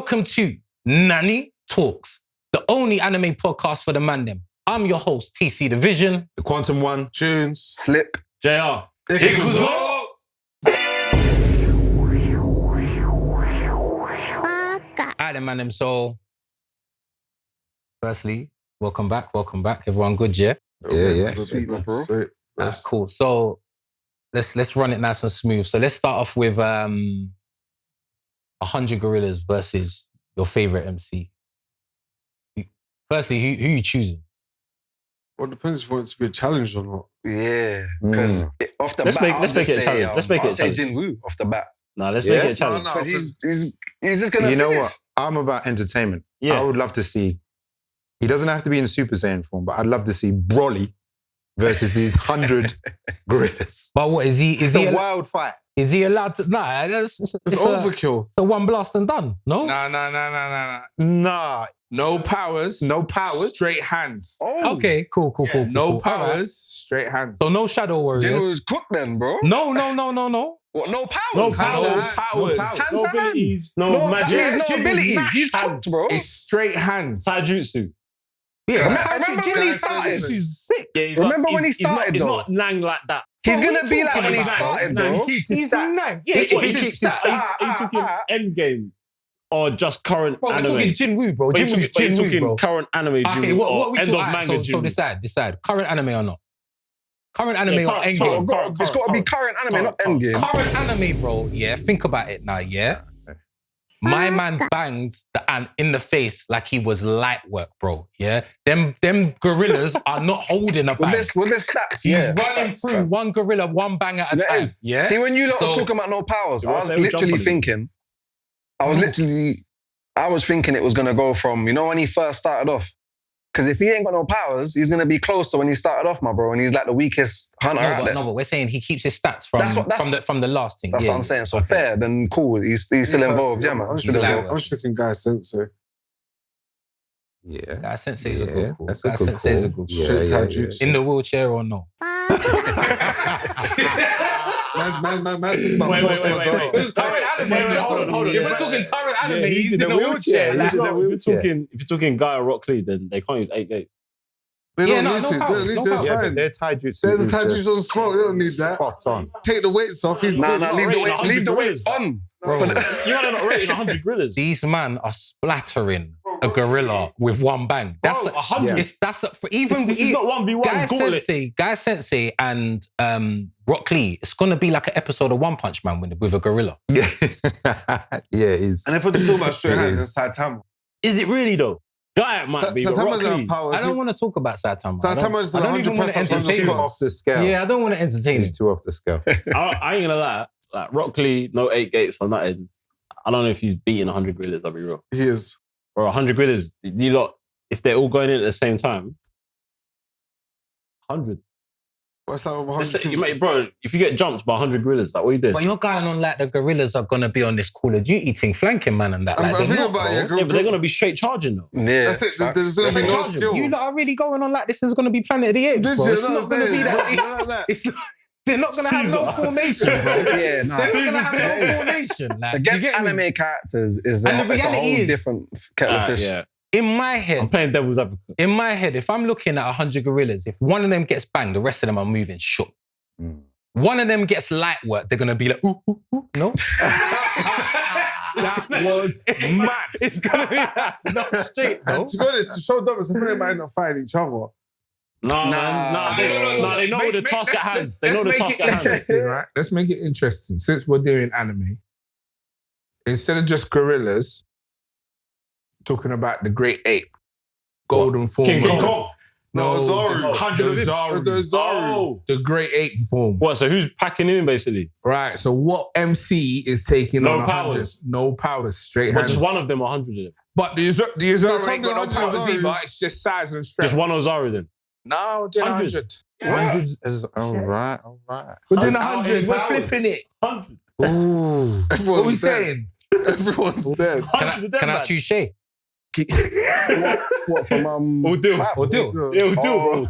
Welcome to Nani Talks, the only anime podcast for the mandem. I'm your host, TC The Vision. The Quantum One. Tunes. Slip. JR. Alright then, mandem. So, firstly, welcome back. Everyone good, yeah? Yeah. Sweet, bro. That's cool. So, let's run it nice and smooth. So let's start off with 100 gorillas versus your favorite MC. Firstly, who you choosing? Well, it depends if you want it to be a challenge or not. Yeah, because off the Let's bat, make it a challenge. Let's make it a challenge. Jin Woo off the bat. No, let's make it a challenge. No, Because he's just gonna. You know finish. what? I'm about entertainment. Yeah. I would love to see. He doesn't have to be in Super Saiyan form, but I'd love to see Broly versus these 100 gorillas. But what is he? It's a wild fight. Is he allowed to? Nah, it's overkill. So one blast and done. No. Nah. Nah. No powers. No powers. Straight hands. Oh, Okay. Cool. No cool. powers. Alright. Straight hands. So no Shadow Warriors. Jin Woo's cooked then, bro. No. What? No powers. No Powers. powers. Hands No to hand. abilities. No That magic. means no ability. He's Hands. cooked, bro. It's straight hands. Taijutsu. Yeah. Remember when he started? He's sick. Yeah, he's Remember not, when he he's not- started, He's though? not Nang like that. He's Bro, gonna what be you like when he talking about? started, Nah, bro. He's nang. Yeah, He he keeps keeps his stats. Are you talking endgame or just current Bro, we're anime? talking Jin Woo, bro. Are you Jin Woo's Jin Woo, talking bro. current anime Jin Okay, Woo what or we end talking of about? manga Jin So Woo? decide. Current anime or not? Current anime or current, endgame? current. It's got to be current anime, not endgame. Current anime, bro. Yeah, think about it now. Yeah, my man banged the ant in the face like he was light work, bro. Yeah, them gorillas are not holding a bang. With this stats, He's yeah. running through one gorilla, one bang at a That time. is. Yeah. See, when you lot was So- talking about no powers, You I want was them to jump literally on you? thinking, I was thinking it was going to go from, you know, when he first started off. Because if he ain't got no powers, he's going to be close to when he started off, my bro. And he's like the weakest hunter out there. No, but we're saying he keeps his stats from from the last thing. That's Yeah, what I'm saying. So okay. fair, then cool. He's still involved. Yeah, man. I'm Still just involved. thinking Guy Sensei. Yeah. Guy Sensei is a good call. That's a Guy good Sensei is a call. good Yeah, call. Straight yeah, taijutsu. In the wheelchair or no? Man, Wait. Current anime. Hold on. If we're talking current anime, Yeah, he's in a wheelchair. If Like, you're talking Guy or Rock Lee, then they can't use 8 gates. They Yeah, don't no need to. powers, They're no fine. powers. Yeah, but their taijutsu. They're the is taijutsu just on smoke. They don't need that. Spot on. Take the weights off. He's Nah, good. leave the rating weight. 100 Leave the weights gorillas. on. Bro, You are not rating 100 gorillas. these man are splattering a gorilla with one bang. That's Bro, 100. For even This is not 1v1 Guy Sensei and Rock Lee. It's gonna be like an episode of One Punch Man with a gorilla. Yeah. Yeah, it is. And if we're just talking about straight It hands, is. then Saitama. Is it really though? Guy might be, but Rock Saitama's have Lee. powers. I don't want to talk about Saitama. Saitama's I don't even want to 100% entertain He's him. off the scale. Yeah, I don't want to entertain him. He's too off the scale. I ain't gonna lie. Like Rock Lee, no 8 gates or nothing. I don't know if he's beating 100 gorillas, I'll be real. He is. Or 100 gorillas, you lot, if they're all going in at the same time, 100. What's that with Let's say, 100? bro, if you get jumped by 100 gorillas, like what are you doing? But you're going on like the gorillas are gonna be on this Call of Duty thing, flanking man and that. I'm Like, they're thinking not, about bro. it. Yeah, but they're gonna be straight charging though. Yeah. That's it. There's going to be no skill. You lot are really going on like this is gonna be Planet of the Apes, This bro. is It's not gonna be that. It's They're not gonna have no Caesar. formation, bro. Yeah, nah. They're not gonna have no formation. Like, do you Against get me? anime characters is And the it's a reality whole is- different kettle of fish. Yeah. In my I'm head, playing devil's advocate. if I'm looking at 100 gorillas, if one of them gets banged, the rest of them are moving shook. Mm. One of them gets light work, they're gonna be like, ooh, ooh, ooh. No. That was mad. It's gonna be like, no, straight, no. And to be honest, to show dominance, I think they might not fight each other. They know the task at hand. They know the task at hand. Interesting, right? Let's make it interesting. Since we're doing anime, instead of just gorillas, talking about the great ape, golden form. King Kong. No, Ozaru. 100 of them. The Ozaru. The great ape form. What? So who's packing him in basically? Right, so what MC is taking No on 100? powers. No powers, straight But hands. just one of them or 100 of them? But the Ozaru ain't got no 100 powers Ozaru. either. It's just size and strength. Just one Ozaru then? No, then 100. 100. Hundreds is all right. We're doing 100. We're flipping it. 100. Ooh. What are we saying? Everyone's dead. Can I choose Shay? What from We'll do. Five? Or do? Yeah, we'll do, bro. Oh,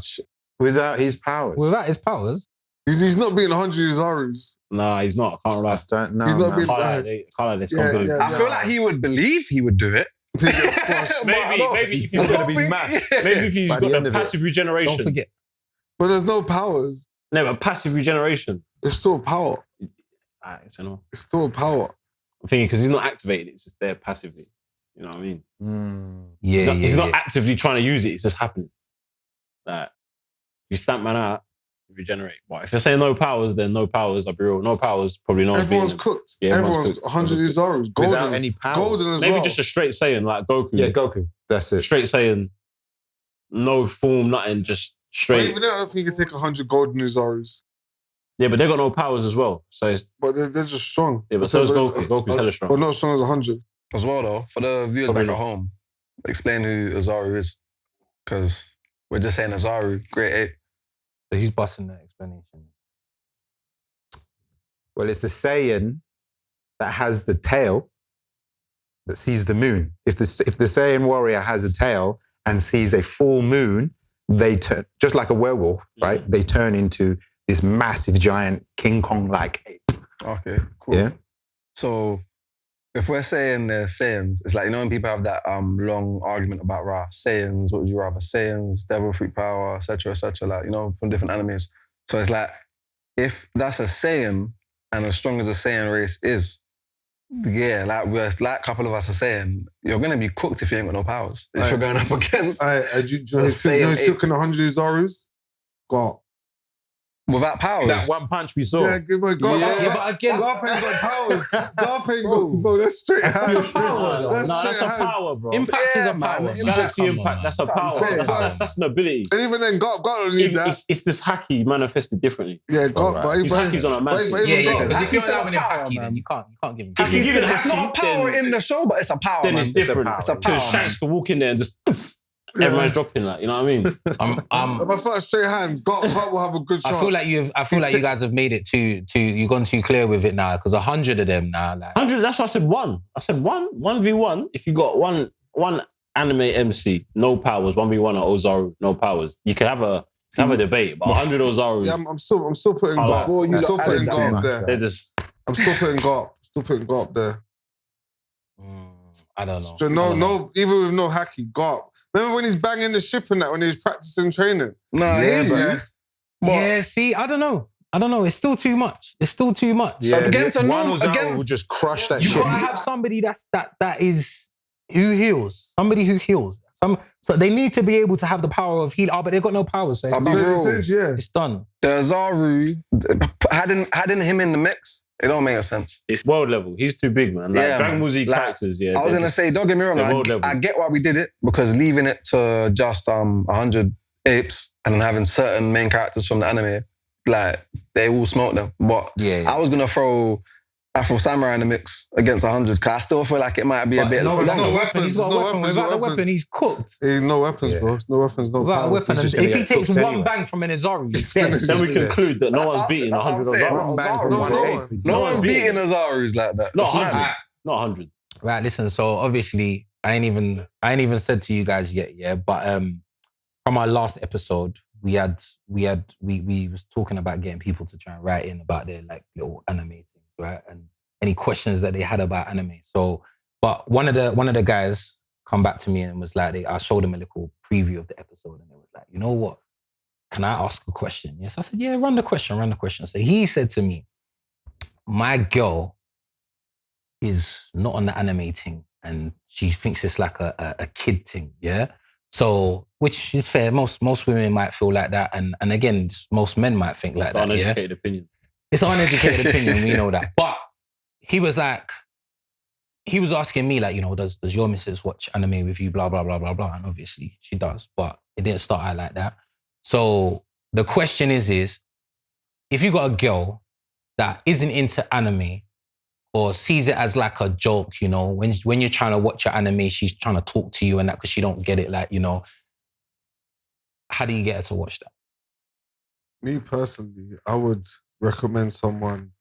Without his powers. Without his powers? He's not beating 100 Izarus. Nah, he's not. I can't lie. I don't know. He's not man. being- Can't lie. They still good. yeah. I feel like he would believe he would do it. To get squashed. Maybe if He's he's gonna got be think- mad. maybe if he's By got the end the of it. passive regeneration. Don't forget. But there's no powers. No, but passive regeneration. There's still power. I don't know. It's still power. I'm thinking because he's not activated, it's just there passively. You know what I mean? Yeah, He's not actively trying to use it, it's just happening. Like, if you stamp man out, you regenerate. But if you're saying no powers, then no powers, I'll be real. No powers, probably not. Everyone's cooked. Yeah, everyone's everyone's cooked. 100 Izarus. Without Golden. any powers. Golden as Maybe well. just a straight Saiyan like Goku. Yeah, Goku. That's it. Straight Saiyan. No form, nothing, just But straight. even then, I don't think you can take 100 Golden Izarus. Yeah, but they got no powers as well. So it's, But they're just strong. yeah, but so is Goku. Goku's hella But strong. not as strong as 100. As well, though, for the viewers Probably back at not. home, explain who Azaru is. Because we're just saying Azaru, great ape. So who's busting that explanation? Well, it's the Saiyan that has the tail that sees the moon. If the Saiyan warrior has a tail and sees a full moon, they turn, just like a werewolf, right? They turn into this massive, giant King Kong-like ape. Okay, cool. Yeah. So if we're saying they're Saiyans, it's like, you know, when people have that long argument about Saiyans, what would you rather? Saiyans, devil fruit power, etc., like, you know, from different animes. So it's like, if that's a Saiyan and as strong as the Saiyan race is, yeah, like a couple of us are saying, you're going to be cooked if you ain't got no powers. If you're going up against Do you know who's Saiyan cooking 100 Izarus? Got. without powers. That one punch we saw. Yeah, give it God. Yeah, but again, Garp ain't got powers. Garp ain't got, bro, that's straight That's hands. pure power, though. That's No, that's straight a hands. power, bro. impact is Yeah, a man. power. Galaxy Come on, impact, man. that's a That's what I'm power. saying. That's an ability. And even then, Garp don't need that. It's this hacky manifested differently. Yeah, Garp, but His hacky's on a man. but Yeah, even yeah. Garp- Because if you're Hacky's allowing him a power, hacky, man. then you can't give him. If you give it It's not a power then in the show, but it's a power, then man. it's different. It's a power. Because Shanks could walk in there and just everyone's dropping that. You know what I mean? If I felt straight hands, Garp will have a good shot. I feel like you guys have made it too. You've gone too clear with it now. Because 100 of them now, like 100. That's why I said one. I said 1v1. If you got one anime MC, no powers. 1v1 or Ozaru, no powers. You can have a debate. But 100 Ozaru, Yeah, I'm still putting I like- Garp. I'm still lot putting added Garp to it. there. they're just. I'm still putting Garp. Still putting Garp there. I don't know. So I don't know. no, even with no hacky, Garp. Remember when he's banging the ship and that when he was practicing training? Nah, Yeah, yeah, but- but Yeah, see, I don't know. It's still too much. Yeah, against a one normal- Ozaru against- will just crush that You shit. gotta have somebody that is who heals. Somebody who heals. So they need to be able to have the power of heal. Oh, but they've got no power, so it's I'll be done. real. Yeah. It's done. the Azaru, having him in the mix, it don't make sense. It's world level. He's too big, man. Like Yeah, Dragon Ball Z Like, characters, yeah. I was they're going to just- say, don't get me wrong, they're world I level. get why we did it, because leaving it to just 100 apes and then having certain main characters from the anime, like, they all smoke them. But Yeah. I was going to throw Afro Samurai in the mix against 100, because I still feel like it might be a bit no, There's he's got no a weapons, weapon. He's got a no weapon. weapons, Without no a weapon, weapons. he's cooked. He's no weapons, Yeah. bro. It's no weapons, no Without a powers. weapon. just If gonna he get takes cooked one anyway. bang from an Azaru, he's finished. dead. Then we conclude that no That's one's what beating I'm 100 saying. Ozaru. One bang Ozaru, from no, one no ape. one. No one's beating beating Azarus like that. Not That's 100. mad. Not 100. Right, listen. So obviously, I ain't even said to you guys yet, yeah. But from our last episode, we was talking about getting people to try and write in about their like little anime things, right? And any questions that they had about anime. So, but one of the guys come back to me and was like, I showed him a little preview of the episode, and it was like, you know what? Can I ask a question? Yes, I said, yeah, run the question. So he said to me, my girl is not on the anime thing and she thinks it's like a kid thing, yeah? So, which is fair. Most women might feel like that. And again, most men might think like It's an that, yeah? uneducated opinion. It's an uneducated opinion, we know that. But he was asking me like, you know, does your missus watch anime with you, blah, blah, blah, blah, blah. And obviously she does, but it didn't start out like that. So the question is if you got a girl that isn't into anime or sees it as like a joke, you know, when you're trying to watch your anime, she's trying to talk to you and that because she don't get it, like, you know, how do you get her to watch that? Me personally, I would recommend someone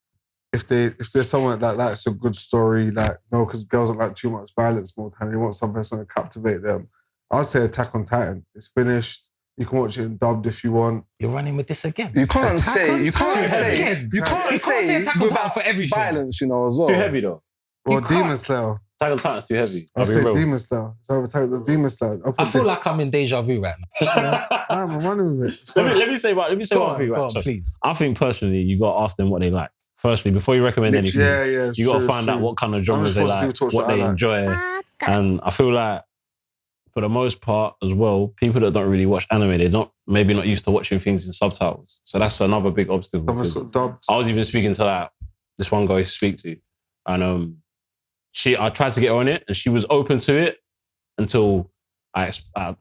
if there's someone that likes a good story, like because girls don't like too much violence more time. They want something that's going to captivate them. I'd say Attack on Titan. It's finished. You can watch it in dubbed if you want. You're running with this again. You can't Attack say on you can't Titan. say Again. you can't say Attack on Titan for everything. violence, you know, as well. Too heavy though. Or You Demon can't. Slayer. Attack on Titan's too heavy. I I'll be say real. Demon Slayer. So Attack the Demon Slayer. I feel like I'm in deja vu right now. I'm running with it. It's Let fine. me say one thing, Go right? on, So, please. I think personally, you got to ask them what they like. Firstly, before you recommend anything, Yeah, you got to true, find out true. what kind of I'm genres just they supposed to like, talk what what I they like. enjoy. And I feel like, for the most part as well, people that don't really watch anime, they're maybe not used to watching things in subtitles. So that's another big obstacle. Some of it's because got dubbed. I was even speaking to like this one guy I used to speak to, and I tried to get her on it, and she was open to it until I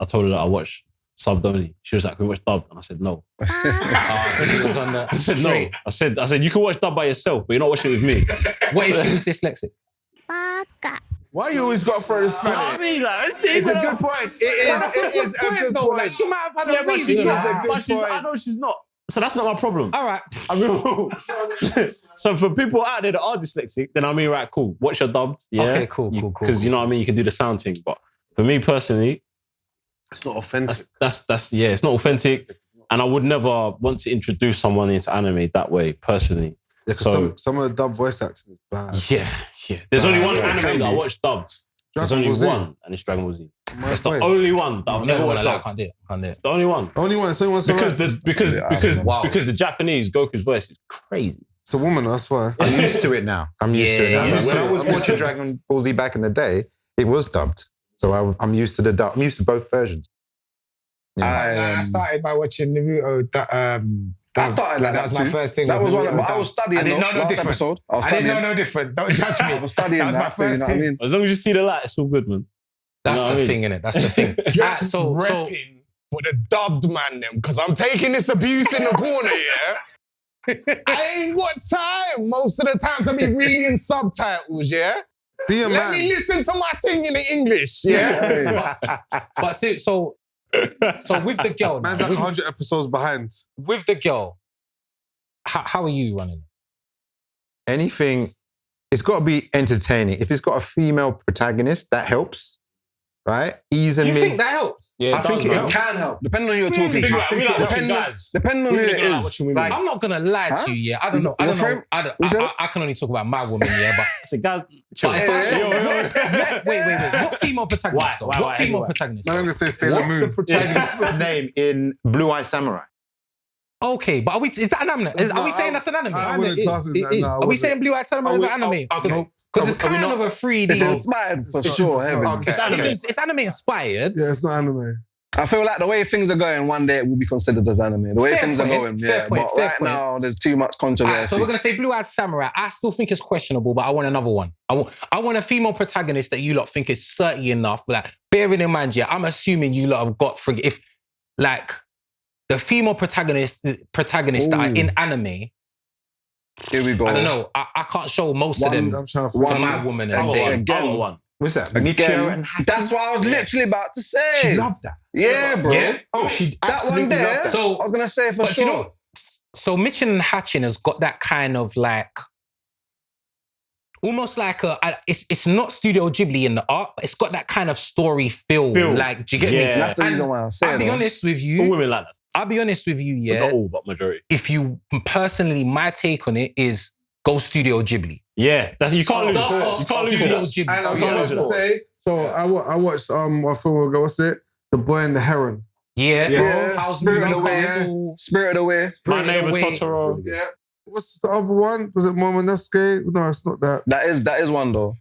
told her that I watched subbed only. She was like, "Can we watch dubbed?" And I said no. So he was on the I said no. straight. I said you can watch dubbed by yourself, but you're not watching it with me. What if she was dyslexic? Why you always got to throw the Spanish? I mean, like, It's a good point. It is a good point. She might have had Yeah, a but she's reason. not. But I know she's not. So that's not my problem. All right. I mean, so for people out there that are dyslexic, then I mean, right, cool. Watch your dubbed. Yeah? Okay, cool. Because you know what I mean, you can do the sound thing. But for me personally, It's not authentic. that's it's not authentic. And I would never want to introduce someone into anime that way, personally. Yeah, because So- some of the dub voice acting is bad. Yeah. There's only one Yeah, anime can that I be. watched dubbed. There's Dragon only Ball Z. one, and it's Dragon Ball Z. My That's the boy. only one that I've I've never never watched watched that. dubbed. Can't do it. Can't do it. It's the only one. Only one. It's the only one. Because the Japanese Goku's voice is crazy. It's a woman. That's why. I'm used to it now. I'm used to it now. Yeah, When yeah. I was watching Dragon Ball Z back in the day, it was dubbed. So I'm used to the dub. I'm used to both versions. I started by watching Naruto. I started like that was that my too. first thing. That was one. Naruto But I dub. was studying. I didn't know no last different. episode. I was I didn't studying. know no different. Don't judge me. I was studying That was my that. So, you first know what I thing. mean? As long as you see the light, it's all good, man. That's You know what the I mean? thing, innit? That's the thing. Just so repping for the dubbed man them because I'm taking this abuse in the corner, yeah? I ain't got time most of the time to be reading subtitles, yeah? Be a Let me man. listen to my thing in the English, yeah? but see, so with the girl, Man's now, like 100 episodes behind. with the girl, how are you running? Anything, it's got to be entertaining. If it's got a female protagonist, that helps, right? Ease and You mid. think that helps? Yeah, I think it man. helps. Can help. Depending on who you're talking Think to. like- we like watching Depending- guys. Depending on who Women it don't like is. watching women. I'm not gonna lie Huh? to you, yeah. I don't know. Your friend? I can only talk about my woman, yeah. But It's a guy. But if I- Yo. wait. What female protagonist? Why? What Why? female Why? protagonist? Man, I'm going to say Sailor What's the Moon. protagonist's name in Blue Eye Samurai? Okay, but is that an anime? Are we saying that's an anime? I wouldn't class it as that. It is. No, I Are we wouldn't. saying Blue Eyed Samurai is an anime? Because it's kind of a 3D. It's inspired for sure. heavily. It's anime. It's anime inspired. Yeah, it's not anime. I feel like the way things are going, one day it will be considered as anime. The way Fair things point, are going, fair yeah. point, But fair right point. now, there's too much Alright, controversy. so we're gonna say Blue Eyed Samurai. I still think it's questionable, but I want another one. I want a female protagonist that you lot think is certain enough. Like, bearing in mind, yeah, I'm assuming you lot have got if like the female protagonists that are in anime. Here we go. I don't know. I can't show most of them I'm trying to to find my some. woman and I'll say, again. I got one. What's that? Again, Michio and Hachi? that's what I was literally about to say. She loved that. Yeah, bro. Yeah? Oh, she That one absolutely there. loved that. So- I was gonna say for but sure. you know, so Mitchin and Hatchin has got that kind of like, almost like it's not Studio Ghibli in the art, but it's got that kind of story feel. Like, do you get me? Yeah. That's the And reason why I say I'll it. be though. honest with All you. women like that. I'll be honest with you, But not yeah. all, but majority. If you personally, my take on it is go Studio Ghibli. Yeah, that's you can't lose. Start You off can't lose Studio that. Ghibli. And I was Yeah, about to of say, so I watched a film ago, what's it? The Boy and the Heron. Yeah. Yeah. House Spirit Moving Away. Castle. Spirited Away. My neighbor Away. Totoro. Yeah. What's the other one? Was it Momonosuke? No, it's not that. That is one though.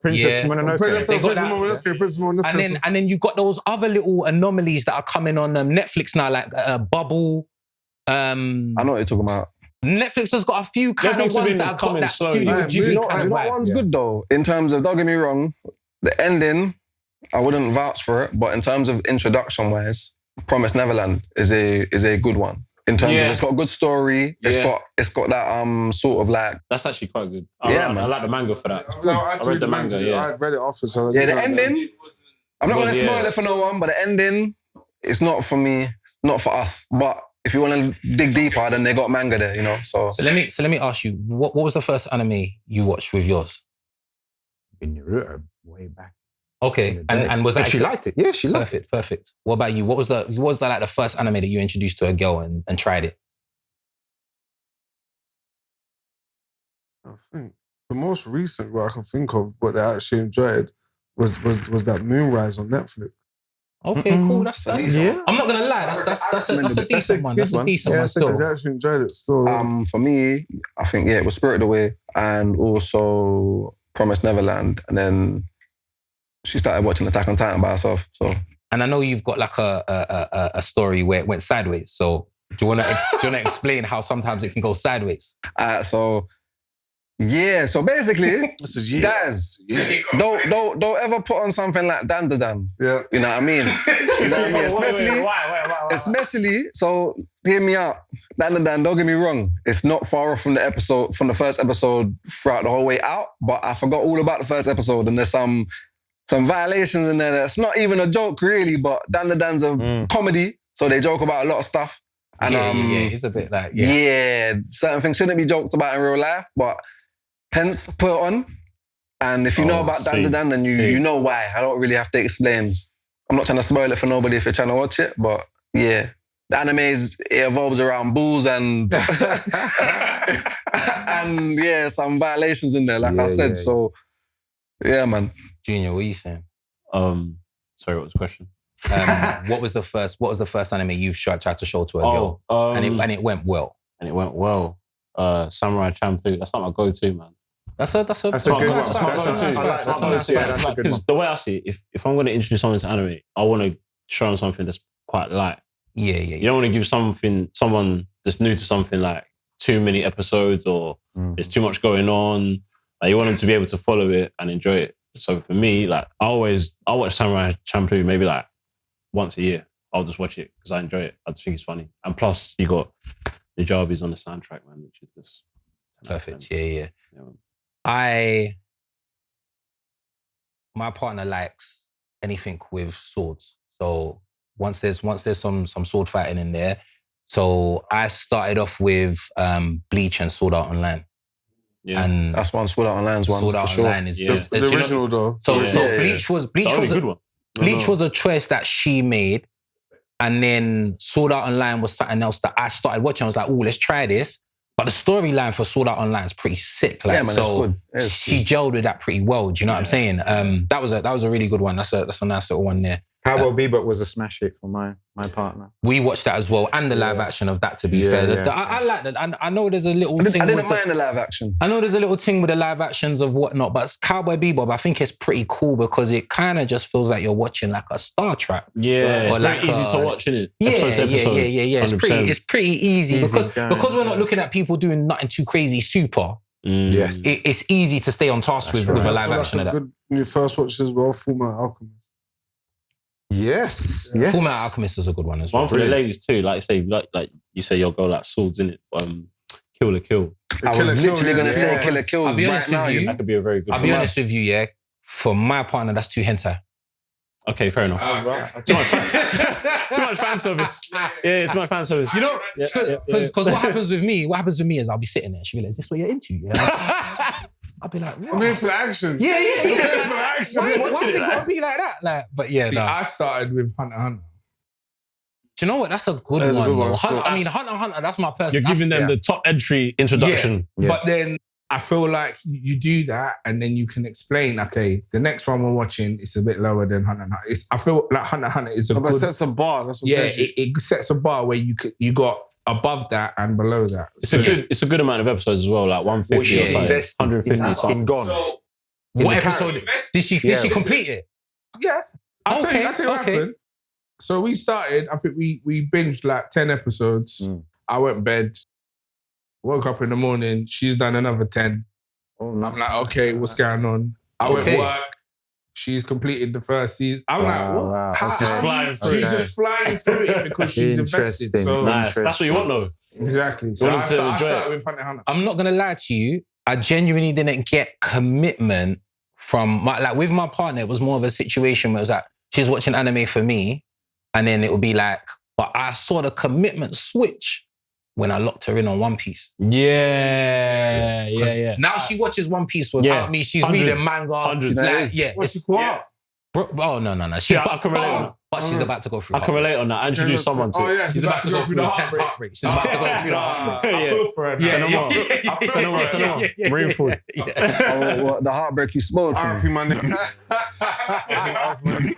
Princess Yeah. Mononoke. Princess They got that. Momonosuke. Princess Momonosuke. And then you got those other little anomalies that are coming on Netflix now, like Bubble. I know what you're talking about. Netflix has got a few kind Netflix of have ones been that have got coming that slowly. Studio Yeah, Do you Ghibli know, kind do of you know vibe. one's good though? In terms of, don't get me wrong, the ending, I wouldn't vouch for it, but in terms of introduction wise, Promised Neverland is a good one. In terms Yeah. of it's got a good story, Yeah. it's got that sort of like That's actually quite good. Yeah, I man. like the manga for that. No, I I read the manga, yeah. I've read it off. So yeah, the ending. I'm not gonna Yeah. spoil it for no one, but the ending, it's not for me, it's not for us. But if you want to dig deeper, then they got manga there, you know. So So let me ask you, what was the first anime you watched with yours? In Naruto, way back. Okay, and was that she liked it? Yeah, she liked it. Perfect. What about you? What was the like the first anime that you introduced to a girl and tried it? I think the most recent what I can think of, what they actually enjoyed, was that Moonrise on Netflix. Okay, cool. That's Yeah. I'm not gonna lie. That's a decent one. That's a decent one. Still. I actually enjoyed it still. For me, I think it was Spirited Away and also Promised Neverland, and then she started watching Attack on Titan by herself. So, and I know you've got like a story where it went sideways. So do you wanna explain how sometimes it can go sideways? So basically, guys, don't ever put on something like Dan Da Dan. Yeah. You know what I mean? You know what I mean? Why? Especially, so hear me out. Dan Da Dan, don't get me wrong. It's not far off from the first episode throughout the whole way out, but I forgot all about the first episode, and there's some violations in there that's not even a joke really, but Dan Da Dan's a comedy, so they joke about a lot of stuff. And it's a bit like certain things shouldn't be joked about in real life, but hence put it on. And if you know about Dan Da Dan, then you know why. I don't really have to explain. I'm not trying to spoil it for nobody if you're trying to watch it, but yeah. The anime it evolves around bulls and and yeah, some violations in there, like I said. So yeah, man. Junior, what are you saying? Sorry, what was the question? What was the first anime you've tried to show to a girl? And it went well. And it went well. Samurai Champloo. That's not my go-to, man. That's a good one. Because the way I see it, if I'm going to introduce someone to anime, I want to show them something that's quite light. Yeah. You don't want to give someone that's new to something like too many episodes or there's too much going on. Like, you want them to be able to follow it and enjoy it. So for me, like I watch Samurai Champloo maybe like once a year. I'll just watch it because I enjoy it. I just think it's funny. And plus, you got the Jarvis on the soundtrack, man, which is just perfect. Yeah. Man. My partner likes anything with swords. So once there's some sword fighting in there. So I started off with Bleach and Sword Art Online. Yeah, and that's one. Sword Art Online's one. Sword Art for Online sure. is the original though. So Bleach was a good one. Bleach was a choice that she made, and then Sword Art Online was something else that I started watching. I was like, oh, let's try this. But the storyline for Sword Art Online is pretty sick. Like, yeah, man, so good. She gelled with that pretty well. Do you know what I'm saying? That was a really good one. That's a nice little one there. Cowboy Bebop was a smash hit for my partner. We watched that as well, and the live action of that, to be fair. I like that. I know there's a little thing. I didn't mind the live action. I know there's a little thing with the live actions of whatnot, but Cowboy Bebop, I think it's pretty cool because it kind of just feels like you're watching like a Star Trek. Yeah, or it's like very easy to watch, isn't it? Yeah. Episode, It's pretty easy because we're not looking at people doing nothing too crazy super. Yes. It's easy to stay on task with a live action of that. When you first watched as well, Fullmetal Alchemist. Yes. Fullmetal Alchemist is a good one as well. One for the ladies too. Like you say, your girl like swords, innit? Kill la Kill. I was literally going to say Kill la Kill. I'll be honest with you. That could be a very good. I'll be honest with you, yeah. For my partner, that's too hentai. Okay, fair enough. Too much fan service. Yeah, too much fan service. You know, because what happens with me is I'll be sitting there. She'll be like, "Is this what you're into?" Yeah. I'll be like, I'm in for the action. Yeah. For action. Why is it gotta be like that? Like, but yeah, See, no. I started with Hunter x Hunter. Do you know what? That's a good That's a one. good one. Though. So Hunter x Hunter, that's my person. You're giving them the top entry introduction. Yeah. But then I feel like you do that and then you can explain, okay, the next one we're watching is a bit lower than Hunter x Hunter. I feel like Hunter x Hunter is a But good... it sets a bar. That's what it sets a bar where you got above that and below that. It's a good amount of episodes as well, like 150 or something. 150 something. Gone. So, what episode? Did she complete it? yeah. I'll tell you what Okay. happened. So we started, I think we binged like 10 episodes. I went to bed, woke up in the morning, she's done another 10. Oh, no. I'm like, okay, what's going on? I went to work. She's completed the first season. I'm like, what? Wow. How- Just flying through She's it. just flying through it because she's invested. Interesting. So Nice. That's what you want, though. exactly. So You want I them to enjoy started it. with Hunter x Hunter. I'm not gonna lie to you. I genuinely didn't get commitment from with my partner. It was more of a situation where it was like she's watching anime for me, and then it would be like, but I saw the commitment switch when I locked her in on One Piece. Yeah. Now she watches One Piece without me. She's reading manga. Hundreds. Like, yeah, What's it's, it called? Bro, oh, no. She's Yeah, I can relate on that. But she's about to go through I can relate on that. I introduced someone to Oh, it. yeah, She's about to go through the intense heartbreak. She's about to go through the heartbreak. I feel for her. Yeah, Send them on. I feel Send them on, send them on. Marine food. Oh, what, the heartbreak you spoiled for me. R.I.P. my nigga.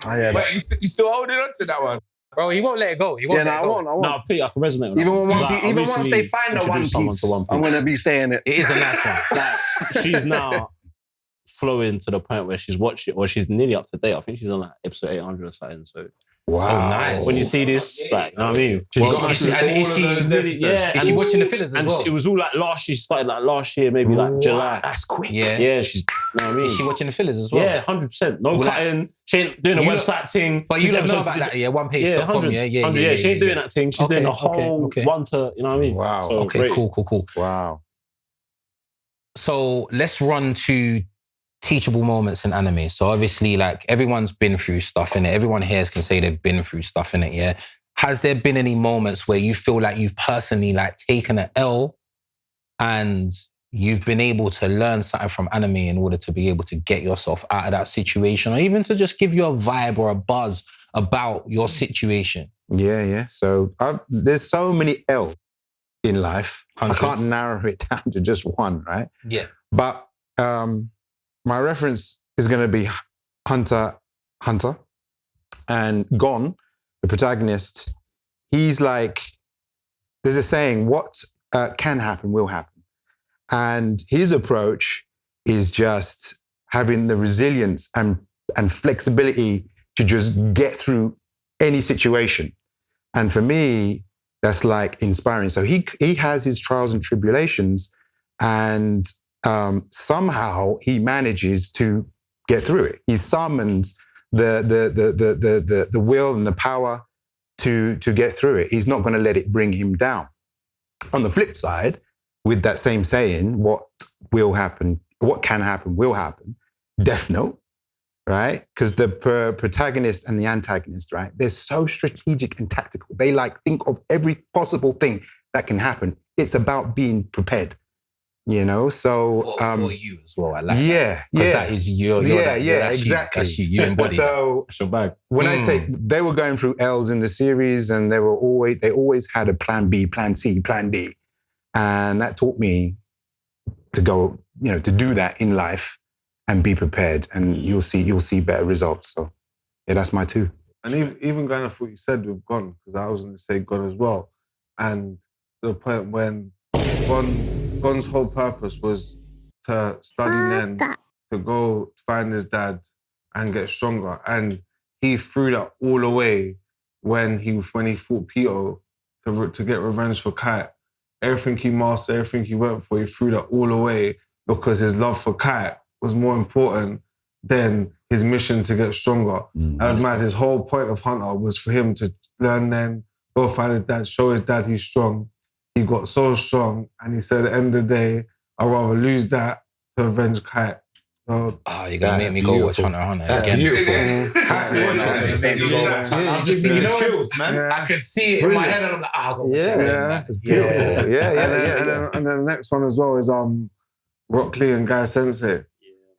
Oh, yeah, Wait, you still holding on to that one? Bro, he won't let it go. He won't yeah, let no, it go. I won't. No, Pete, I can resonate with that. Even, Because I even once recently they find the One introduced someone Piece, to One I'm Piece. gonna be saying it. It is a nice one. Like, she's now flowing to the point where she's watching, or she's nearly up to date. I think she's on like episode 800 or something. So Wow. nice. when you see this, like, you know what I mean? Is she watching the fillers as And well? it was all like last year, started like last year, maybe like July. That's quick. Yeah. Yeah, she's, you know what I mean? Is she watching the fillers as well? Yeah, 100%. No Well, cutting. She ain't doing a you website thing. But you These don't know episodes about is- that, yeah? One page. Yeah, .com, 100. yeah. She ain't doing that thing. She's Okay, doing a okay, whole okay. one to, you know what I mean? Wow. So, Okay, great. cool. Wow. So let's run to teachable moments in anime. So obviously, like, everyone's been through stuff in it. Everyone here can say they've been through stuff in it, yeah? Has there been any moments where you feel like you've personally like taken an L and you've been able to learn something from anime in order to be able to get yourself out of that situation, or even to just give you a vibe or a buzz about your situation? Yeah. So there's so many L in life. 100. I can't narrow it down to just one, right? Yeah. But my reference is going to be Hunter, and Gon, the protagonist. He's like, there's a saying, what can happen will happen. And his approach is just having the resilience and flexibility to just get through any situation. And for me, that's like inspiring. So he has his trials and tribulations, and somehow he manages to get through it. He summons the will and the power to get through it. He's not going to let it bring him down. On the flip side, with that same saying, what will happen, what can happen, will happen. Death Note, right? Because the protagonist and the antagonist, right? They're so strategic and tactical. They like think of every possible thing that can happen. It's about being prepared, you know? So For you as well, I like that. yeah, Because yeah. that is you're Yeah, that, yeah, that's exactly. You. That's you. You embody that. So That's your bag. when they were going through L's in the series, and they always had a plan B, plan C, plan D. And that taught me to go, to do that in life and be prepared, and you'll see better results. So yeah, that's my two. And even going off what you said with Gon, because I was going to say Gon as well. And to the point when Gon's whole purpose was to study Nen, to go find his dad and get stronger. And he threw that all away when he fought Pito to get revenge for Kite. Everything he mastered, everything he went for, he threw that all away because his love for Kite was more important than his mission to get stronger. That was mad. His whole point of Hunter was for him to learn Nen, go find his dad, show his dad he's strong. He got so strong, and he said at the end of the day, I'd rather lose that to avenge Kite. So, You're going to make me go watch Hunter x Hunter That's again. beautiful. I'm just thinking chills, man. I could see it in my head, and I'm like, I'll go watch it. Yeah, it's beautiful. Yeah. And then the next one as well is Rock Lee and Guy Sensei.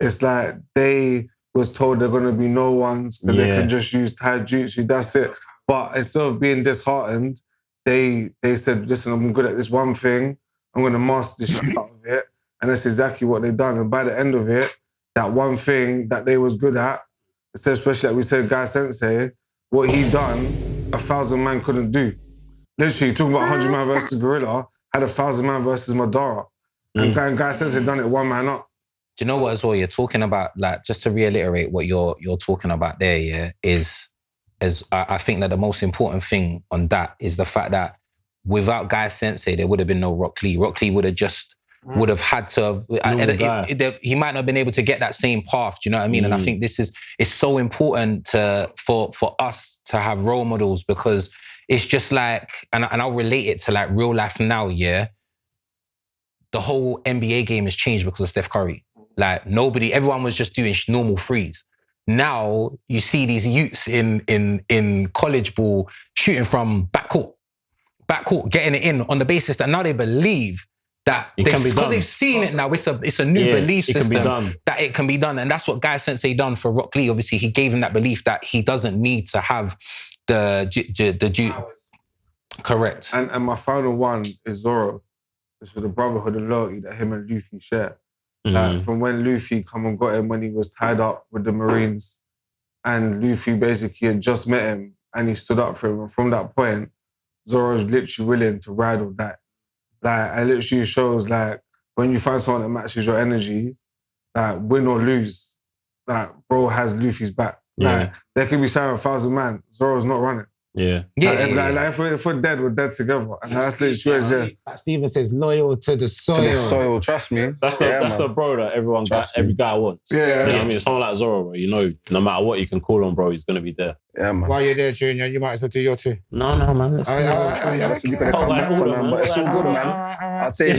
It's like they was told they're going to be no ones because they can just use taijutsu, that's it. But instead of being disheartened, they said, listen, I'm good at this one thing, I'm going to master this shit out of it. And that's exactly what they've done. And by the end of it, that one thing that they was good at, especially like we said, Guy Sensei, what he done, 1,000 man couldn't do. Literally, talking about 100 man versus Gorilla, had 1,000 man versus Madara. And Guy Sensei done it one man up. Do you know what as well? You're talking about, like, just to reiterate what you're talking about there, yeah, is I think that the most important thing on that is the fact that without Guy Sensei, there would have been no Rock Lee. Rock Lee would have had to have, he might not have been able to get that same path, do you know what I mean? And I think it's so important for us to have role models, because it's just like, and I'll relate it to like real life now, yeah? The whole NBA game has changed because of Steph Curry. Like everyone was just doing normal threes. Now you see these youths in college ball shooting from backcourt, getting it in on the basis that now they believe that It can be because done. they've seen it now. It's a new belief it can be system done. that it can be done, and that's what Guy Sensei done for Rock Lee. Obviously, he gave him that belief that he doesn't need to have the correct. And my final one is Zoro. It's for the brotherhood and loyalty that him and Luffy share. Like, from when Luffy come and got him when he was tied up with the Marines, and Luffy basically had just met him and he stood up for him. And from that point, Zoro's literally willing to ride or die. Like, it literally shows, like, when you find someone that matches your energy, like, win or lose, like, bro has Luffy's back. Like, there could be 7,000 man, Zoro's not running. Yeah. If we're dead, we're dead together. And that's literally what it is. Like Steven says, loyal to the soil. To the soil, trust me. That's the bro that every guy wants. Yeah. You know what I mean? Someone like Zoro, bro, you know, no matter what you can call on, bro, he's going to be there. Yeah, man. While you're there, Junior, you might as well do your two. No, man. Let's do You better come back to, man. But it's all good, man. I'd say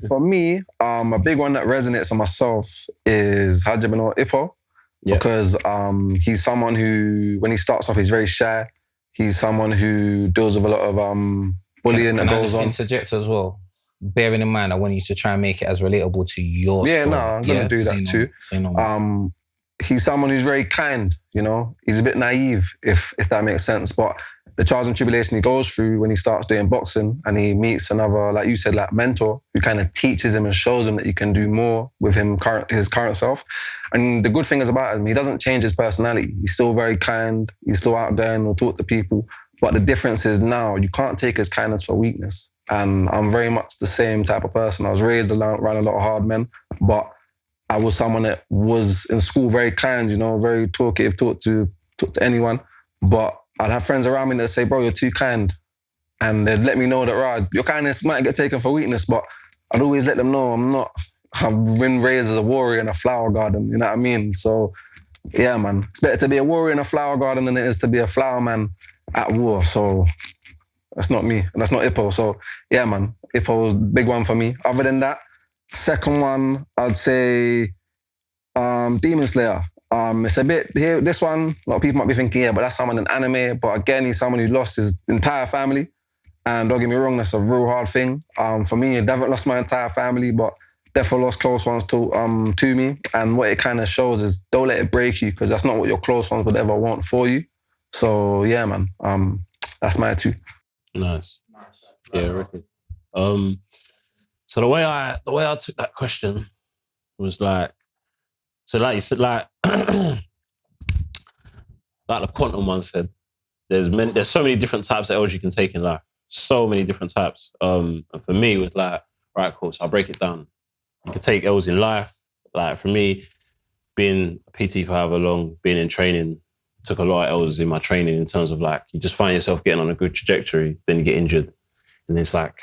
for me, a big one that resonates on myself is Hajime no Ippo. Yeah. Because he's someone who, when he starts off, he's very shy. He's someone who deals with a lot of bullying that goes on. Interject as well. Bearing in mind, I want you to try and make it as relatable to your story. No, I'm going to do that too. Say no more. He's someone who's very kind, you know. He's a bit naive, if that makes sense. But the trials and tribulation he goes through when he starts doing boxing and he meets another, like you said, like mentor who kind of teaches him and shows him that he can do more with his current self. And the good thing is about him, he doesn't change his personality. He's still very kind. He's still out there and will talk to people. But the difference is now you can't take his kindness for weakness. And I'm very much the same type of person. I was raised around a lot of hard men, but I was someone that was in school very kind, you know, very talkative, talk to anyone. But I'd have friends around me that say, bro, you're too kind. And they'd let me know that, right, your kindness might get taken for weakness, but I'd always let them know I'm not. I've been raised as a warrior in a flower garden, you know what I mean? So, yeah, man. It's better to be a warrior in a flower garden than it is to be a flower man at war. So that's not me, and that's not Ippo. So, yeah, man. Ippo's a big one for me. Other than that, second one, I'd say Demon Slayer. It's a bit here. This one, a lot of people might be thinking, yeah, but that's someone in anime. But again, he's someone who lost his entire family. And don't get me wrong, that's a real hard thing. For me, I haven't lost my entire family, but definitely lost close ones to me. And what it kind of shows is don't let it break you, because that's not what your close ones would ever want for you. So yeah, man, that's my two. Nice. Yeah, wicked. So the way I took that question was like, so like you said, like the quantum one said, there's so many different types of L's you can take in life. So many different types. And for me, it was like, right, cool, so I'll break it down. You could take L's in life. Like for me, being a PT for however long, being in training, took a lot of L's in my training in terms of like, you just find yourself getting on a good trajectory, then you get injured. And it's like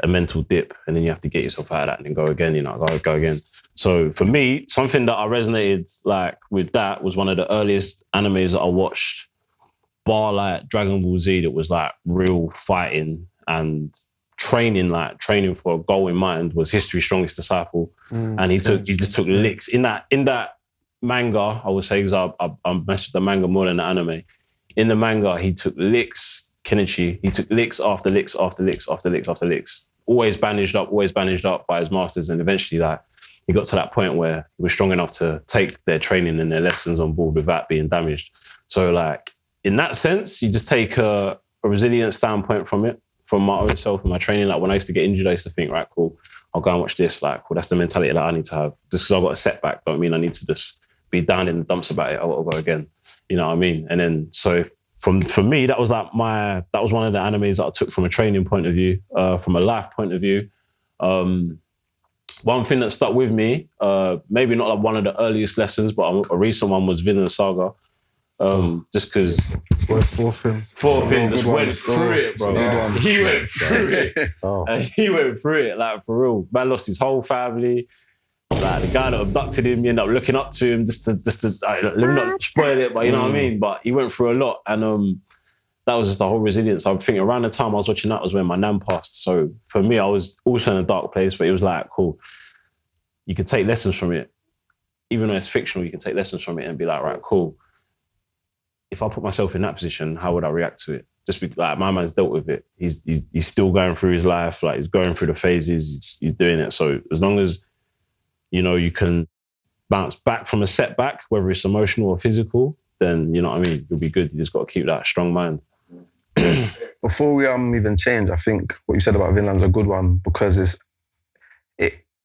a mental dip, and then you have to get yourself out of that and then go again, you know, go again. So for me, something that I resonated like with that was one of the earliest animes that I watched, bar like Dragon Ball Z, that was like real fighting and training for a goal in mind, was History's Strongest Disciple. And he just took licks in that manga, I would say, because I messed with the manga more than the anime. In the manga, he took licks, Kenichi, he took licks after licks after licks after licks after licks. Always bandaged up by his masters, and eventually like he got to that point where he was strong enough to take their training and their lessons on board without being damaged. So like in that sense, you just take a resilient standpoint from it, from my own self and my training. Like when I used to get injured, I used to think, right, cool, I'll go and watch this. Like, cool, that's the mentality that I need to have. Just because I got a setback don't mean I need to just be down in the dumps about it. I'll go again. You know what I mean? And then so for me, that was one of the animes that I took from a training point of view, from a life point of view. One thing that stuck with me, maybe not like one of the earliest lessons, but a recent one, was Vinland Saga. Just because We're fourth in just went through it, bro. He went through it. And he went through it, like for real. Man lost his whole family. Like the guy that abducted him, you end up looking up to him just to let me not spoil it, but you know what I mean? But he went through a lot, and that was just the whole resilience. I think around the time I was watching that was when my nan passed. So for me, I was also in a dark place, but it was like, cool, you can take lessons from it. Even though it's fictional, you can take lessons from it and be like, right, cool. If I put myself in that position, how would I react to it? just like my man's dealt with it. He's still going through his life. Like he's going through the phases. He's doing it. So as long as you can bounce back from a setback, whether it's emotional or physical, then you know what I mean. You'll be good. You just got to keep that strong mind. Before we even change, I think what you said about Vinland's a good one because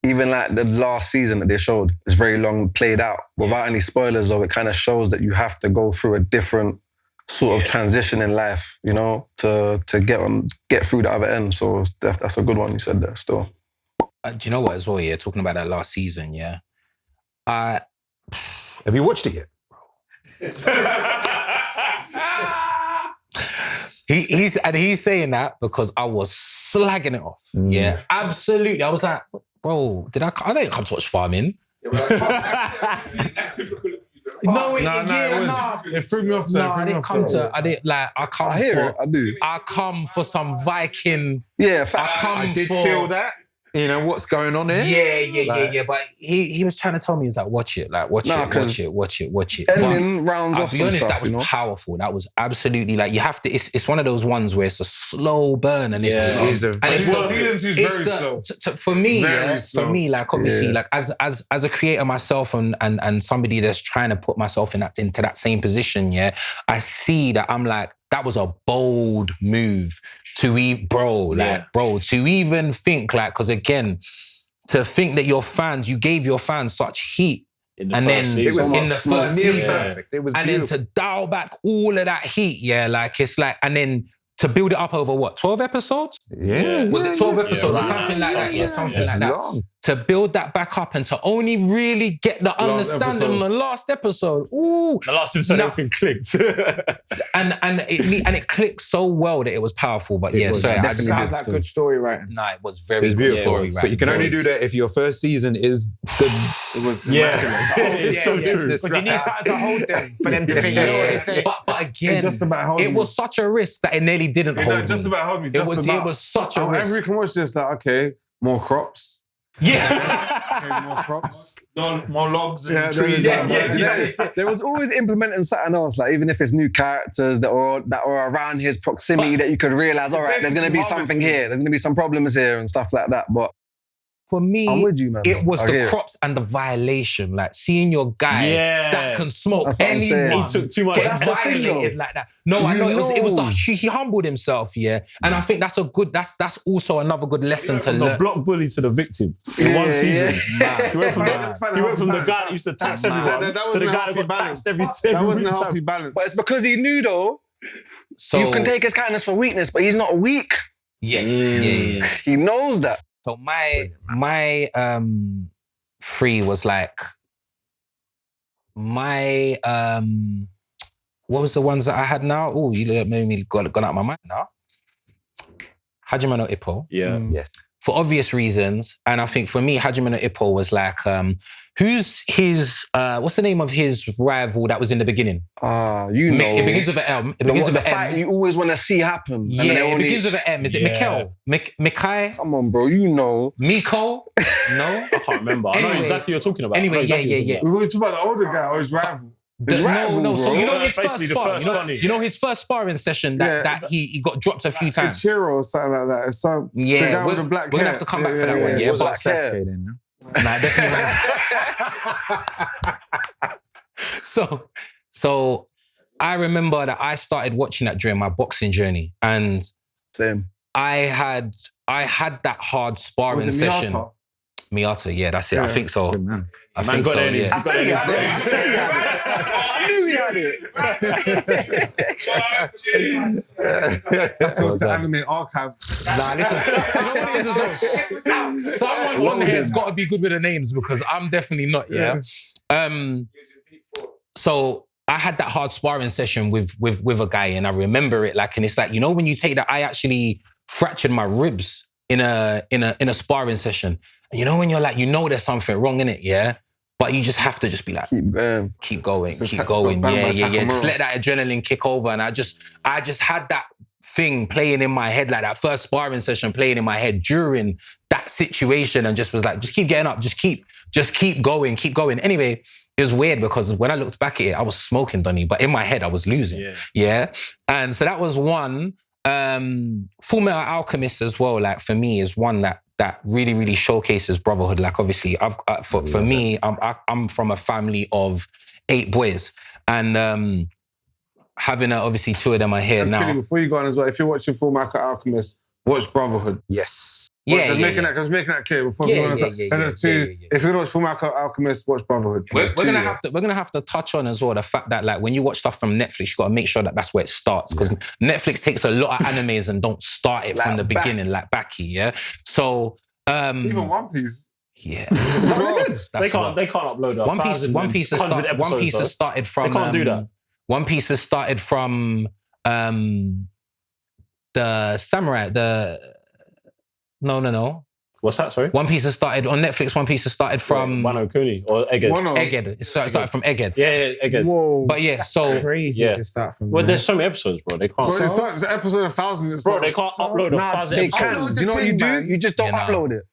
even like the last season that they showed is very long played out. Without any spoilers though, it kind of shows that you have to go through a different sort of transition in life, to get through the other end. So that's a good one you said there still. Do you know what as well, yeah? Talking about that last season, yeah? Have you watched it yet? He's saying that because I was slagging it off. Yeah, absolutely. I was like, bro, I didn't come to watch farming. That's typical. It threw me off. I come for some Viking. Yeah, I did feel that. What's going on here? Yeah. But he was trying to tell me, he's like, watch it. Watch it. Ending rounds off. I'll be honest, stuff, that was powerful. That was absolutely you have to. It's one of those ones where it's a slow burn and season 2 is very slow. For me, obviously, Yeah. as a creator myself and somebody that's trying to put myself into that same position, yeah, I see that I'm like, that was a bold move to even think because again, to think that you gave your fans such heat in the first season. Perfect. It was and beautiful. then to dial back all of that heat, and then to build it up over what, 12 episodes? Yeah. Was it 12 episodes or right. something like that? Yeah, something It's like that. long. To build that back up and to only really get the understanding on the last episode. Ooh. The last episode, everything clicked. and it clicked so well that it was powerful. But It was. sorry, It I just definitely had did. that Good story writing. No, it was very It's good beautiful. story, right? But you can only do that if your first season is good. It was It's so true. But you need something to hold them for them to think. But again, just about holding it was such a risk that it nearly didn't hold me. just about hold me. It was such a risk. Every can watch this, okay, more crops. Yeah. Okay, more crops. More logs and trees. There was always implementing something else, even if it's new characters that are around his proximity that you could realize, all right, there's going to be something here, there's going to be some problems here and stuff like that. But For me, I'm with you, man. it was I the hear it. crops and the violation. Seeing your guy that can smoke That's what I'm saying. anyone. He took too much. Get That's the thing, violated like that. No, I know. It was he humbled himself, yeah. And I think that's that's also another good lesson to From the learn. block bully to the victim in one season. He went from the guy that used to tax everyone to the guy that got taxed every That wasn't a time. healthy balance. But it's because he knew, though, So you can take his kindness for weakness, but he's not weak. yeah. He knows that. So my free was my what was the ones that I had now? Oh, you made me gone out of my mind now. Hajime no Ippo. Yeah. Yes. For obvious reasons. And I think for me, Hajime no Ippo was who's his, what's the name of his rival that was in the beginning? You know. It begins with an M. It begins with the an fight M. you always want to see happen. Yeah, it begins with an M. Is it Mikkel? Mikai? Come on, bro. You know. Miko? No? I can't remember. I know Anyway. exactly what you're talking about. Anyway, yeah. We were talking about the older guy or his rival. No. So you know his first Basically the spar. first one. You know his first sparring session that he got dropped a few times. Ichiro or something like that. It's some the Yeah, guy with the black we're hair. gonna have to come back for that one. It Yeah, was but like Sasuke then, no? nah, definitely. So I remember that I started watching that during my boxing journey, and Same. I had that hard sparring Was it session. Miyata? Miyata, yeah, that's it. I think so. Good man. I think got so. it in his- Yeah. he got it in his brain. I knew he had it. That's what's the anime archive. Nah, listen. You know what it is as well? Someone on here has got to be good with the names because I'm definitely not. Yeah. So I had that hard sparring session with a guy, and I remember it and it's when you take that, I actually fractured my ribs in a sparring session. And when you're there's something wrong in it, yeah. But you just have to just be keep going. Yeah. Just let that adrenaline kick over. And I just had that thing playing in my head, that first sparring session playing in my head during that situation, and just was just keep getting up, just keep going. Anyway, it was weird because when I looked back at it, I was smoking, Donny, but in my head I was losing. Yeah. And so that was one. Full Metal Alchemist as well, like for me, is one that really, really showcases brotherhood. Like obviously, for me, I'm from a family of 8 boys, and having obviously 2 of them are here And now. Kenny, before you go on as well, if you're watching Full Metal Alchemist, watch Brotherhood. Yes. Just making that clear before we go on. If you're gonna watch Full Metal Alchemist, watch Brotherhood. We're gonna have to touch on as well the fact that like when you watch stuff from Netflix, you gotta make sure that that's where it starts, because Netflix takes a lot of animes and don't start it from the beginning, like Baki, yeah. So even One Piece. Yeah, they can't upload One Piece has started from. They can't do that. One Piece has started from the samurai. No. What's that? Sorry. One Piece has started on Netflix. One Piece has started from Wano Kuni or Egghead. Egghead. It started from Egghead. Yeah, Egghead. Whoa, but yeah, so crazy to start from. Well, there's so many episodes, bro. They can't. Bro, it's episode 1,000. Bro, they can't upload 1,000 They episodes. can. Do you know what you do? You just don't upload it.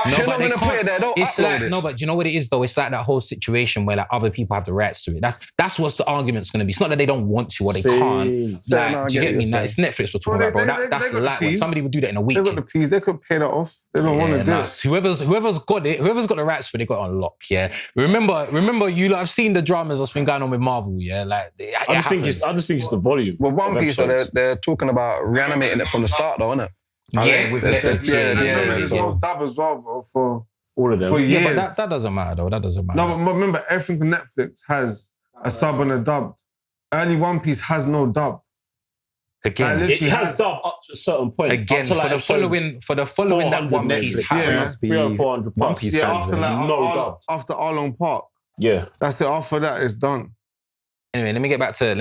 No, You're but not going to put it there. Don't upload it. No, but do you know what it is though? It's like that whole situation where like other people have the rights to it. That's what the argument's going to be. It's not that they don't want to or they can't. Like, do you get me? Now, it's Netflix we're talking about, bro. That's like when somebody would do that in a week. They got the peas. They could pay that off. They don't want to do it. Whoever's got the rights for it, they got it on lock. Yeah. Remember, you lot have seen the dramas that's been going on with Marvel. Yeah, like I just think it's the volume. Well, One Piece, they're talking about reanimating it from the start, though, isn't it? Yeah, with Netflix. There's no dub as well, bro, for all of them. For years. Yeah, but that doesn't matter though. That doesn't matter. No, but remember, everything on Netflix has a sub and a dub. Only One Piece has no dub. Again, it has dub up to a certain point. Again, for the following that One Piece has 300, 400 One Piece yeah, fans. after Arlong Park. Yeah, that's it. After that, it's done. Anyway, let me get back to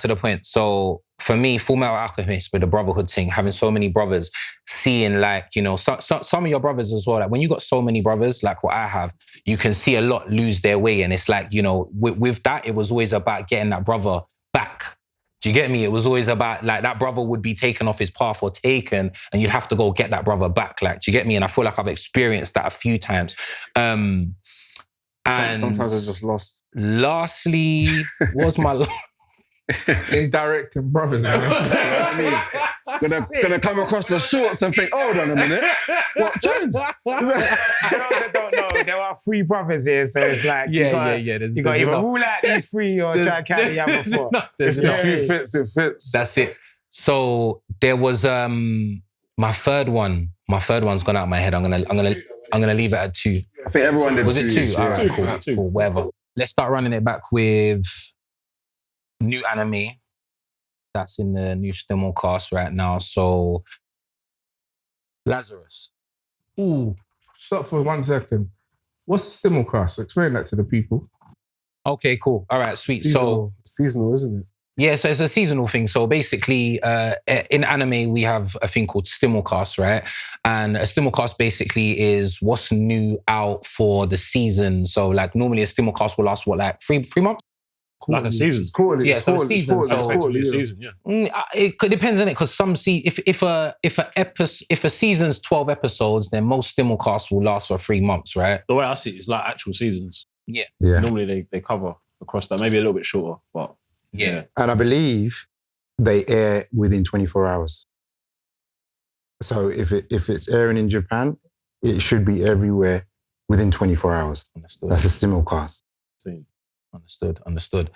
the point. So for me, Full Metal Alchemist with the brotherhood thing, having so many brothers, seeing like, you know, some of your brothers as well. Like when you got so many brothers, like what I have, you can see a lot lose their way. And it's like, you know, with that, it was always about getting that brother back. Do you get me? It was always about like that brother would be taken off his path or taken, and you'd have to go get that brother back. Like, do you get me? And I feel like I've experienced that a few times. And sometimes I just lost. Lastly, was my indirect and brothers. Man. Gonna come across the shorts and think, hold on a minute, what Jones? For those that don't know, there are 3 brothers here, so it's like you got either rule out these 3 or try and carry the other 4. If the shoe fits, it fits. That's it. So there was my third one. My third one's gone out of my head. I'm gonna leave it at 2. I think everyone did. Was it 2? All right, Two. Cool, whatever. Let's start running it back with new anime that's in the new simulcast right now. So, Lazarus. Ooh, stop for 1 second. What's simulcast? Explain that to the people. Okay, cool. All right, sweet. Seasonal, isn't it? Yeah, so it's a seasonal thing. So basically, in anime, we have a thing called simulcast, right? And a simulcast basically is what's new out for the season. So like normally a simulcast will last, like 3 months? Like a season. It's quarterly. Yeah, so the season. Effectively a season, yeah. It depends on it, because some if a season's 12 episodes, then most simulcasts will last for 3 months, right? The way I see it, it's like actual seasons. Yeah. Normally they cover across that, maybe a little bit shorter, but yeah. And I believe they air within 24 hours. So if it's airing in Japan, it should be everywhere within 24 hours. Understood. That's a simulcast. Understood.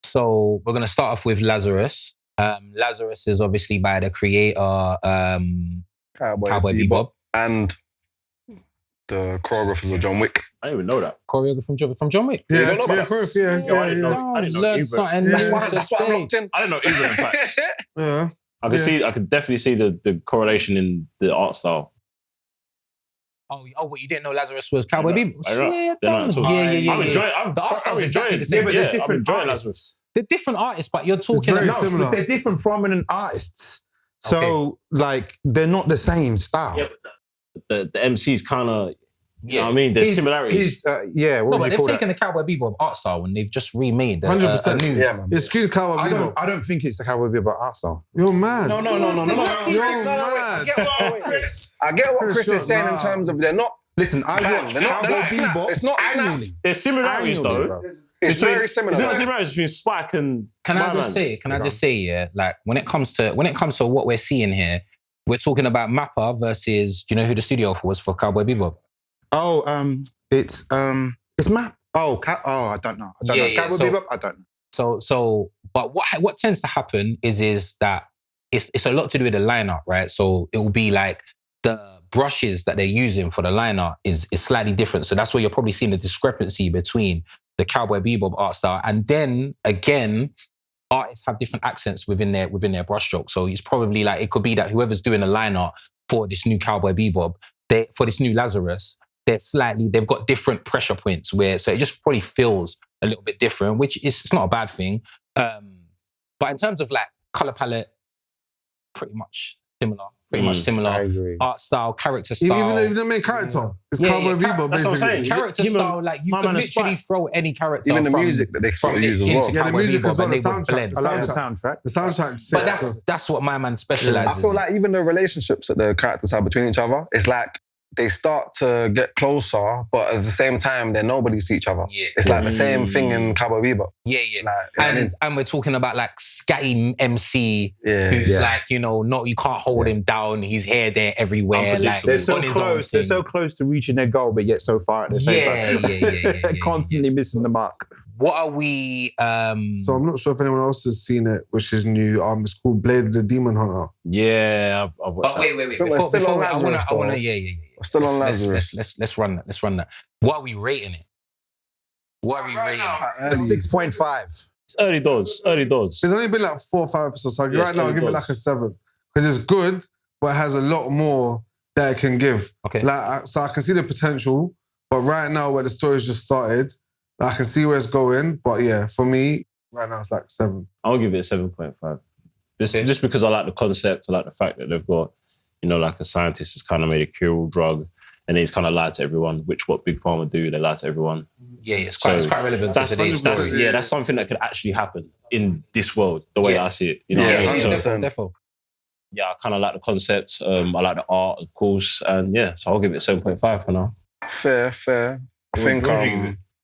So we're going to start off with Lazarus. Lazarus is obviously by the creator Cowboy Bebop. And the choreographers of John Wick. I didn't even know that. Choreographer from John Wick. Yeah, I didn't know Learn either. something. That's why I'm locked in. I didn't know either, in fact. Yeah. I could definitely see the correlation in the art style. Oh, what, you didn't know Lazarus was Cowboy Bebop? They're not at all. Yeah. I'm enjoying Yeah, but they're different enjoying artists. Lazarus. They're different artists, but you're talking very about... similar. They're different prominent artists. So, like, they're not the same style. Yeah, but the MC's kind of, you know what I mean? There's similarities. What No, would but you they've call taken that? the Cowboy Bebop art style and they've just remade it. 100%. Yeah, man. Excuse Cowboy Bebop. I don't think it's the Cowboy Bebop art style. You're mad. No. You're mad. I get what Chris is saying in terms of they're not Listen, I watch Cowboy Bebop. It's not annually. There's similarities Annually, though. bro. It's very similar. Is there similarities between Spike and Can I just say, yeah, like when it comes to what we're seeing here, we're talking about Mappa versus, do you know who the studio was for Cowboy Bebop? Oh, it's Map. Oh, I don't know. Cowboy Bebop, I don't know. So, but what tends to happen is that it's a lot to do with the lineup, right? So it will be like the brushes that they're using for the lineup is slightly different. So that's where you're probably seeing the discrepancy between the Cowboy Bebop art style. And then again, artists have different accents within their brushstroke. So it's probably like, it could be that whoever's doing the lineup for this new Cowboy Bebop, for this new Lazarus, they've got different pressure points so it just probably feels a little bit different, which it's not a bad thing. But in terms of like color palette, pretty much similar. I agree. Art style, character style. Even the main character. It's Cowboy Bebop, that's what I'm saying. basically. Character style, like you can literally throw any character. Even the from, music that they from sort of use as into well. Yeah, the Cowboy music Bebop as well, and the they would soundtrack. blend. I like the soundtrack. The soundtrack. But that's what my man specializes. I feel like even the relationships that the characters have between each other, it's like they start to get closer, but at the same time, they're nobody to each other. Yeah. It's like the same thing in Cowboy Bebop. Yeah. Like, And we're talking about like scatty MC who's like, you can't hold him down. He's here, there, everywhere. Like, They're so on his close. own They're thing. so close to reaching their goal, but yet so far at the same time. Yeah. Constantly missing the mark. What are we? So I'm not sure if anyone else has seen it, which is new. It's called Blade the Demon Hunter. Yeah, I've watched that. Wait. We're still on Lazarus, I wanna, though. yeah. We're still on Lazarus. Let's run that. What are we rating it? What are we rating it? A 6.5. It's early doors. There's only been like 4 or 5 episodes. So Yes, right now, I'll give it does. like a 7. Because it's good, but it has a lot more that it can give. Okay. So I can see the potential, but right now, where the story's just started, I can see where it's going. But yeah, for me, right now, it's like 7. I'll give it a 7.5. Just because I like the concept, I like the fact that they've got, like a scientist has kind of made a curable drug and he's kind of lied to everyone, which what Big Pharma do, they lie to everyone. Yeah, it's quite relevant to today's story. That's something that could actually happen in this world, the way I see it. Definitely. Yeah, I kind of like the concept. I like the art, of course. And so I'll give it a 7.5 for now. Fair. I think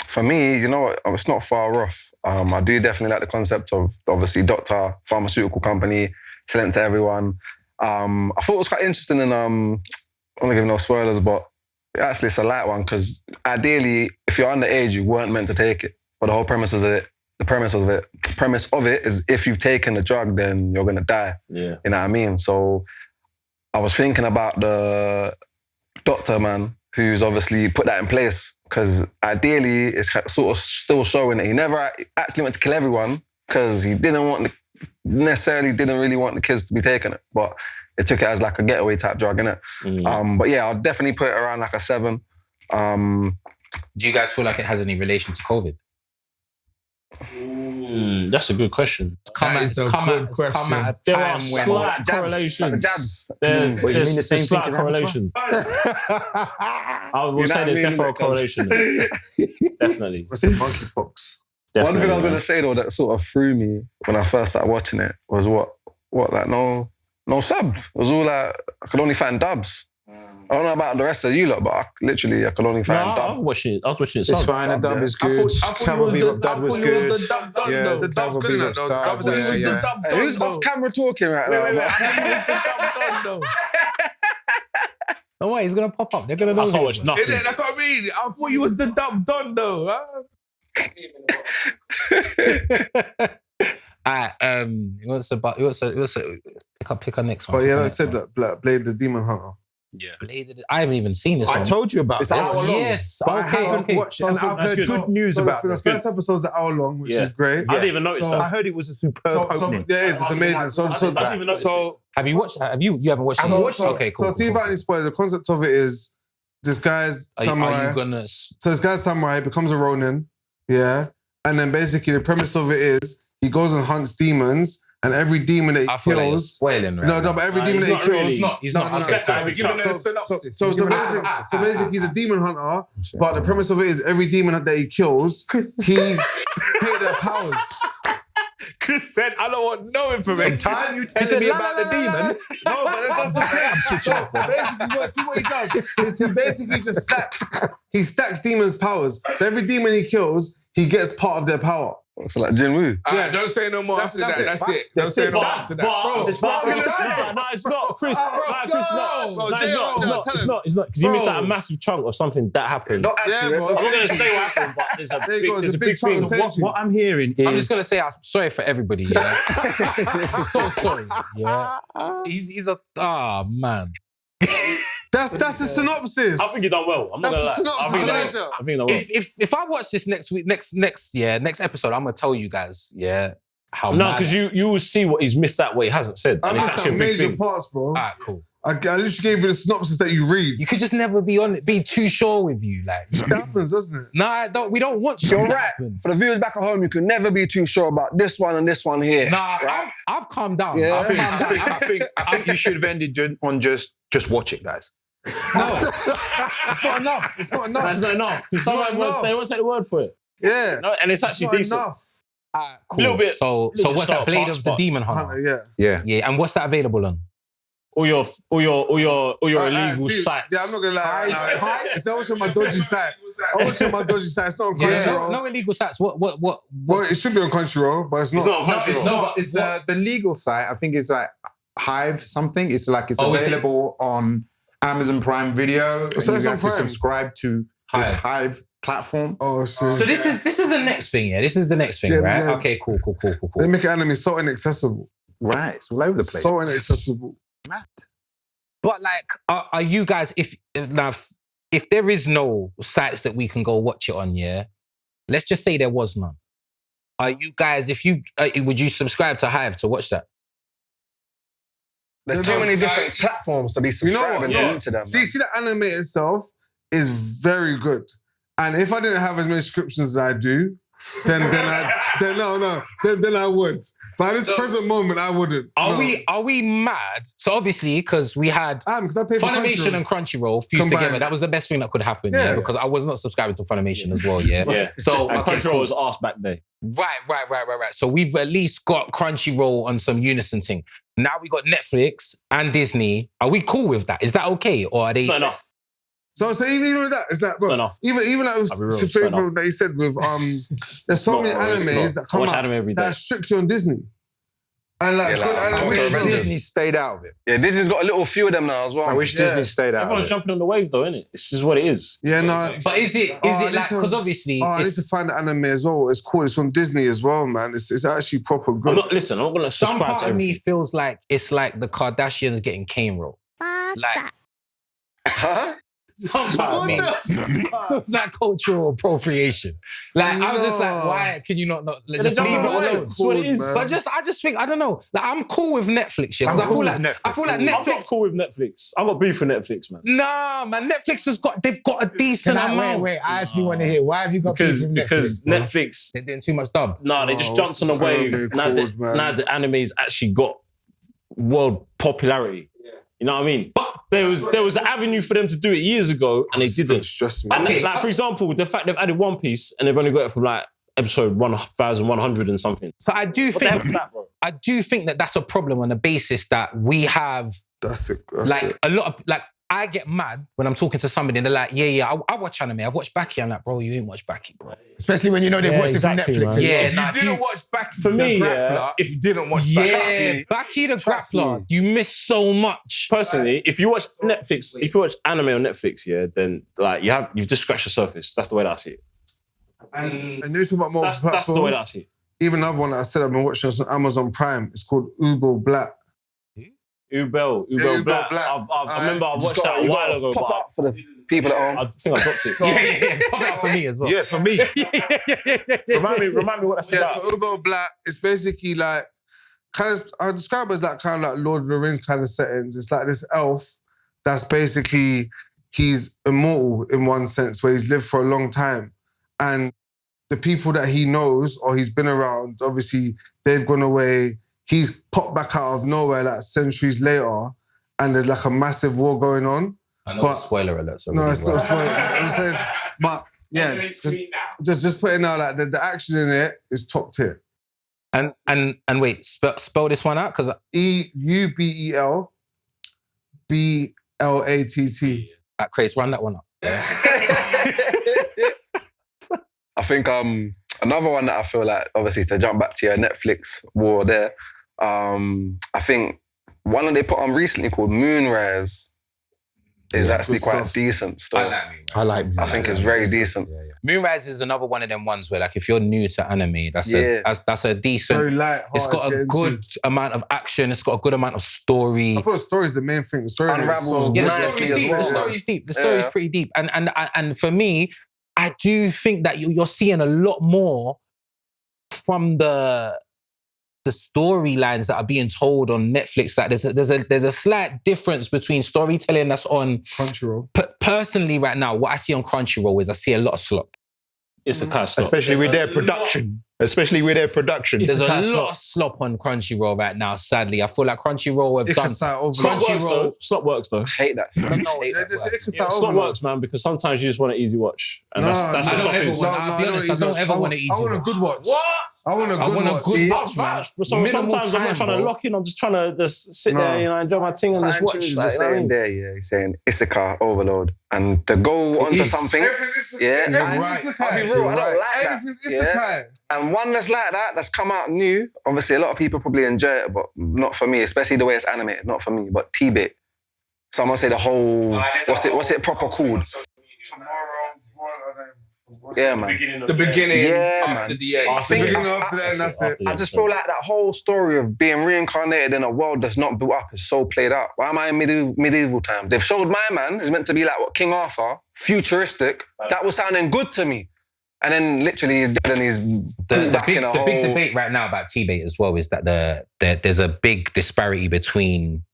for me, you know what, it's not far off. I do definitely like the concept of, obviously, doctor, pharmaceutical company, selling to everyone. I thought it was quite interesting and I'm not giving no spoilers, but actually it's a light one because ideally, if you're underage, you weren't meant to take it. But the whole premise of it is if you've taken the drug, then you're going to die. Yeah. You know what I mean? So I was thinking about the doctor, man, who's obviously put that in place because ideally it's sort of still showing that he never actually went to kill everyone because he didn't really want the kids to be taking it, but they took it as like a getaway type drug, innit? But yeah, I'll definitely put it around like a 7. Do you guys feel like it has any relation to COVID? That's a good question. Come at a There are time when slight correlations. Jabs. There's What, you mean the same slight thing can happen to us? correlations. I will say there's definitely a correlation. Definitely. What's the monkeypox? One thing I was going to say though that sort of threw me when I first started watching it was like no sub. It was all like, I could only find dubs. I don't know about the rest of you lot, but I could only find I dub. was watching it. It's fine. The dub is good. Cowboy Bebop dub was good. The dub done though. The dub's good enough though. The dub's the dub done. Who's off camera talking right now? Wait. I think it was the dub done though. Oh wait, he's gonna pop up. They're gonna know. I can't watch nothing. That's what I mean. I thought you was the dub done though. He wants to pick our next one. But yeah, I said that Blade the Demon Hunter. Yeah. I haven't even seen this one. I told you about It's this. an hour long. Yes. But I haven't Okay. watched it, and I've heard good news about the this. first episode's an hour long, which is great. I didn't even notice So- I that. heard it was a superb opening. Yeah, it's amazing. So I didn't even notice it. Have you watched? You haven't watched? Okay, cool. So see if I any spoilers. The concept of it is this guy's samurai. Are you gonna? So this guy's samurai becomes a Ronin, yeah, and then basically the premise of it is he goes and hunts demons, and every demon that I he feel like you're kills. spoiling, right? No, but every demon that he not kills. really. He's not. Okay, cool. So basically, he's a demon hunter, but the premise of it is every demon that he kills, he take their powers. Chris said, I don't want no information. Time you telling me about the demon. No, but that's the thing. So basically, see what he does is he basically just stacks demons' powers. So every demon he kills, he gets part of their power. So like Jin Woo. Yeah, don't say no more after that. That's it. Don't say no more after that. No, it's not, Chris. It's not. Because you missed out a massive chunk of something that happened. Not accurate. bro. I'm not going to say what happened, but there's a big thing. What I'm hearing is... I'm just gonna say I'm sorry for everybody. Yeah, so sorry. Yeah, he's a man. That's the synopsis. I think you done well. I'm not That's going to lie. the synopsis. I think you done well. If I watch this next week, next episode, I'm gonna tell you guys, how. No, mad because you will see what he's missed out, what he hasn't said. I And it's missed actually out a big major thing. parts, bro. Alright, cool. I literally gave you the synopsis that you read. You could just never be too sure with you, like. It happens, doesn't it? Nah, we don't want shit You're to right. happen. For the viewers back at home, you can never be too sure about this one and this one here. Nah, I've calmed down. Yeah. I think you should have ended on just watch it, guys. No, it's not enough. It's not enough. That's not enough. It's Someone not won't enough. take the word for it. Yeah, No, and it's it's actually not decent. enough. Alright, cool. Little bit- So little what's bit that? Blade soft, of the spot. Demon Hunter. Hunter, yeah. Yeah, and what's that available on? All your illegal See, sites. Yeah, I'm not gonna lie. It's always on my dodgy site. It's not on Crunchyroll. No illegal sites. What? Well, it should be on Crunchyroll, but it's not. It's not on No, Crunchyroll. it's not. It's the legal site. I think it's like Hive something. It's like it's Oh, is it? available on Amazon Prime Video. And So you it's on have to Prime? subscribe to this Hive platform. Oh, So this is the next thing. Yeah, this is the next thing, Yeah, right? yeah. Okay, cool. They make anime so inaccessible. Right, it's all over the place. So inaccessible. But like, are you guys? If there is no sites that we can go watch it on, yeah. Let's just say there was none. Are you guys? Would you subscribe to Hive to watch that? There's too many different platforms to be You know what? subscribing Yeah. to each of them. See, the anime itself is very good. And if I didn't have as many subscriptions as I do, then I would. But at this present moment, I wouldn't. Are we mad? So obviously, because we had Because I pay for Funimation and Crunchyroll fused Combined. together. That was the best thing that could happen, Yeah. because I was not subscribing to Funimation as well, yeah. Yeah. So And okay, Crunchyroll cool. was asked back there. Right. So we've at least got Crunchyroll on some unison thing. Now we got Netflix and Disney. Are we cool with that? Is that okay, or are they? It's not enough. So even with that, it's like, bro, Not enough. even like I'll be real, the it's not favorite enough. that he said with there's so Not, many bro, it's animes not. that I come watch out anime every that day. are strictly on Disney. And like, Yeah, good like, anime. Tokyo Wish Revengers. Disney stayed out of it. Yeah, Disney's got a little few of them now as well. I wish Yeah. Disney stayed out Everyone's of it. jumping on the wave though, isn't it? It's just what it is. Yeah, no. But is it I like need to- because obviously I need to find the anime as well. It's cool. It's on Disney as well, man. It's actually proper good. I'm not going to some subscribe part to of me everything. feels like it's like the Kardashians getting cane roll. Like Huh? some part of me feels like cultural appropriation. Like I was just like, No. why can you not It's just just leave it what it alone? is. It's what it is. Man. But I just think I don't know. Like I'm cool with Netflix, yeah, because I'm I feel cool like with Netflix. I feel like I'm not Netflix. cool with Netflix. I've got beef with Netflix, man. Nah, man, Netflix they've got a decent amount. Wait. I actually want to hear. Why have you got Because beef with Netflix, bro? Netflix, They're doing too much dub. no, they just Oh, jumped on the so wave. Now good, man. now the anime's actually got world popularity. You know what I mean? But there was an avenue for them to do it years ago, and they didn't. Stress me. And like for example, the fact they've added One Piece and they've only got it from like episode 1100 and something. So I do What the think hell is that, bro? I do think that that's a problem on the basis that we have That's it. a lot of like I get mad when I'm talking to somebody and they're like, yeah, I watch anime. I've watched Baki. I'm like, bro, you ain't watched Baki, bro. Especially when you know they've Yeah, watched exactly, it from Netflix. man. as well. Yeah, If nah, you if didn't you- watch Baki, For me, the yeah, grappler, if you didn't watch Yeah, Baki, Baki the Trust Grappler, me. you miss so much. Personally, if you watch Netflix, if you watch anime on Netflix, yeah, then like you've just scratched the surface. That's the way that I see it. And you're talking about more That's platforms. the way that I see it. Even another one that I said I've been watching on Amazon Prime. It's called Ubo Black. Ubel Ubel Black. Black. I remember I Just watched that a you while gotta ago, pop but up for the people at home. I think I dropped it. Yeah. Pop out for me as well. Yeah, for me. Remind me what that's Yeah, about. so Ubo Black is basically like I describe it as like kind of like Lord of the Rings kind of settings. It's like this elf that's basically he's immortal in one sense, where he's lived for a long time, and the people that he knows or he's been around, obviously they've gone away. He's popped back out of nowhere like centuries later, and there's like a massive war going on. I know But- it's spoiler alert. So No, really, it's not. right. It's what I'm saying. But yeah, just putting out like the action in it is top tier. And wait, spell this one out, because EUBELBLATT. Chris, run that one up. I think another one that I feel like, obviously, to jump back to your Netflix war there, I think one that they put on recently called Moonrise is actually quite decent still. I like Moonrise. I think it's very decent. Yeah. Moonrise is another one of them ones where, like, if you're new to anime, that's a decent. Very light. It's got a good amount of action. It's got a good amount of story. I thought the story is the main thing. The story Unravels is Yeah, the nicely story's as deep. well. The story's deep. The story's pretty deep. And for me, I do think that you're seeing a lot more from the storylines that are being told on Netflix. That there's a slight difference between storytelling that's on Crunchyroll. Personally, right now, what I see on Crunchyroll is I see a lot of slop. It's a kind of slop. Especially with their production. Especially with their production. There's a lot of slop on Crunchyroll right now, sadly. I feel like Crunchyroll have done... Slop works though. I hate that. Slop works, man, because sometimes you just want an easy watch. And that's I what don't slop ever is. want... I'll be honest, I don't ever want to eat I want a good watch. What? I want a good watch. man. Sometimes I'm not trying to lock in. I'm just trying to just sit there, enjoy my thing and just watch. He's saying there, he's saying Issachar overload. And to go onto something... Everything's Yeah, Isekai. I'll be real, I don't like that. Everything's Isekai. And one that's like that, that's come out new, obviously a lot of people probably enjoy it, but not for me, especially the way it's animated, not for me, but TBATE. Someone say the whole, what's it proper called? Yeah, man. The beginning Yeah, after man. the end. I think beginning after the end, that's it. I just feel like that whole story of being reincarnated in a world that's not built up is so played out. Why am I in medieval times? They've showed my man is meant to be like what King Arthur, futuristic. That was sounding good to me. And then literally he's dead and he's back in a whole... The big debate right now about TBATE as well is that there's a big disparity between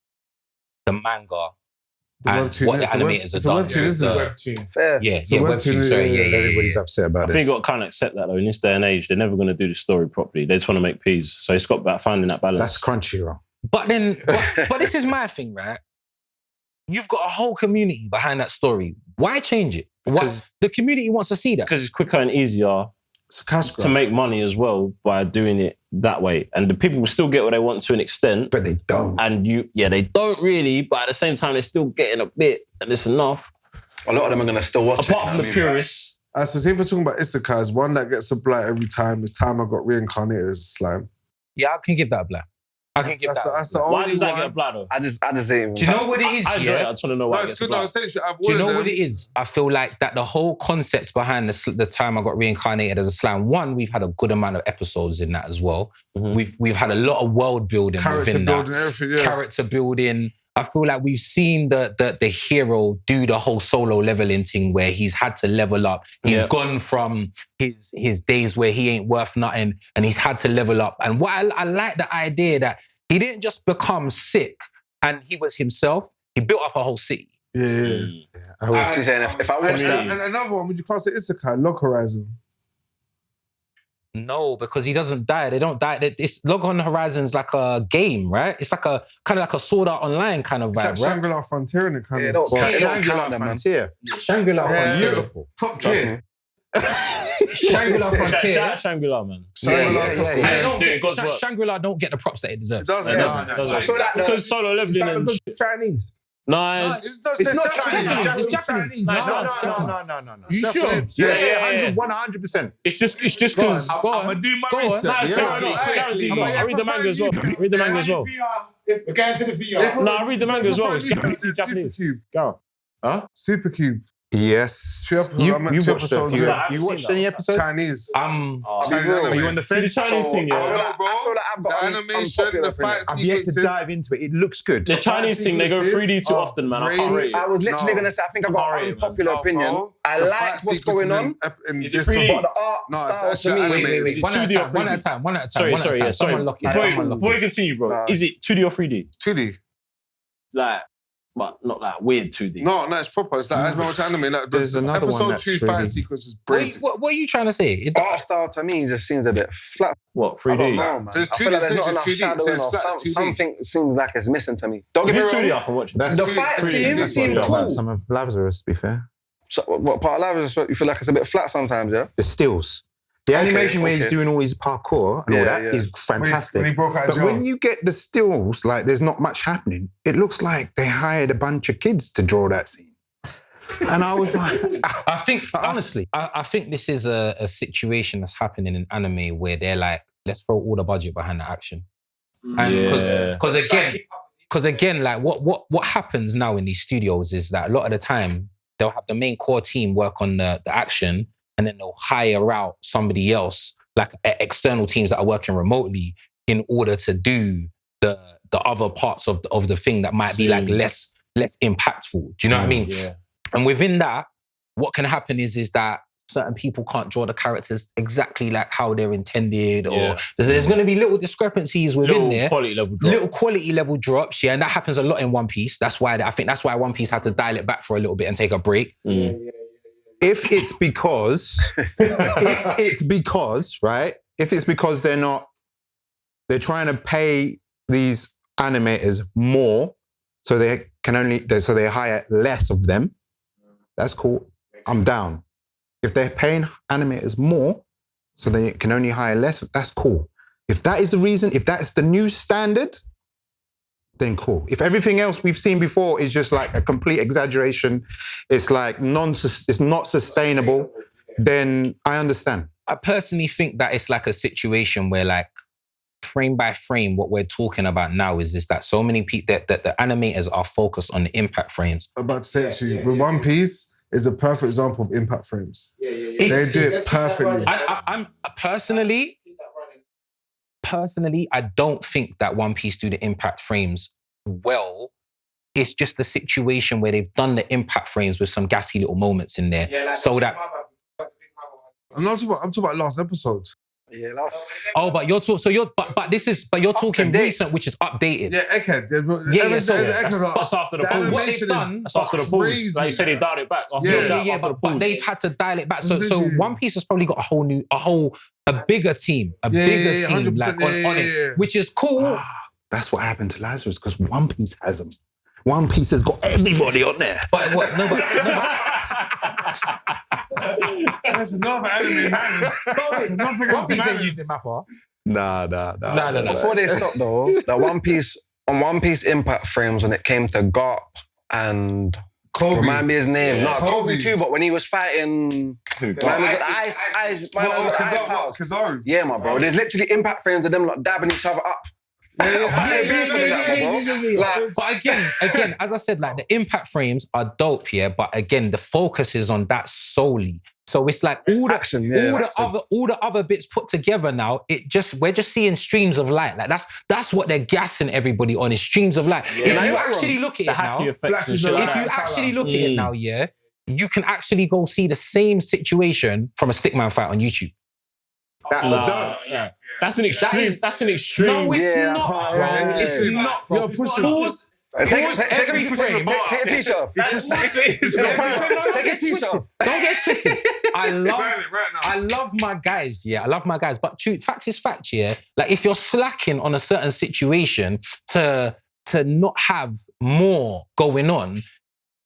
the manga and what the animators have done. It's a webtoon. Fair. Yeah, webtoon. Sorry, yeah. Everybody's upset about I this. think you've got to kind of accept that though. In this day and age, they're never going to do the story properly. They just want to make peas. So it's got about finding that balance. That's Crunchyroll. But this is my thing, right? You've got a whole community behind that story. Why change it? The community wants to see that. Because it's quicker and easier It's a cash grab. to make money as well by doing it that way. And the people will still get what they want to an extent. But they don't. And they don't really, but at the same time, they're still getting a bit, and it's enough. A lot of them are going to still watch Apart from the purists. So say if we're talking about isekais, one that gets a blight every time is Time I Got Reincarnated as a slime. Yeah, I can give that a black. That's the only Why does that one. get a blood though? I just say... Do you know what it is? I enjoy it. I just want to know why it gets a blood. Do you know what it is? I feel like that the whole concept behind the Time I Got Reincarnated as a slime, one, we've had a good amount of episodes in that as well. Mm-hmm. We've had a lot of world building within that. Everything, yeah. Character building. I feel like we've seen the hero do the whole solo leveling thing where he's had to level up. He's gone from his days where he ain't worth nothing and he's had to level up. And what I like the idea that he didn't just become sick and he was himself. He built up a whole city. Yeah. I was saying if I watch that... And another one, would you class it Isekai? Log Horizon. No, because he doesn't die. They don't die. It's Log on Horizon's like a game, right? It's like a kind of like a Sword Art Online kind of vibe, It's like Shangri-La Frontier and it kind of... Shangri-La Frontier. Shangri-La Frontier. Beautiful. Top tier. Shangri-La Frontier. Shout out Shangri-La, man. Shangri-La don't get the props that it deserves. Because solo leveling and... Chinese. Nice. It's not Chinese. It's Japanese. No. You sure? Yeah, 100%. It's just because... I'm going to do my research. Guaranteed. I read the manga as well. Read the manga as well. We're going to the VR. No, I read the manga as well. It's guaranteed Japanese. Go. Huh? Supercube. Yes. You watched it. You watched any episode? Chinese. Are you on the fence? The Chinese thing, I feel like I've got the animation, the fight I've yet to sequences. dive into it. It looks good. The Chinese thing, they go 3D too often, man. I can't rate I it. was literally going to say, I think I've got an unpopular opinion. I like what's going on, Is it 3D? but the art style to me... Wait. One at a time. Sorry. Someone lock it. Before you continue, bro, is it 2D or 3D? 2D. Like, but not like weird 2D. No, it's proper. It's like as much anime. Like, There's another one episode that's 2 fight 3D. sequence is brazy. What are you trying to say? Art style to me just seems a bit flat. What, I don't 3D? know, man. There's I feel 2D, like there's not it's enough 2D, shadowing it's or flat, it's 2D. something seems like it's missing to me. Don't If get it's me 2D, wrong. I can watch it. That's The 2D, fight it's 3D. scenes That's seem what- cool. Some of Lazarus, to be fair. So, what part of Lazarus you feel like it's a bit flat sometimes, yeah? The stills. The animation where he's doing all his parkour and all that is fantastic. When he broke out of but jail. when you get the stills, like there's not much happening. It looks like they hired a bunch of kids to draw that scene. And I was like, I think honestly, I think this is a situation that's happening in anime where they're like, let's throw all the budget behind the action. And because again, like what happens now in these studios is that a lot of the time they'll have the main core team work on the action, and then they'll hire out somebody else, like external teams that are working remotely, in order to do the other parts of the thing that might be like less impactful. Do you know what I mean? Yeah. And within that, what can happen is that certain people can't draw the characters exactly like how they're intended, or there's going to be little discrepancies within there. Little quality level drops, and that happens a lot in One Piece. That's why I think that's why One Piece had to dial it back for a little bit and take a break. If it's because, right? If it's because they're trying to pay these animators more, so they hire less of them. That's cool. I'm down. If they're paying animators more, so they can only hire less, that's cool. If that is the reason, if that's the new standard, then cool. If everything else we've seen before is just like a complete exaggeration, it's like it's not sustainable, then I understand. I personally think that it's like a situation where, like, frame by frame, what we're talking about now is that so many people that the animators are focused on the impact frames. I'm about to say it to you. With One Piece is a perfect example of impact frames. They do it perfectly. I'm personally, I don't think that One Piece do the impact frames well. It's just a situation where they've done the impact frames with some gassy little moments in there, so that. I'm talking about last episode. Yeah, last. Oh, but you're talking. So you're, but you're talking recent, which is updated. Yeah, Egghead. That's after the pause. What they've done. That's after the pause. Like you said, they dialed it back. But they've had to dial it back. So One Piece has probably got a bigger team, like on it, which is cool. That's what happened to Lazarus, because One Piece has them. One Piece has got everybody on there. But what? No, but. That's enough anime madness. That's enough against madness. Nah. Before they stop though, on One Piece impact frames, when it came to Garp and Kobe. Remind me his name. No, Kobe. Kobe too, but when he was fighting... Kizaru. Yeah, my bro. There's literally impact frames of them like dabbing each other up. But again, as I said, like the impact frames are dope, but again, the focus is on that solely. So it's like all the other bits put together now. We're just seeing streams of light. Like that's what they're gassing everybody on, is streams of light. Yeah. If you actually look at it now, you can actually go see the same situation from a Stickman fight on YouTube. That was done. Yeah. That's an extreme. No, it's not, bro. It's not, bro. You're pushing. Take a t-shirt off. Take a t-shirt off. Don't get twisted. I love my guys, I love my guys. But fact is fact, like if you're slacking on a certain situation to not have more going on,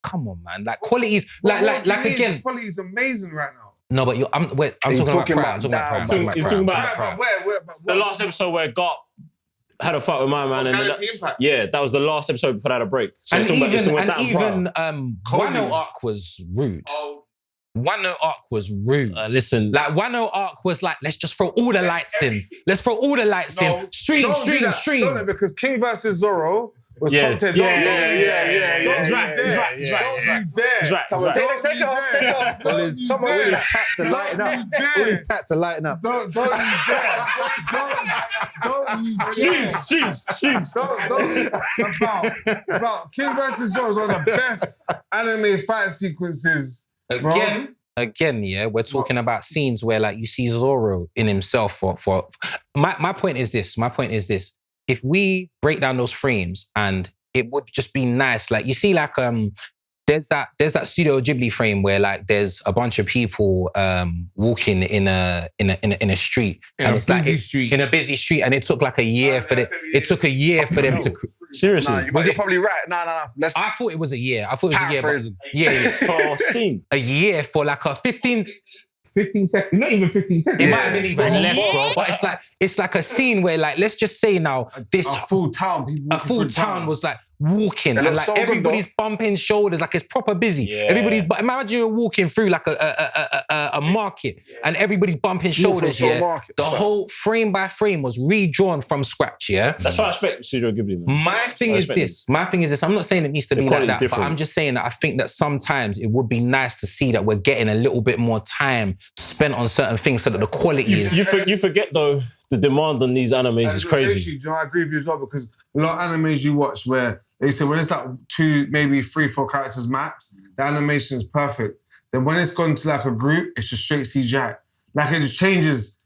come on, man. Like qualities, like again. The quality is amazing right now. No, but I'm talking about Prime. The last episode where Garp had a fight with my man, that was the last episode before I had a break. So and even Wano arc was rude. Wano arc was rude. Listen, like Wano arc was like, let's just throw all the lights in. Let's throw all the lights in. Stream. No, because King versus Zoro was top 10. He's right. He's right. Come on, take it off. All his tats are lighting up. All his tats are lighting up. Don't you dare. Don't you dare. Streams. About King versus Zoro is one of the best anime fight sequences. Again, we're talking about scenes where like you see Zoro in himself for my point is this. If we break down those frames, and it would just be nice, like you see, like there's that Studio Ghibli frame where like there's a bunch of people walking in a street, in a busy street, and it took like a year for them. It took a year for them to. Seriously, you're probably right. No. I thought it was a year. For a scene. A year for like a 15 15 seconds. Not even 15 seconds. It might have been even less, more. bro. But it's like a scene where, like, let's just say now, this A full town. a full town was like walking and like so good, everybody's bumping shoulders, like it's proper busy. Yeah. But imagine you're walking through like a market and everybody's bumping shoulders. Store Yeah, market, the so. whole frame by frame was redrawn from scratch. Yeah, That's what I expect Studio Ghibli, man. my thing is this. I'm not saying it needs to be like quality's that, but different. I'm just saying that I think that sometimes it would be nice to see that we're getting a little bit more time spent on certain things so that the quality is. You forget though, the demand on these animes is crazy. I agree with you as well, because a lot of animes you watch where they say when it's like 2, maybe 3, 4 characters max, the animation is perfect. Then when it's gone to like a group, it's just straight CGI. Like it just changes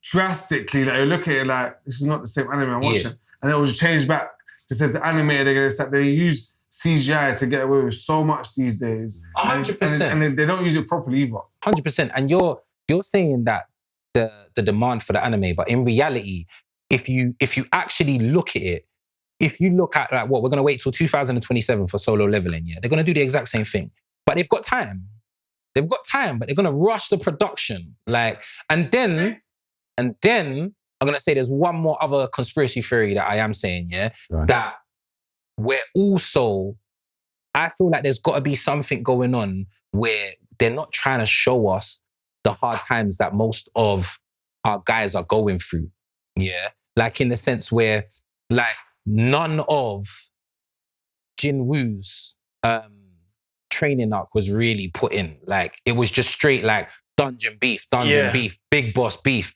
drastically. Like you look at it like, this is not the same anime I'm watching. And it will just change back. Just said the animator, it's like they use CGI to get away with so much these days. 100%. And they don't use it properly either. 100%. And you're saying that the demand for the anime, but in reality, if you actually look at it, if you look at like what we're gonna wait till 2027 for Solo Leveling, yeah, they're gonna do the exact same thing, but they've got time. They've got time, but they're gonna rush the production, like, and then I'm gonna say there's one more other conspiracy theory that I am saying, yeah, that we're also, I feel like there's got to be something going on where they're not trying to show us the hard times that most of our guys are going through. Yeah. Like in the sense where, like, none of Jinwoo's training arc was really put in. Like, it was just straight like dungeon beef, big boss beef.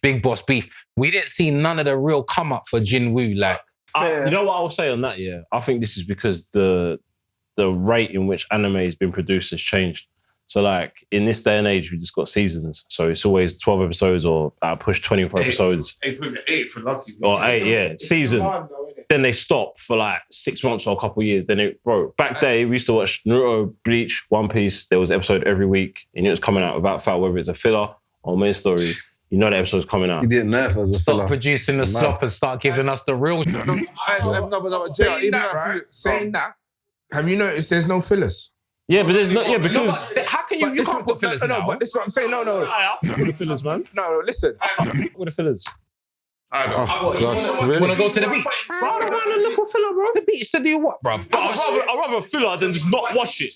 We didn't see none of the real come up for Jinwoo. Like, You know what I will say on that, yeah? I think this is because the rate in which anime has been produced has changed. So like in this day and age, we just got seasons. So it's always 12 episodes or push 24 episodes. 8 for lucky. Or 8, yeah, season. Then they stop for like 6 months or a couple of years. Then back day, we used to watch Naruto, Bleach, One Piece. There was an episode every week. And it was coming out without fail, whether it's a filler or main story. You know the episode's coming out. You didn't know if it was a filler. stop producing the slop and start giving us the real. Saying that, have you noticed there's no fillers? Yeah, but there's not. Yeah, because How can you can't put fillers now? But this is what I'm saying. No. I fuck with the fillers, man. No, listen. I fuck with the fillers. Want to go to the beach? I don't mind a little filler, bro. The beach to do what, bro? I'd rather a filler than just not watch it.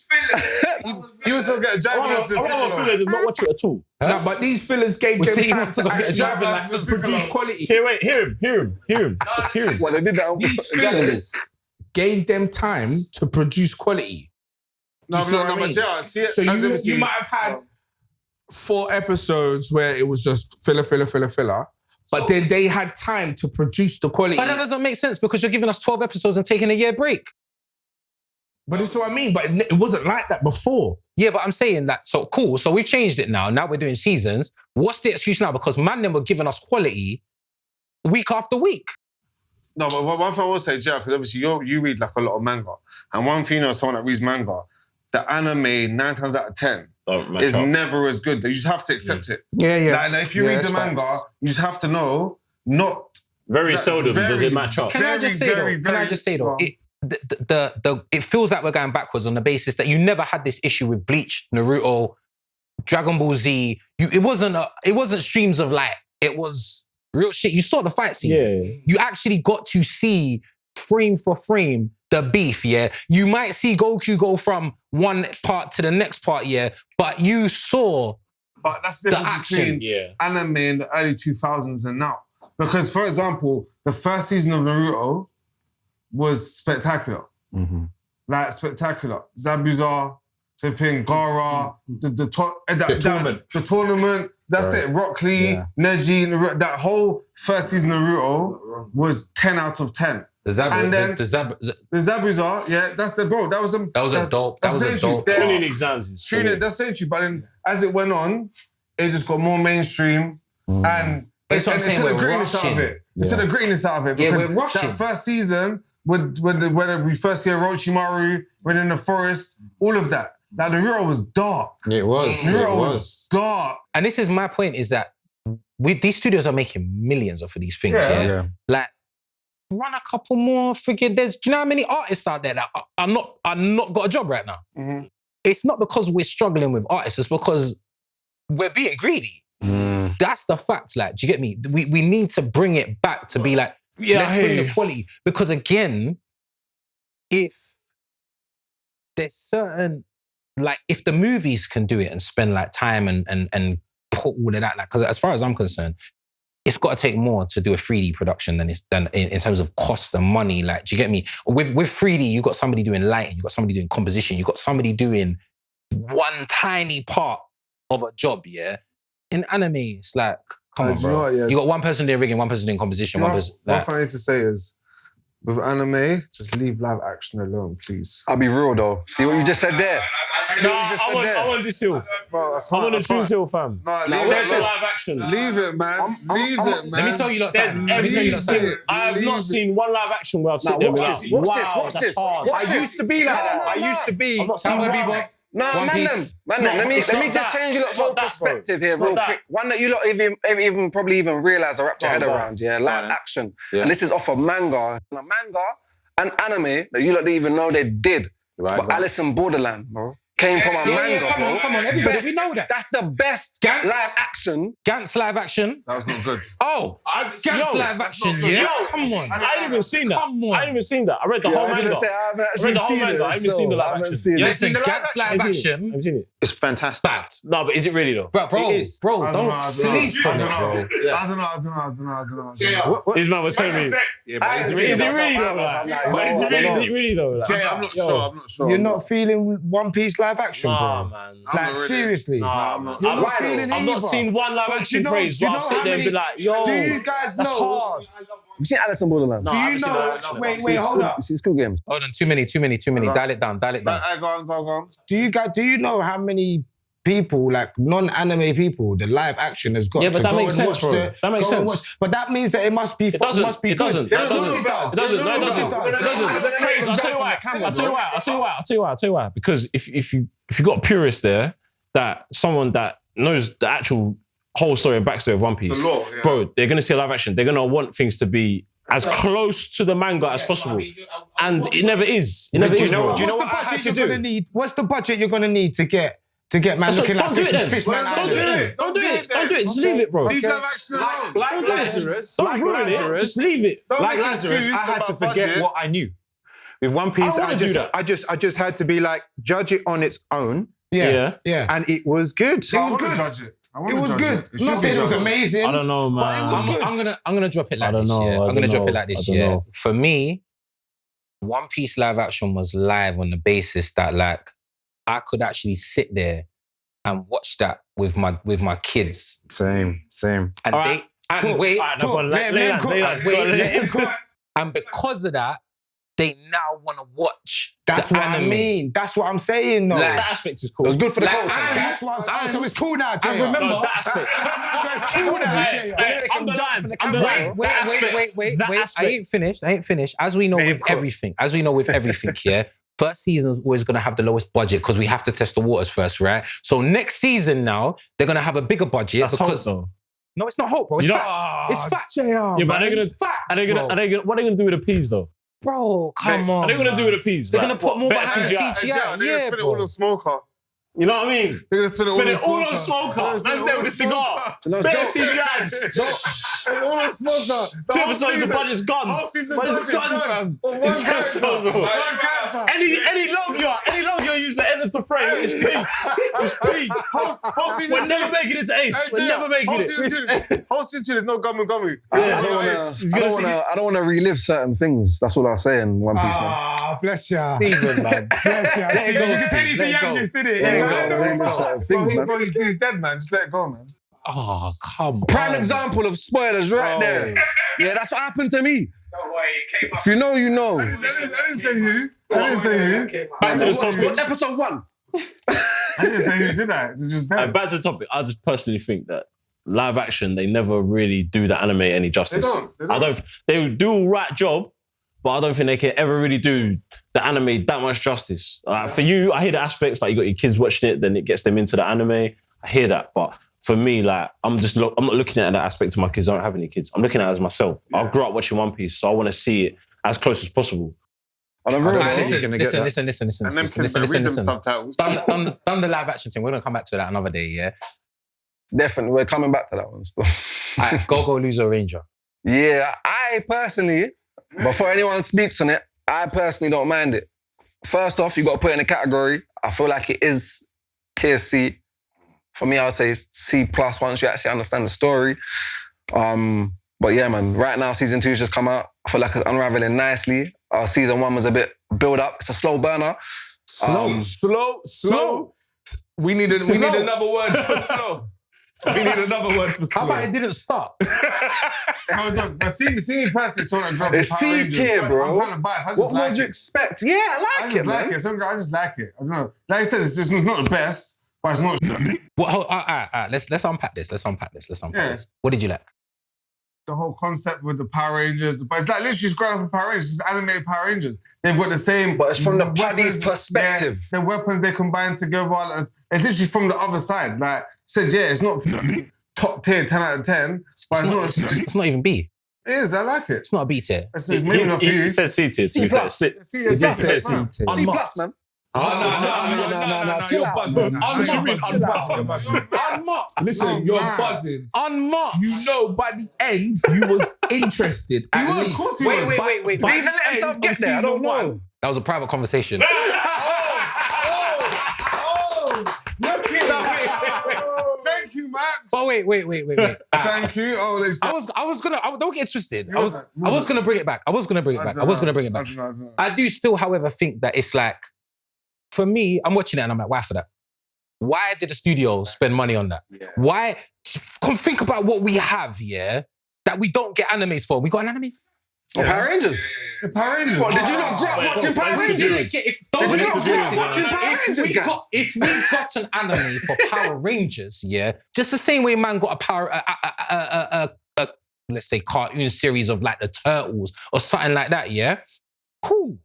You was still get a driving license. I'd rather a filler than not watch it at all. No, but these fillers gave them see, time to get a actually driving license. produce quality. Hear him. Well, they did that on These fillers gave them time to produce quality. No, Do you see what I mean? but yeah, see it. So you might have had 4 episodes where it was just filler. But then they had time to produce the quality. But that doesn't make sense because you're giving us 12 episodes and taking a year break. But this is what I mean. But it wasn't like that before. Yeah, but I'm saying that, so cool. So we've changed it now. Now we're doing seasons. What's the excuse now? Because mandem were giving us quality week after week. No, but one thing I will say, Jay, because obviously you read like a lot of manga. And one thing, someone that reads manga, the anime 9 times out of 10 is never as good. You just have to accept it. Yeah. Like if you read the manga, you just have to know not... Very seldom does it match up. Can I just say though? It feels like we're going backwards on the basis that you never had this issue with Bleach, Naruto, Dragon Ball Z. It wasn't streams of light. It was real shit. You saw the fight scene. Yeah. You actually got to see frame for frame the beef, yeah? You might see Goku go from one part to the next part, yeah? But you saw But that's the difference between anime in the early 2000s and now. Because, for example, the first season of Naruto was spectacular. Mm-hmm. Like, spectacular. Zabuza, flipping Gaara, the tournament. That's it. Rock Lee, Neji, that whole first season of Naruto was 10 out of 10. the Zabuza, yeah, that's the bro. That was a dope. Tuning exams. That's century. But then as it went on, it just got more mainstream and That's what I'm saying, took the we're grittiness out of it. It took the grittiness out of it because we're rushing. that first season, when we first see Orochimaru, when in the forest, all of that. Like the Naruto was dark. It was. Naruto was dark. And this is my point, is that these studios are making millions off of these things, yeah? Like, run a couple more friggin'... do you know how many artists out there that are not got a job right now? Mm-hmm. It's not because we're struggling with artists, it's because we're being greedy. That's the fact. Like, do you get me? We need to bring it back to be like, let's bring the quality. Because again, if there's certain, like, if the movies can do it and spend like time and put all of that, like, because as far as I'm concerned, it's got to take more to do a 3D production than in terms of cost and money. Like, do you get me? With 3D, you got somebody doing lighting, you got somebody doing composition, you got somebody doing one tiny part of a job. Yeah. In anime, it's like, come on, bro. You got one person doing rigging, one person doing composition, one person. What I need to say is, with anime, just leave live action alone, please. I'll be real though. See what you just said there? I want this hill. Bro, I want a Juice Hill, fam. No, Leave it live action. Leave it, man. Leave it, man. Let me tell you lot something. I have not seen one live action where I've seen them. Watch this. I used to be like that. I used to be. I'm not seeing one people. No, man, let me just change your lot's whole perspective here real quick. One that you lot even probably even realise or wrap your head around, yeah? Live action. Yeah. And this is off of manga. A manga and anime that you lot didn't even know they did. Right, but Alice in Borderland, bro, came from a manga, bro. Come on, everybody, we know that. That's the best live action. Gantz live action. That was not good. Oh, Gantz live action, yeah? Yo, come on. I ain't even seen that. Come on. I ain't even seen that. I read the whole manga. I read the whole manga. I haven't even seen the live action. Listen, Gantz live action. I've seen it. It's fantastic. No, but is it really though? Bro, don't sleep on it, bro. I don't know. This man was telling me. Yeah, but Is it really though? Is it really though? I'm not sure. You're not feeling One Piece live action, Nah, bro? man. Like, seriously? I'm not. You're not feeling I've not either. seen one live action praise where I'll sit there and be like, yo, do you guys that's know? hard. You've seen Alice in Borderland? No, Do I you haven't seen know? live action. Wait, hold up. You see School Games? Hold on, too many. Dial it down. Go on. Do you know how many people, like non-anime people, the live action has got Yeah, but to that go makes and sense, watch bro. the- That makes go and sense. watch- But that means that it must be. It doesn't. Must be It doesn't. good. That doesn't. It doesn't. No, it doesn't. It doesn't. Praise, I'll tell you why. Because if you got a purist there, that someone that knows the actual whole story and backstory of One Piece, bro, they're gonna see a live action. They're gonna want things to be as close to the manga as possible, and it never is. It never is. Do you know what I had to do? Gonna need? What's the budget you're gonna need to get man looking like fish man? Don't do it. Just leave it, bro. Leave live action alone. Like Lazarus. Don't ruin it. Just leave it. Like Lazarus, I had to forget what I knew. With One Piece, I just had to be like, judge it on its own. Yeah. And it was good. It was good. Judge it. It was good. Not saying it was amazing. I don't know, man. I'm gonna drop it like this. Yeah, I'm gonna drop it like this. Yeah, for me, One Piece live action was live on the basis that like I could actually sit there and watch that with my kids. Same. And and because of that, they now want to watch. That's what I mean. That's what I'm saying. No, That aspect is cool. It was good for the culture. That's what so it's cool now. Jay. Remember that aspect. So it's cool now. Wait. I ain't finished. As we know with everything, yeah. First season is always going to have the lowest budget because we have to test the waters first, right? So next season now, they're going to have a bigger budget. That's because hope, no, it's not hope, bro. It's fact. It's fact. Yeah, but what are they gonna do with the peas though? Bro, come on. What are they gonna do with the peas? They're going to put more behind CGI. CGI. They're gonna spend it all on Smoker. You know what I mean? They're gonna spend it all on Smoker. Man's there with a cigar. Better CGIs. All on Smoker. 2 episodes, the budget's gone. Whole season Budget's gone, fam. One character. Any logo you use that enters the frame, it's peak. It's peak. Whole season We're never making it to Ace. We're never making it. Whole season 2, there's no Gomu. I don't want to relive certain things. That's all I'm saying. One Piece, man. Ah, bless ya. Steven, man. Bless ya. Let it go, You can tell he's the Let it go. youngest, didn't it? Things, man. Bro, he's dead, man. Just let it go, man. Oh, come on. Prime example of spoilers right there. Yeah, that's what happened to me. If you know, you know. I didn't say who. Back to the topic. Watch episode 1. I didn't say who, did I? It's just dead. Back to the topic. I just personally think that live action, they never really do the anime any justice. They don't. They do all right job, but I don't think they can ever really do the anime that much justice. For you, I hear the aspects, like you got your kids watching it, then it gets them into the anime. I hear that, but for me, like I'm not looking at that aspect of my kids. I don't have any kids. I'm looking at it as myself. I grew up watching One Piece, so I want to see it as close as possible. Listen. And them kids that read them subtitles. Done the live action thing. We're gonna come back to that another day, yeah. Definitely, we're coming back to that one still. Alright, GoGo Loser Ranger. Yeah, I personally, before anyone speaks on it, I personally don't mind it. First off, you got to put it in a category. I feel like it is tier C. For me, I would say C+ once you actually understand the story. But yeah, man, right now season 2's just come out. I feel like it's unraveling nicely. Season 1 was a bit build up. It's a slow burner. Slow. We need another word for slow. We need another word for slow. How about it didn't start? But see me personally, saw that drop. It's C tier, bro. I'm kind of biased. I just What like would you it. expect? Yeah, I like it, man. I just like it. I don't know. Like I said, it's just not the best, but it's not. All right. Let's unpack this. Let's unpack this. What did you like? The whole concept with the Power Rangers, but it's like literally just growing up with Power Rangers, it's animated Power Rangers. They've got the same. But it's from the weapons, Paddy's perspective. The weapons they combine together. It's literally from the other side. Like I said, yeah, it's not top tier, 10 out of 10, but It's not even B. It is, I like it. It's not a B tier. It's maybe not for you. It says C tier. C+. C+, man. No, you're buzzing. Unmarked. Listen, you're buzzing. Unmarked. You know, by the end, you was interested. He was, of course he was. Wait. By Did he the even let end himself of get there? I don't season know. 1. That was a private conversation. Thank you, Max. Oh wait. Thank you. Oh, Don't get twisted. I was gonna bring it back. I was gonna bring it back. I do still, however, think that it's like, for me, I'm watching it and I'm like, why for that? Why did the studio spend money on that? Yeah. Why? Come think about what we have, yeah, that we don't get animes for. We got an anime for. Power Rangers. The Power Rangers. What, did you not grow up watching Power Rangers? Did you not grow up watching Power Rangers, guys? If we got an anime for Power Rangers, yeah, just the same way man got a let's say cartoon series of like the Turtles or something like that, yeah, cool.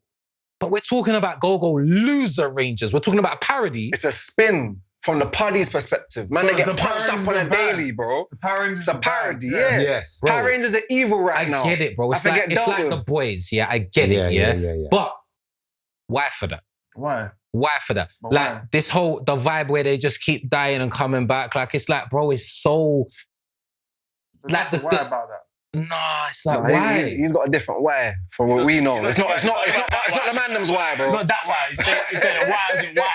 But we're talking about GoGo Loser Rangers. We're talking about a parody. It's a spin from the party's perspective. Man, they get punched up on a daily, bro. The Power Rangers. It's a parody, yeah. Yes. Bro, Power Rangers are evil right now. I get it, bro. It's like the boys, yeah. I get it, yeah. But why for that? Why? Why for that? But like why? this whole, the vibe where they just keep dying and coming back. Like, it's like, bro, it's so... Like why about that? Nah, it's like, why? He's got a different why from what we know. It's not the mandem's why, bro. Not that why. He said why is it why?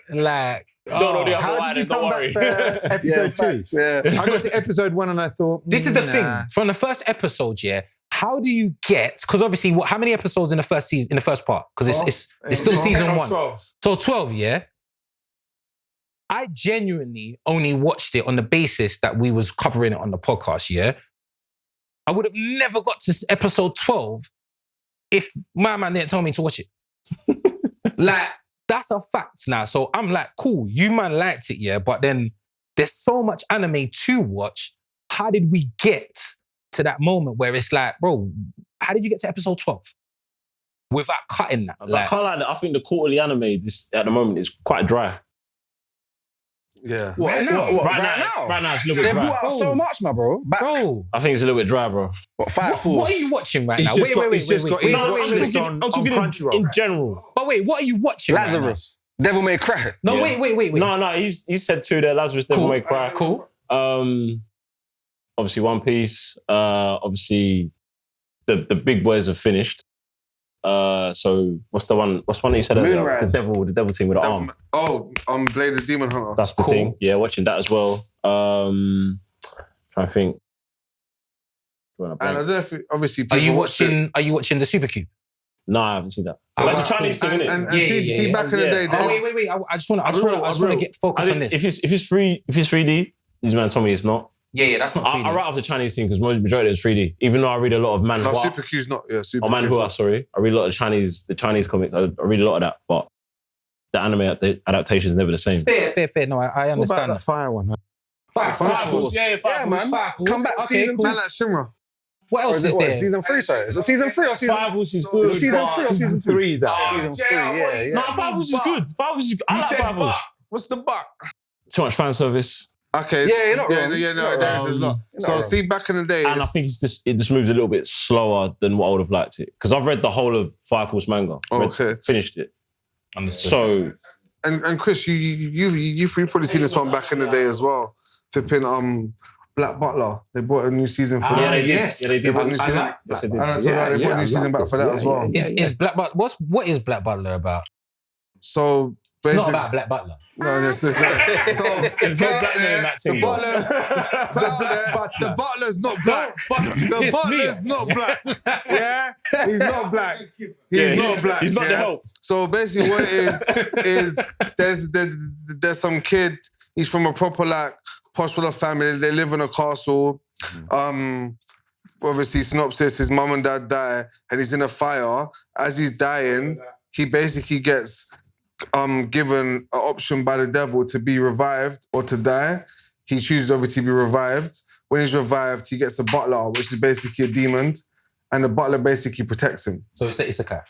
Why? Like... Don't know the other How why, did you then don't come worry. back for episode 2? Yeah. I got to episode 1 and I thought, This is the thing. From the first episode, yeah, how do you get... Because obviously, how many episodes in the first season, in the first part? Because it's still season 1. 12. So 12, yeah? I genuinely only watched it on the basis that we was covering it on the podcast, yeah? I would have never got to episode 12 if my man didn't tell me to watch it. Like, that's a fact now. So I'm like, cool, you man liked it, yeah? But then there's so much anime to watch. How did we get to that moment where it's like, bro, how did you get to episode 12? Without cutting that. I can't lie, I think the quarterly anime at the moment is quite dry. Yeah. Right now? Right now, it's a little They bit dry. brought out so much, my bro. Bro, I think it's a little bit dry, bro. Fire Force. what are you watching right now? I'm Crunchyroll. In general. But wait, what are you watching right now? Lazarus. Devil May Cry. No, Yeah. wait. No, he said 2 there. Lazarus, Devil May Cry. Cool. Obviously, One Piece. Obviously, the big boys have finished. So what's the one that you said earlier? Moonrise. The devil team with the arm. Blade the Demon Hunter. That's the thing. Yeah, watching that as well. Trying to think. And I don't know if obviously Are people you watched it. watching the Supercube? No, I haven't seen that. But it's a Chinese thing, isn't it? And see, back in the day, Oh, wait. I just want to get focused on this. If it's 3D, these man told me it's not. Yeah, that's not 3D. I write off the Chinese thing because majority is 3D. Even though I read a lot of manhwa. Super Q's not. Yeah, Super Or manhwa, sorry. I read a lot of the Chinese comics. I read a lot of that, but the anime adaptation is never the same. Fair. No, I understand that. Fire one? Fire Force. Yeah, Yeah, man. Come back season 2. I like Shimra. What else is there? Season 3, sorry. Is it season 3 or season... Fire Force is good. Season 3 or season 2? 3 is out. Season 3, yeah. No, Fire Force is good. Fire Force is good. I like Fire Force. What's the buck? Too much fan service. Okay. Yeah, you're not wrong. There's a lot. So see, back in the day, And I think it just moved a little bit slower than what I would have liked it. Because I've read the whole of Fire Force manga. Okay. Finished it. Understood. So And Chris, you've probably seen this one back in the day as well. Flipping Black Butler. They brought a new season for that. Yes. Yeah, they did. They brought a new season. Yes, they did. They brought a new season back for that as well. Is Black Butler? What is Black Butler about? So It's not about Black Butler. No, it's not. So There's no black man in that team. The butler's not black. The butler's not black. Yeah, he's not black. He's not black. He's not the help. So basically, what it is there's some kid. He's from a proper like posh family. They live in a castle. Obviously, synopsis: his mum and dad die, and he's in a fire. As he's dying, he basically gets given an option by the devil to be revived or to die. He chooses obviously to be revived. When he's revived, he gets a butler, which is basically a demon, and the butler basically protects him. So it's an isekai.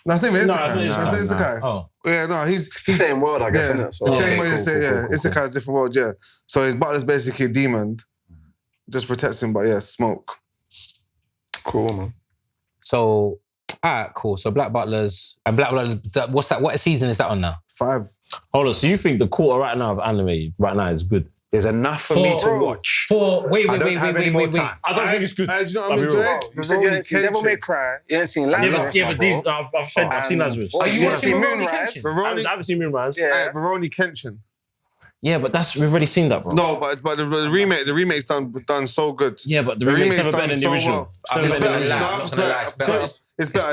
No, it's not even isekai. That's an isekai. Oh. Yeah, no, he's same world, I guess, isn't it? So, the same way they say, isekai is a different world, yeah. So his butler's basically a demon, just protects him, but yeah, smoke. Cool, man. So, alright, cool. So Black Butlers, what's that? What season is that on now? 5. Hold on. So you think the quarter right now of anime right now is good? There's enough for me to watch. Wait. I don't have any more time. I don't think it's good. Do you know what I'm enjoying? You said you ain't seen Devil May Cry. You ain't seen Lazarus. Yeah, but these I've seen Lazarus. Are you watching Moonrise? Moonrise? I haven't seen Moonrise. Yeah. Veroni Kenshin. Yeah, but we've already seen that, bro. No, but the remake's done so good. Yeah, but the remake's never better than the done original. so well. It's better.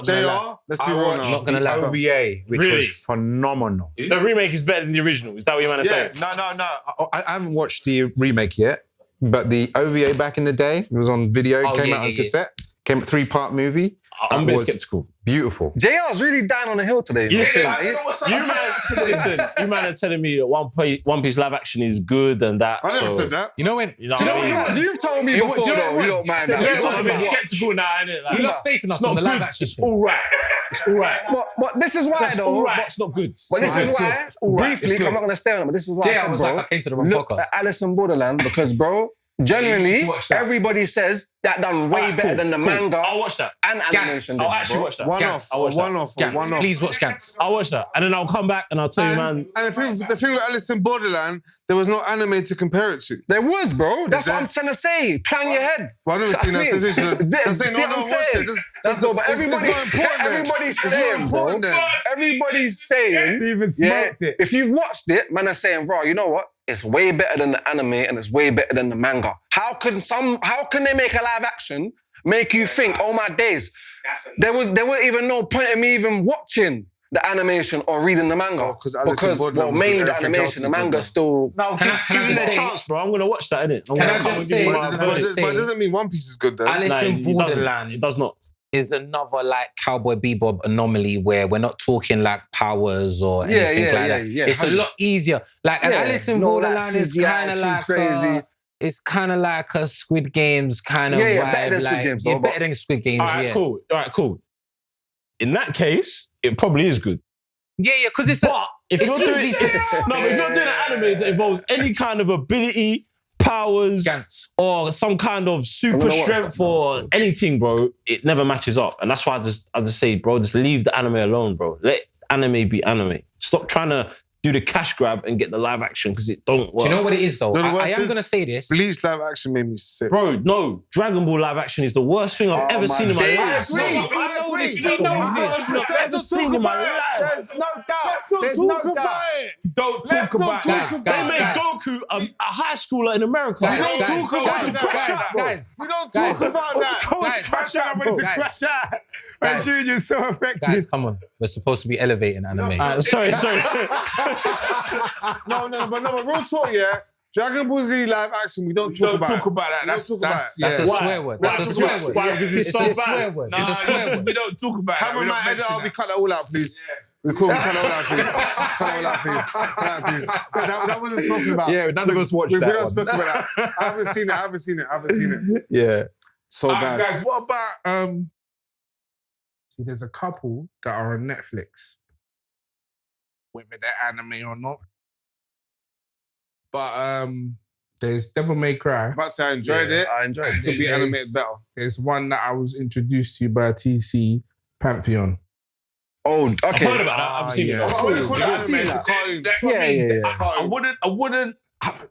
JR, let's be real now. Not gonna lie. OVA, which Really? was phenomenal. The remake is better than the original. Is that what you're saying? Yes. No. I haven't watched the remake yet, but the OVA back in the day, it was on video, came out on cassette, came a 3-part movie. I'm a bit skeptical. Beautiful. JR's really dying on the hill today. Listen, you man are telling me that One Piece live action is good and that. I never said that. You know when? You know what I mean? You've told me before, though. You don't mind that. I'm a bit skeptical now, innit? Like, You lost faith in us it's not on the live good. action. It's all right. It's all right. But this is why, That's though. all right. It's not good. But this is It's why, good. It's all right. briefly, It's good. I'm not going to stay on it, but this is why I I said, was bro, like, I came to the wrong look podcast. at Alice in Borderland because, bro, genuinely, everybody says that done way better than the manga I'll watch that. and animation. I'll actually watch that. One Gantz. off. Gantz. Please watch Gantz. I'll watch that. And then I'll come back and I'll tell you, man. And the thing with Alice in Borderland, there was no anime to compare it to. There was, bro. That's what there? I'm trying to say. Clang your head. Well, I've never seen that. That's no, but everybody, everybody's saying, bro. Everybody's saying, Even smoked it. if you've watched it, man are saying, bro, you know what? It's way better than the anime and it's way better than the manga. How can they make a live action make you think, oh my days, there weren't even no point in me even watching the animation or reading the manga. Because mainly the animation, the manga's still... No, Can I give me just a say- chance, bro. I'm going to watch that, innit? Can I just say- But it doesn't mean One Piece is good, though. Alice in Borderland It does not. is another like Cowboy Bebop anomaly where we're not talking like powers or anything like that. It's a lot easier. Like an Alice in Borderland is kind of like crazy. It's kind of like a Squid Games kind of vibe. better than Squid Games, though, better than Squid Games. All right, yeah. cool. All right, cool. In that case, it probably is good. Yeah, because it's But if it's you're doing easy. but if you're doing an anime that involves any kind of ability, powers, Gantz. or some kind of super strength or anything, bro, it never matches up. And that's why I just say, bro, just leave the anime alone, bro. Let anime be anime. Stop trying to do the cash grab and get the live action because it don't work. Do you know what it is though? No, the I worst am is going to say this. Bleach live action made me sick. Bro, no. Dragon Ball live action is the worst thing I've ever seen in my life. I know this. It's the worst thing I've ever seen in my life. There's no doubt. Let's not talk about it. Don't talk about that. They made Goku a high schooler in America. Guys, We don't talk about it. Crash out, bro. We don't talk about that. Go to crash out, bro. Crash out. When Junior's so effective. Guys, come on. We're supposed to be elevating anime. Sorry. No, but real talk, yeah. Dragon Ball Z live action, we don't talk about that. That's That's a swear word. That's a swear word. Why? Because it's so a bad. swear word. It's a swear word. We don't talk about Cameraman, we cut that all out, please. We cut that all out, please. Cut it all out, please. Cut it out, please. That wasn't spoken about. Yeah, none of us watched We that don't one. speak about that. I haven't seen it. Yeah. So bad. Guys, what about see, there's a couple that are on Netflix, whether they're anime or not. But there's Devil May Cry. I'm about to say I enjoyed it. I enjoyed it. It could be animated better. There's one that I was introduced to by TC Pantheon. old. Okay. I've heard about that. I've seen it. I wouldn't call it anime. It's a cartoon. That's what I mean. Yeah. I wouldn't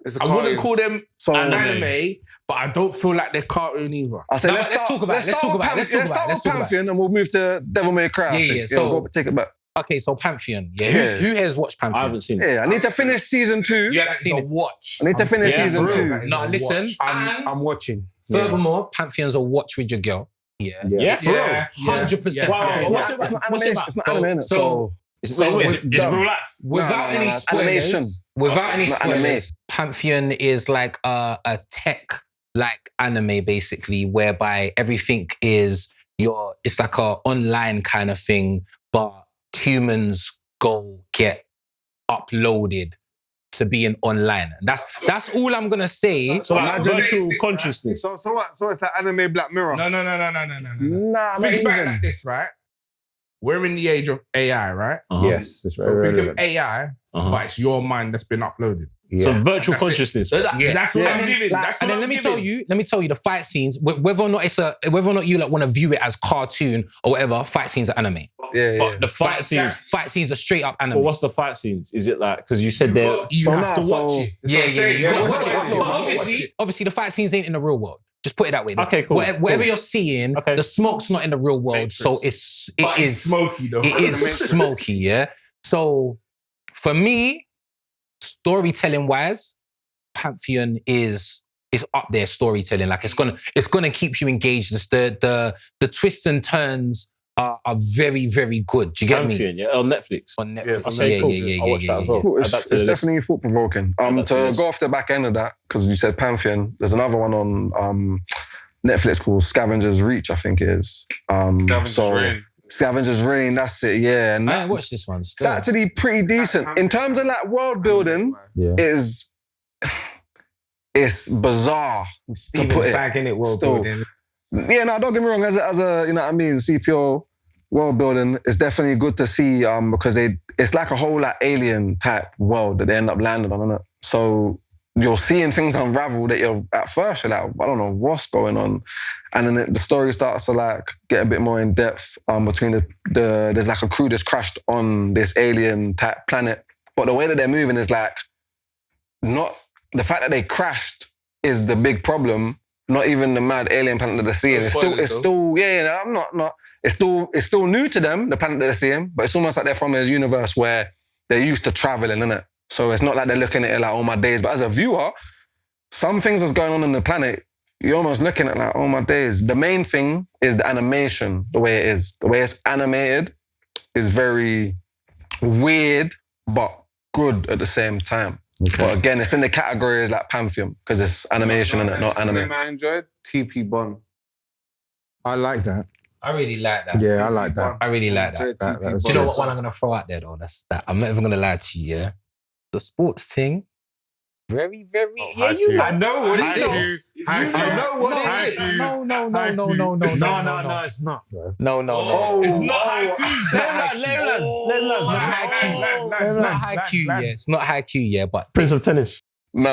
It's a I wouldn't cartoon. call them So anime, but I don't feel like they're cartoon either. I say No, let's let's talk about it. Let's talk about it. Let's talk Let's about start it. with Pantheon and we'll move to Devil May Cry. I Yeah, think. yeah. So- go, take it back. Okay, so Pantheon. Yeah. Yeah. Who has watched I Pantheon? haven't seen it. Yeah, I need to finish season 2. You haven't seen it. Watch. I need to finish Yeah, season bro. 2. No, listen. I'm watching. Furthermore, Pantheon's a watch with your girl. Yeah. Yeah, for real. 100%. Wow, Pantheon. what's it It's about? not What's it animation. about? It's not So- anime, innit? so- Is So it real life? Without No, any it's spoilers, animation. without any Not anime. spoilers, Pantheon is like a tech like anime basically, whereby everything is it's like a online kind of thing, but humans go get uploaded to being online. That's all I'm gonna say. So like virtual consciousness. So what? So it's like anime Black Mirror. No. Nah, not Think about it even. like this, right? We're in the age of AI, right? Uh-huh. Yes, it's So very think relevant. of AI, Uh-huh. but it's your mind that's been uploaded. So virtual That's it. consciousness. That's what Yeah. I'm giving. That's And what then I'm let giving. me tell you the fight scenes, whether or not you like want to view it as cartoon or whatever, fight scenes are anime. Yeah. But the fight scenes. Fight scenes are straight up anime. But what's the fight scenes? Is it like, because you said they're. You So have to now, watch so- it. Yeah. Watch But it. obviously, the fight scenes ain't in the real world. Just put it that way. Okay, cool. Whatever Cool. you're seeing, Okay. the smoke's not in the real world, so Matrix. it But it's is smoky though. it is smoky. Yeah. So for me, storytelling wise, Pantheon is up there storytelling. Like it's gonna keep you engaged. The twists and turns are very, very good. Do you get me? Pantheon, yeah, on Netflix. On Netflix. Yes, on Okay, cool. Yeah. I'll watch that as well. It's, Add that to it's the list. definitely thought provoking. Add that to the To list. go off the back end of that, because you said Pantheon, there's another one on Netflix called Scavenger's Reach, I think it is. Scavenger's Reign, that's it, yeah. And I that, ain't watched this one. it's Still. actually pretty decent. In terms of like world building, Yeah. it's bizarre to put Steven's it. back in it, world Still. building. Yeah, no, don't get me wrong. As a you know what I mean, CPO world building is definitely good to see because it's like a whole like alien type world that they end up landing on, isn't it? So you're seeing things unravel that you're at first you're like, I don't know what's going on, and then the story starts to like get a bit more in depth between there's like a crew that's crashed on this alien type planet, but the way that they're moving is like not the fact that they crashed is the big problem. Not even the mad alien planet that they're seeing. It's still, yeah, I'm not. It's still new to them, the planet that they're seeing, but it's almost like they're from a universe where they're used to traveling, innit? So it's not like they're looking at it like, oh my days. But as a viewer, some things that's going on in the planet, you're almost looking at like, oh my days. The main thing is the animation, the way it is. The way it's animated is very weird, but good at the same time. But again, it's in the categories like Pantheon because it's animation and not anime. I enjoyed TP Bond. I like that. I really like that. Yeah, I like that. I really like that. That- that's- Do you know what one I'm gonna throw out there though? That's that. I'm not even gonna lie to you. Yeah, the sports thing. Very, very. Yeah, you. Haiku. I know what it Haiku. is. Haiku. I know what it Haiku. is. No, No, it's not, bro. No. It's not haiku. It's not haiku. It's not haiku. Yeah, it's not haiku. Yeah, but Prince of Tennis. No.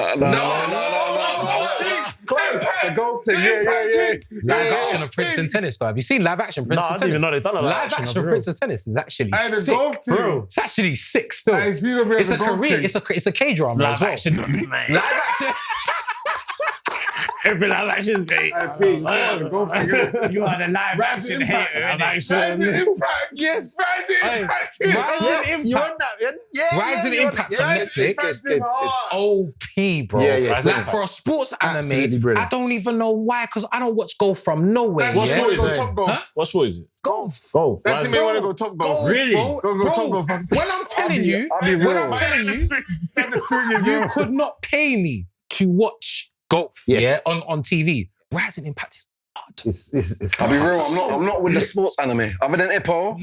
Close. The golf thing, yeah. live action of Prince and Tennis. Though, have you seen live action No, Prince I and didn't even Tennis? know they've done a Live action Prince and Tennis is actually Hey, the sick. golf team. Bro. It's actually sick still. Hey, speaking of It's the a golf career. team. It's a K drama as Live well. action, mate. Live action. Every live action is great. The golf team. You are the live Rising action Impact. hater. Live Rising action. Impact. Yes. Rising Impact. You're on that. Yeah. Rising Impact on Netflix. It's hard. OP, bro. Yeah, it's like brilliant. for a sports Absolutely anime, brilliant. I don't even know why, because I don't watch golf from nowhere. What yeah? sport is Go it? Top Golf. What sport is it? Golf. Golf. That shit Right. made me want to go Top Golf. Really? Go Bro, Top Golf. when I'm telling you, you could not pay me to watch golf. Yes. Yeah, on TV. Rising Impact is hard. It's I'll be real, I'm not with the sports anime. Other than Ippo, I'm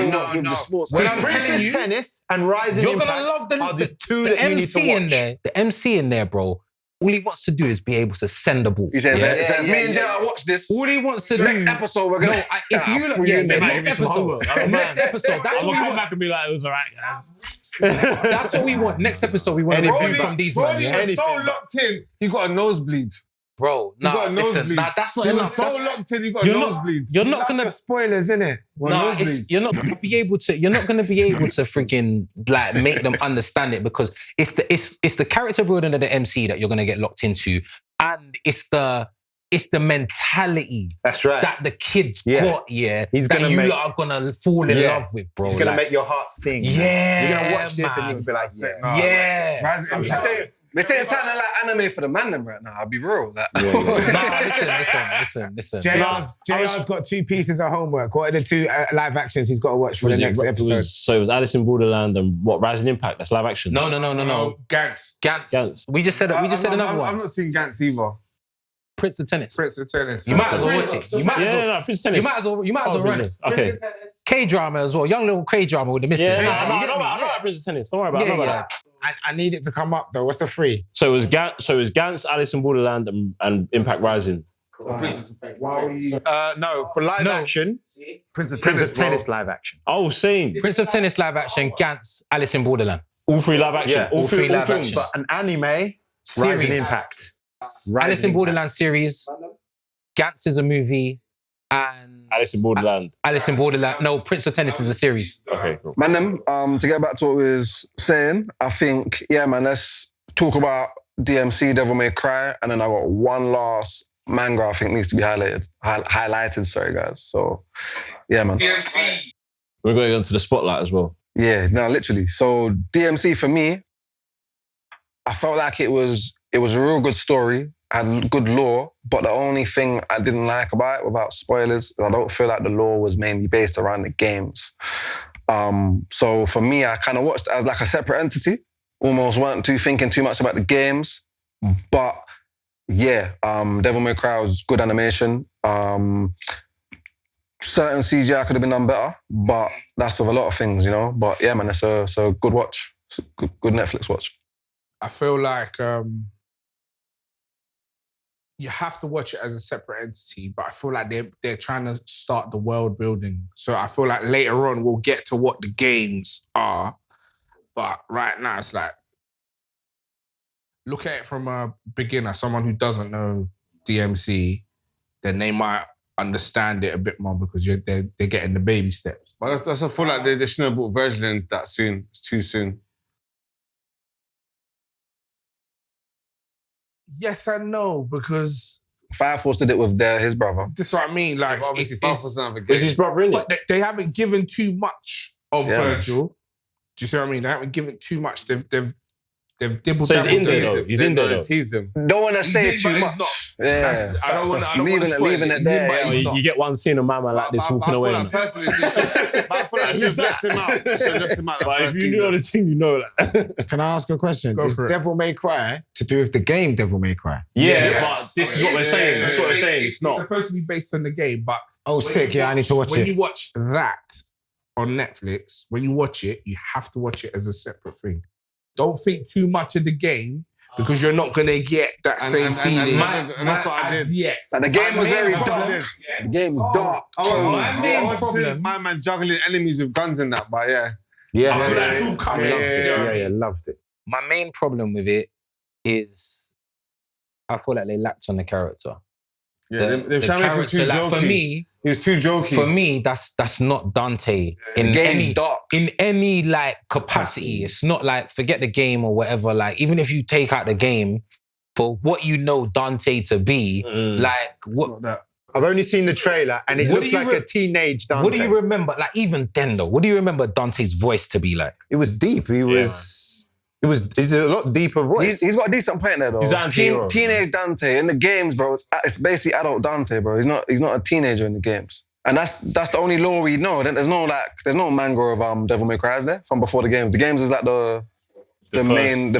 not with the sports When anime. I'm telling you, Tennis and Rising you're Impact gonna love are the two the that you need to MC in watch. there. The MC in there, bro. All he wants to do is be able to send the ball. He says, Yeah? me and Jay, watch this. All he wants to do. Next episode, we're No, gonna. if you look, you yeah, in the there, next mate. episode. The next episode. That's I'm what gonna we come want. back and be like, it was alright, guys. That's what we want. Next episode, we want to review from these man. Brody Yeah? was so locked in, he got a nosebleed. bro. You got a Listen, nosebleed. that's not You were enough. so That's- locked in, you got a You're not- nosebleed. You're not gonna. Spoilers, innit? No, you're not gonna be able to. You're not gonna be able to freaking like make them understand it because it's the character building of the MC that you're gonna get locked into, and it's the mentality That's right. that the kids Yeah. got. He's that gonna you make- lot are gonna fall in love with, bro. It's gonna Like, make your heart sing. Yeah, You're gonna watch this and man. you'll be like, Yeah. They say it's sounding like anime for the mandem right now. I'll be real. Like, Listen. JR's got 2 pieces of homework. What are the 2 live actions he's got to watch for the next episode? It was Alice in Borderland and what, Rising Impact? That's live action. No. Gantz. We just said another one. I'm not seeing Gantz either. Prince of Tennis. You You might as well watch it. You might as well. No, Prince Tennis. You might as well run it. Okay. K-drama as well. Young little K-drama with the missus. Yeah, You I get know me? about Prince of Tennis. Don't worry about it. I know about that. I need it to come up though. What's the 3? So it was Gantz, Alice in Borderland, and Impact Rising. no, for live action, Prince of Prince of Tennis live action. Oh, same. Prince of Tennis live action, Gantz, Alice in Borderland. All 3 live action. Yeah, all three live films. action. But an anime, Rising Series. Impact. Alice in Borderland series. Gantz is a movie. And Alice in Borderland. Alice in Borderland. No, Prince of Tennis is a series. Okay, cool. mandem, to get back to what we was saying, I think, yeah, man, let's talk about DMC, Devil May Cry, and then I got one last manga I think needs to be highlighted, sorry guys. So, yeah, man. DMC. We're going into the spotlight as well. Yeah, no, literally. So DMC for me, I felt like it was a real good story, had good lore, but the only thing I didn't like about it, without spoilers, I don't feel like the lore was mainly based around the games. So for me, I kind of watched it as like a separate entity, almost weren't thinking too much about the games, but yeah, Devil May Cry was good animation. Certain CGI could have been done better, but that's with a lot of things, you know? But yeah, man, it's a good watch. It's a good Netflix watch. I feel like you have to watch it as a separate entity, but I feel like they're trying to start the world building. So I feel like later on we'll get to what the games are, but right now it's like, look at it from a beginner, someone who doesn't know DMC, then they might understand it a bit more because they're getting the baby steps. But I feel like they shouldn't have brought version in that soon. It's too soon. Yes and no, because Fire Force did it with his brother. this is what I mean. Like, Obviously, it's, Fire Force doesn't have a Was game. his brother in it? but they haven't given too much of Yeah. Virgil. Do you see what I mean? They haven't given too much. They've dibbled So he's dabbled in there teased though. it. He's in there They though. teased him. Don't want to He's say in, too but he's much. not. Yeah, That's- I don't wanna leaving spoil it He's in, there. but Yeah. he's not. You get one scene of my man like this walking away. I feel like personally, they should have left him out. They should have left him out. But if you know the thing, you know that. Can I ask a question? Go Is for it. Devil May Cry to do with the game Devil May Cry? Yeah, but this is what we're saying. This is what we're saying. It's It's not. supposed to be based on the game, but Oh, when sick. you Yeah, I need to watch when it. you watch that on Netflix, when you watch it, you have to watch it as a separate thing. Don't think too much of the game because you're not gonna get that same feeling. and that's what I did. as yet. Like, the game was very main dark. problem- The game is dark. My main I want to see problem- my man juggling enemies with guns and that, but yeah. Yeah, I feel that's all coming. loved it. You know what I Yeah, mean? loved it. My main problem with it is I feel like they lacked on the character. Yeah, they're trying to make him too like, jokey. for me, He was too jokey. For me, that's not Dante The in game's any dark. in any like capacity. It's not like forget the game or whatever. Like even if you take out the game, for what you know Dante to be, like what I've only seen the trailer and it What looks do you like a teenage Dante. what do you remember? Like even then though, what do you remember Dante's voice to be like? It was deep. He's a lot deeper voice. He's got a decent point there though. He's anti-hero. Teenage Dante in the games, bro. It's basically adult Dante, bro. He's not a teenager in the games, and that's the only lore we know. There's no manga of Devil May Cry, is there, from before the games. The games is like the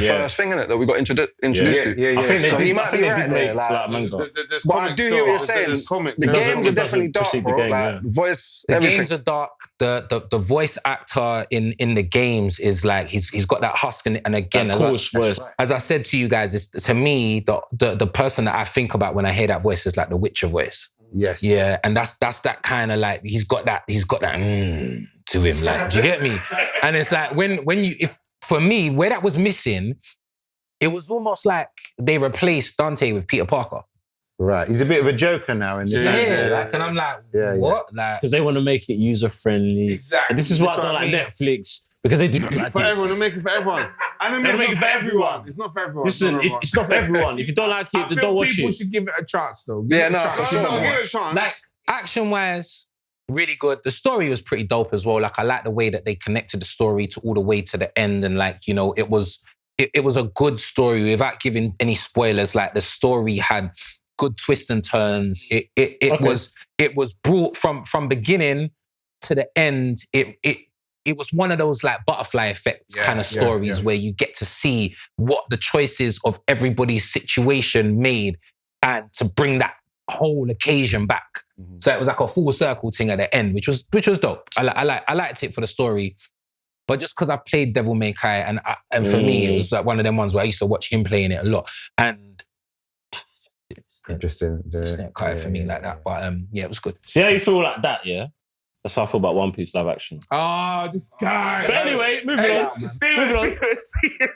first thing in it that we got introduced to. I think they So he did. I might think be they right did there, make like- like manga. There's But I comics do still. hear what you're saying. There's comics. The There's games are definitely dark, precede the bro. game, Like yeah. voice, The everything. games are dark. The voice actor in the games is like he's got that husk and again as I said to you guys, it's, to me the person that I think about when I hear that voice is like the Witcher voice. Yes. Yeah, and that's that kind of like he's got that to him. Like, do you get me? And it's like for me where that was missing, it was almost like they replaced Dante with Peter Parker. Right. He's a bit of a joker now in this. Like, and I'm like, what? Like, because they want to make it user friendly. Exactly. And this is why I don't like Netflix, because they do it like For this. everyone, they make it for everyone. And They make it for everyone. It's not for everyone. Listen, it's not for everyone. If you don't like it, then don't watch People it. should give it a chance, though. Yeah, no, Give for sure. Give it a chance. like action-wise, really good. The story was pretty dope as well. Like, I like the way that they connected the story to all the way to the end, and like, you know, it was a good story without giving any spoilers. Like, the story had good twists and turns. It was brought from beginning to the end. It was one of those like butterfly effect kind of stories where you get to see what the choices of everybody's situation made, and to bring that whole occasion back. So it was like a full circle thing at the end, which was dope. I liked it for the story. But just because I've played Devil May Cry, and for me, it was like one of them ones where I used to watch him playing it a lot. And just didn't quite for me like that. But yeah, it was good. See how you feel like that, yeah? That's how I feel about One Piece live action. Oh, this guy. But anyway, moving on.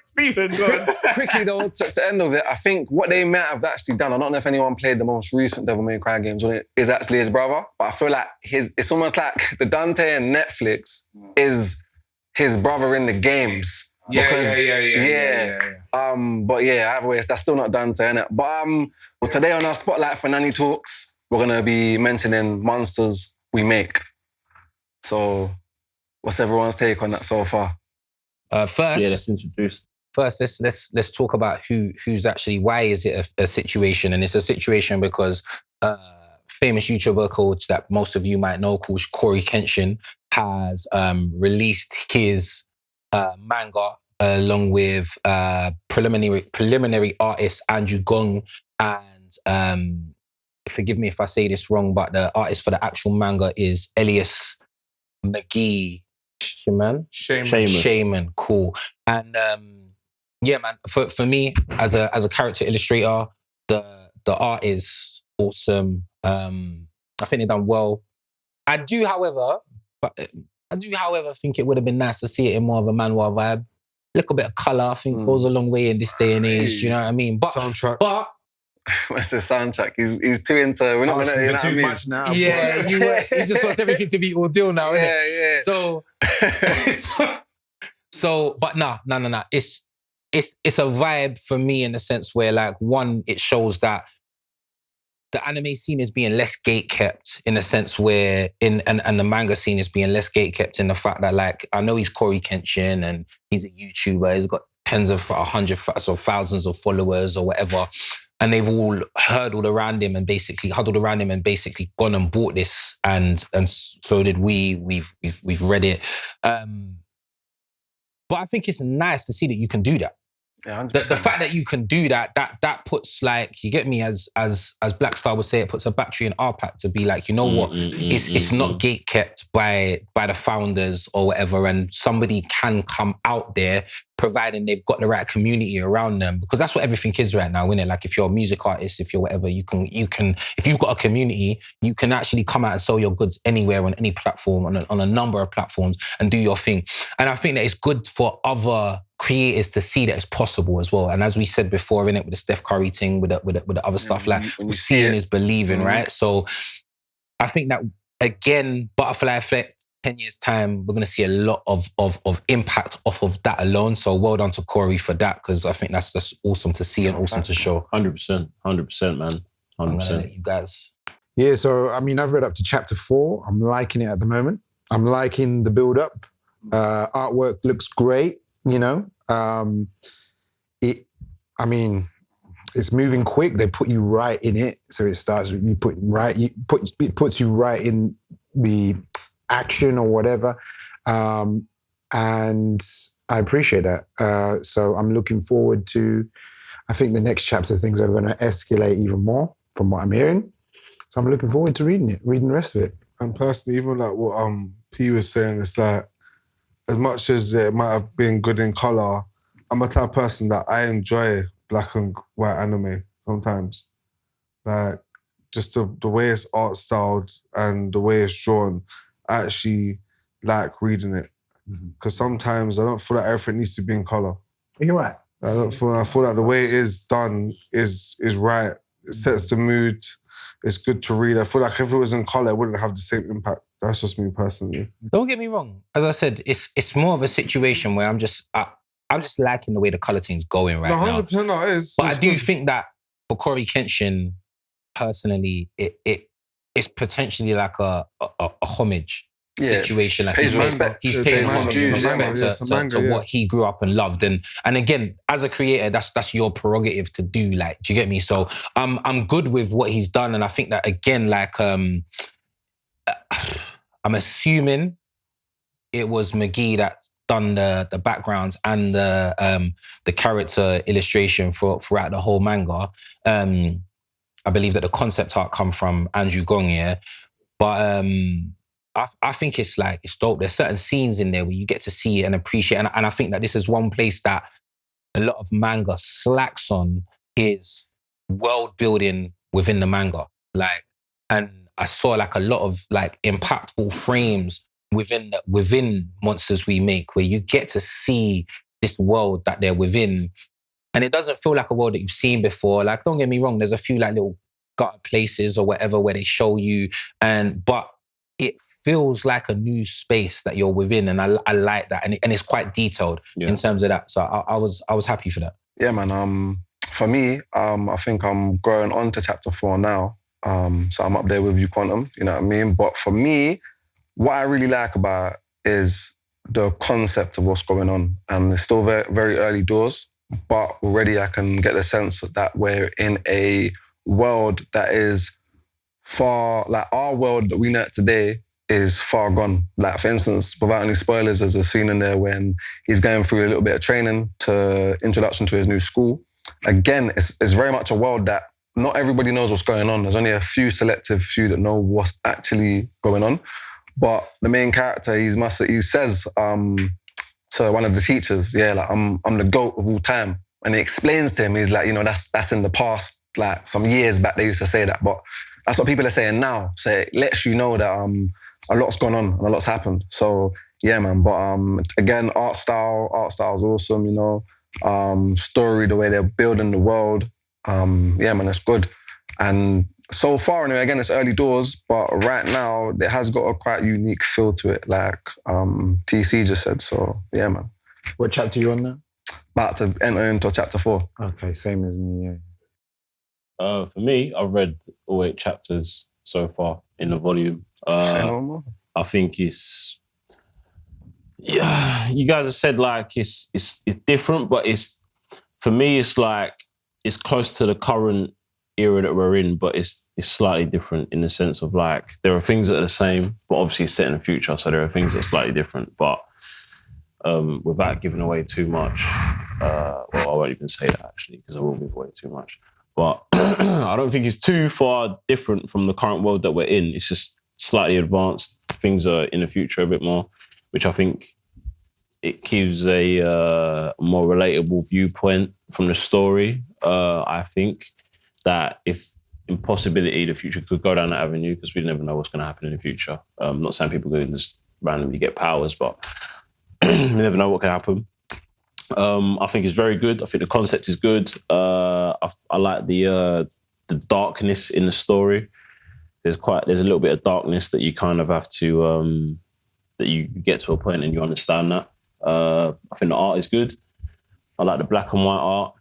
Steven, go on. Quickly though, to end of it, I think what they might have actually done, I don't know if anyone played the most recent Devil May Cry games on it, is actually his brother. But I feel like it's almost like the Dante and Netflix is his brother in the games. Yeah. But yeah, either way, that's still not Dante, innit? But well, today on our Spotlight for Nani Talks, we're going to be mentioning monsters we make. So, what's everyone's take on that so far? First, let's introduce. First, let's talk about who's actually, why is it a situation? And it's a situation because famous YouTuber coach that most of you might know, called Corey Kenshin, has released his manga along with preliminary artist Andrew Gong, and forgive me if I say this wrong, but the artist for the actual manga is Elias McGee Shaman. Cool. And yeah, man, for me as a character illustrator, the art is awesome. I think they've done well. I do, however, think it would have been nice to see it in more of a manhwa vibe. A little bit of colour, I think, goes a long way in this day and age. You know what I mean? But soundtrack. But It's a soundtrack. He's too into. We're not gonna. You know too what I much now. yeah, he just wants everything to be ordeal now, innit? Yeah. So, but nah. It's a vibe for me in the sense where, like, one, it shows that the anime scene is being less gatekept in the sense where and the manga scene is being less gatekept in the fact that, like, I know he's Corey Kenshin and he's a YouTuber. He's got tens of hundreds or thousands of followers or whatever. And they've all huddled around him and basically gone and bought this, and so did we. We've read it. But I think it's nice to see that you can do that. Yeah, the fact that you can do that puts, like, you get me, as Black Star would say, it puts a battery in our pack to be like, you know what, it's not gate kept by the founders or whatever, and somebody can come out there providing they've got the right community around them, because that's what everything is right now, isn't it? Like, if you're a music artist, if you're whatever, you can if you've got a community, you can actually come out and sell your goods anywhere on any platform, on a number of platforms, and do your thing. And I think that it's good for other creators to see that it's possible as well. And as we said before, in it, with the Steph Curry thing, with the other stuff, like, seeing is believing, right? So I think that, again, butterfly effect, 10 years time, we're going to see a lot of impact off of that alone. So well done to Corey for that, because I think that's awesome to see and awesome to show. 100%, man. 100%. You guys. Yeah, so I mean, I've read up to chapter 4. I'm liking it at the moment. I'm liking the build-up. Artwork looks great, you know. It's moving quick. They put you right in it, so it starts with it puts you right in the action or whatever, and I appreciate that. So I'm looking forward to. I think the next chapter things are going to escalate even more from what I'm hearing. So I'm looking forward to reading the rest of it. And personally, even like what P was saying, it's like, as much as it might have been good in colour, I'm a type of person that I enjoy black and white anime sometimes. Like, just the way it's art styled and the way it's drawn, I actually like reading it. Because sometimes I don't feel like everything needs to be in colour. You're right. I feel like the way it is done is right. It sets the mood. It's good to read. I feel like if it was in colour, it wouldn't have the same impact. That's just me personally. Don't get me wrong. As I said, it's more of a situation where I'm just liking the way the colour thing's going right now. 100% no, it is. But I do think that for Corey Kenshin, personally, it's potentially like a homage situation. Like he's paying homage to what he grew up and loved. And again, as a creator, that's your prerogative to do. Like, do you get me? So I'm good with what he's done, and I think that again, like I'm assuming it was McGee that done the backgrounds and the character illustration throughout the whole manga. I believe that the concept art come from Andrew Gong, but I think it's dope. There's certain scenes in there where you get to see it and appreciate it. And I think that this is one place that a lot of manga slacks on is world building within the manga. Like, and I saw like a lot of like impactful frames within Monsters We Make where you get to see this world that they're within. And it doesn't feel like a world that you've seen before. Like, don't get me wrong, there's a few like little gutter places or whatever where they show you, but it feels like a new space that you're within, and I like that, and it's quite detailed in terms of that. So I was happy for that. Yeah, man. For me, I think I'm going on to chapter 4 now. So I'm up there with you, Quantum. You know what I mean? But for me, what I really like about it is the concept of what's going on, and it's still very, very early doors. But already I can get the sense that we're in a world that is far, like our world that we know today is far gone. Like, for instance, without any spoilers, there's a scene in there when he's going through a little bit of training to introduction to his new school. Again, it's very much a world that not everybody knows what's going on. There's only a selective few that know what's actually going on. But the main character, he says to one of the teachers, like, I'm the GOAT of all time. And he explains to him, he's like, that's in the past, like some years back they used to say that. But that's what people are saying now. So it lets you know that a lot's gone on and a lot's happened. So yeah, man. But again, art style is awesome, story, the way they're building the world. Yeah, man, it's good. And so far, anyway, again, it's early doors, but right now it has got a quite unique feel to it, like TC just said. So yeah, man. What chapter are you on now? About to enter into chapter 4. Okay, same as me, yeah. For me, I've read all 8 chapters so far in the volume. I think it's... Yeah, you guys have said like it's different, but for me, it's like it's close to the current era that we're in, but it's slightly different in the sense of like there are things that are the same, but obviously it's set in the future, so there are things that are slightly different. But without giving away too much, well, I won't even say that actually because I will give away too much. But I don't think it's too far different from the current world that we're in. It's just slightly advanced. Things are in the future a bit more, which I think it gives a more relatable viewpoint from the story. I think that if impossibility, the future could go down that avenue because we never know what's going to happen in the future. I'm not saying people can just randomly get powers, but we never know what can happen. I think it's very good. I think the concept is good. I like the darkness in the story. There's a little bit of darkness that you kind of have to that you get to a point and you understand that. I think the art is good. I like the black and white art.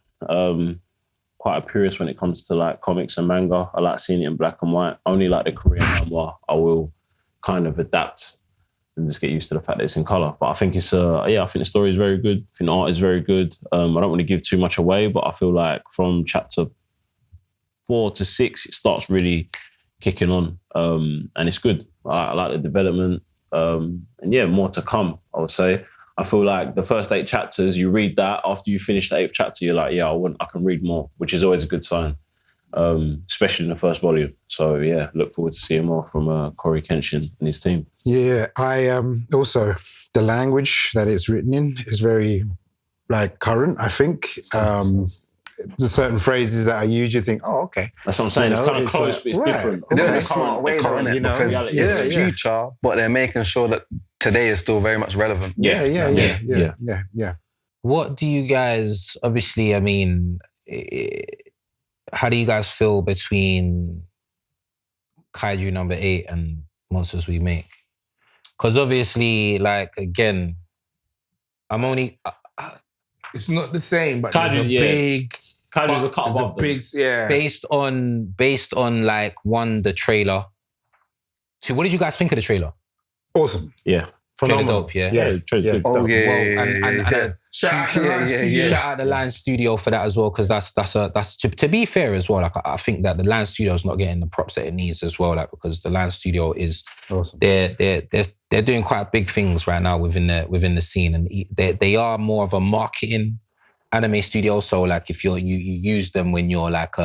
Quite a purist when it comes to like comics and manga. I like seeing it in black and white. Only like the Korean manhwa, I will kind of adapt and just get used to the fact that it's in colour. But I think it's I think the story is very good. I think the art is very good. I don't want to give too much away, but I feel like from chapter 4 to 6, it starts really kicking on. And it's good. I like the development. And yeah, more to come, I would say. I feel like the first 8 chapters, you read that, after you finish the 8th chapter, you're like, yeah, I can read more, which is always a good sign, especially in the first volume. So yeah, look forward to seeing more from Corey Kenshin and his team. Yeah, I also, the language that it's written in is very like current, I think. The certain phrases that I use, you think, oh, okay. That's what I'm saying. It's kind of close, but it's different. There's a smart way, though, because it's future, but they're making sure that today is still very much relevant. Yeah. What do you guys, obviously, I mean, how do you guys feel between Kaiju number 8 and Monsters We Make? Because obviously, like, again, I'm only... it's not the same, but Kaiju's, there's a big... Kaiju's a cut above them. Yeah. Based on like, one, the trailer. Two, what did you guys think of the trailer? Awesome. Yeah. Trailer dope, yeah? Yes. Yeah. Oh, yeah. And shout out the Land Studio for that as well, because that's to be fair as well. Like, I think that the Land Studio is not getting the props that it needs as well. Like, because the Land Studio is awesome. They're doing quite big things right now within the scene, and they are more of a marketing anime studio. So like, if you use them when you're like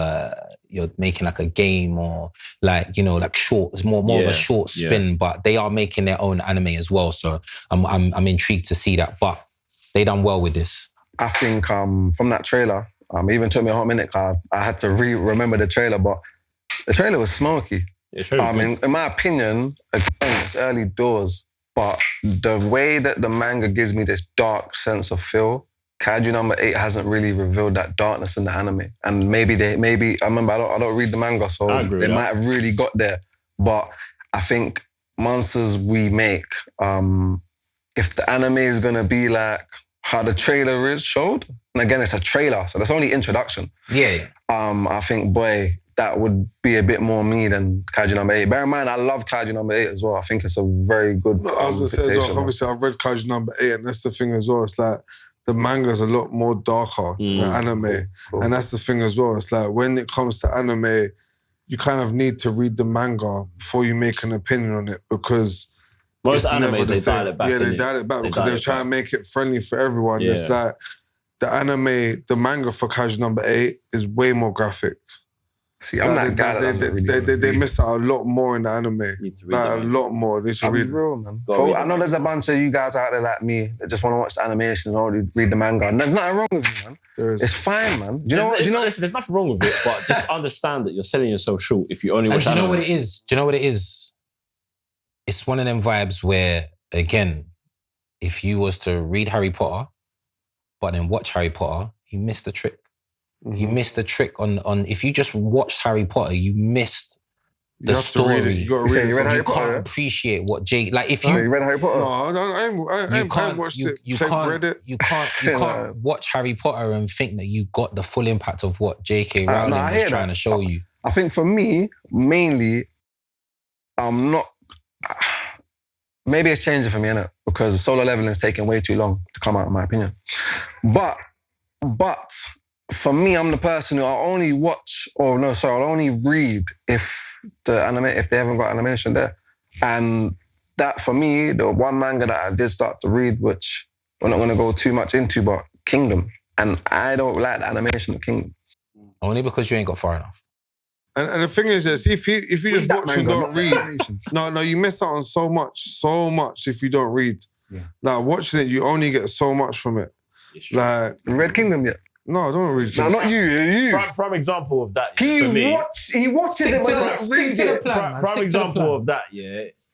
you're making like a game or like, you know, like short, it's more of a short spin, but they are making their own anime as well. So I'm intrigued to see that, but they done well with this. I think from that trailer, it even took me a hot minute, I had to remember the trailer, but the trailer was smoky. In my opinion, again, it's early doors, but the way that the manga gives me this dark sense of feel, Kaiju number 8 hasn't really revealed that darkness in the anime. And maybe I remember I don't read the manga, so they might have really got there. But I think Monsters We Make, if the anime is gonna be like how the trailer showed, and again, it's a trailer, so that's only introduction. Yeah. I think, boy, that would be a bit more me than Kaiju number 8. Bear in mind, I love Kaiju number 8 as well. I think it's a very good I was gonna say as well, obviously I've read Kaiju number 8, and that's the thing as well. It's like, the manga's a lot more darker than anime. Cool. And that's the thing as well. It's like, when it comes to anime, you kind of need to read the manga before you make an opinion on it, because most animes, they dial it back. Yeah, they dial it back because they're trying to make it friendly for everyone. Yeah. It's like, the manga for Kaiju number 8 is way more graphic. See, I'm that guy they miss out a lot more in the anime. Like, a lot more. They should read. Real, man. I know there's a bunch of you guys out there like me that just want to watch the animation and only read the manga. And there's nothing wrong with you, man. It's fine, man. Do you know what? There's nothing wrong with it, but just understand that you're selling yourself short if you only watch anime. Do you know what it is? It's one of them vibes where, again, if you was to read Harry Potter, but then watch Harry Potter, you missed the trick. Mm-hmm. You missed the trick on if you just watched Harry Potter, you missed the story. You got to read it. You can't appreciate what Jake, like, if you read Harry Potter. No, I haven't watched it. You can't watch Harry Potter and think that you got the full impact of what J.K. Rowling was trying to show you. I think for me, mainly, I'm not. Maybe it's changing for me, innit? Because Solo Leveling is taking way too long to come out, in my opinion. But for me, I'm the person who I'll only I'll only read if they haven't got animation there. And that, for me, the one manga that I did start to read, which we're not going to go too much into, but Kingdom. And I don't like the animation of Kingdom. Only because you ain't got far enough. And the thing is, if you just watch and don't read, no, you miss out on so much if you don't read. Yeah. Like, watching it, you only get so much from it. Like, you read Kingdom yet? No, I don't read Kingdom. No, not you. Prime example of that. He watches it, but doesn't read it. Prime example of that,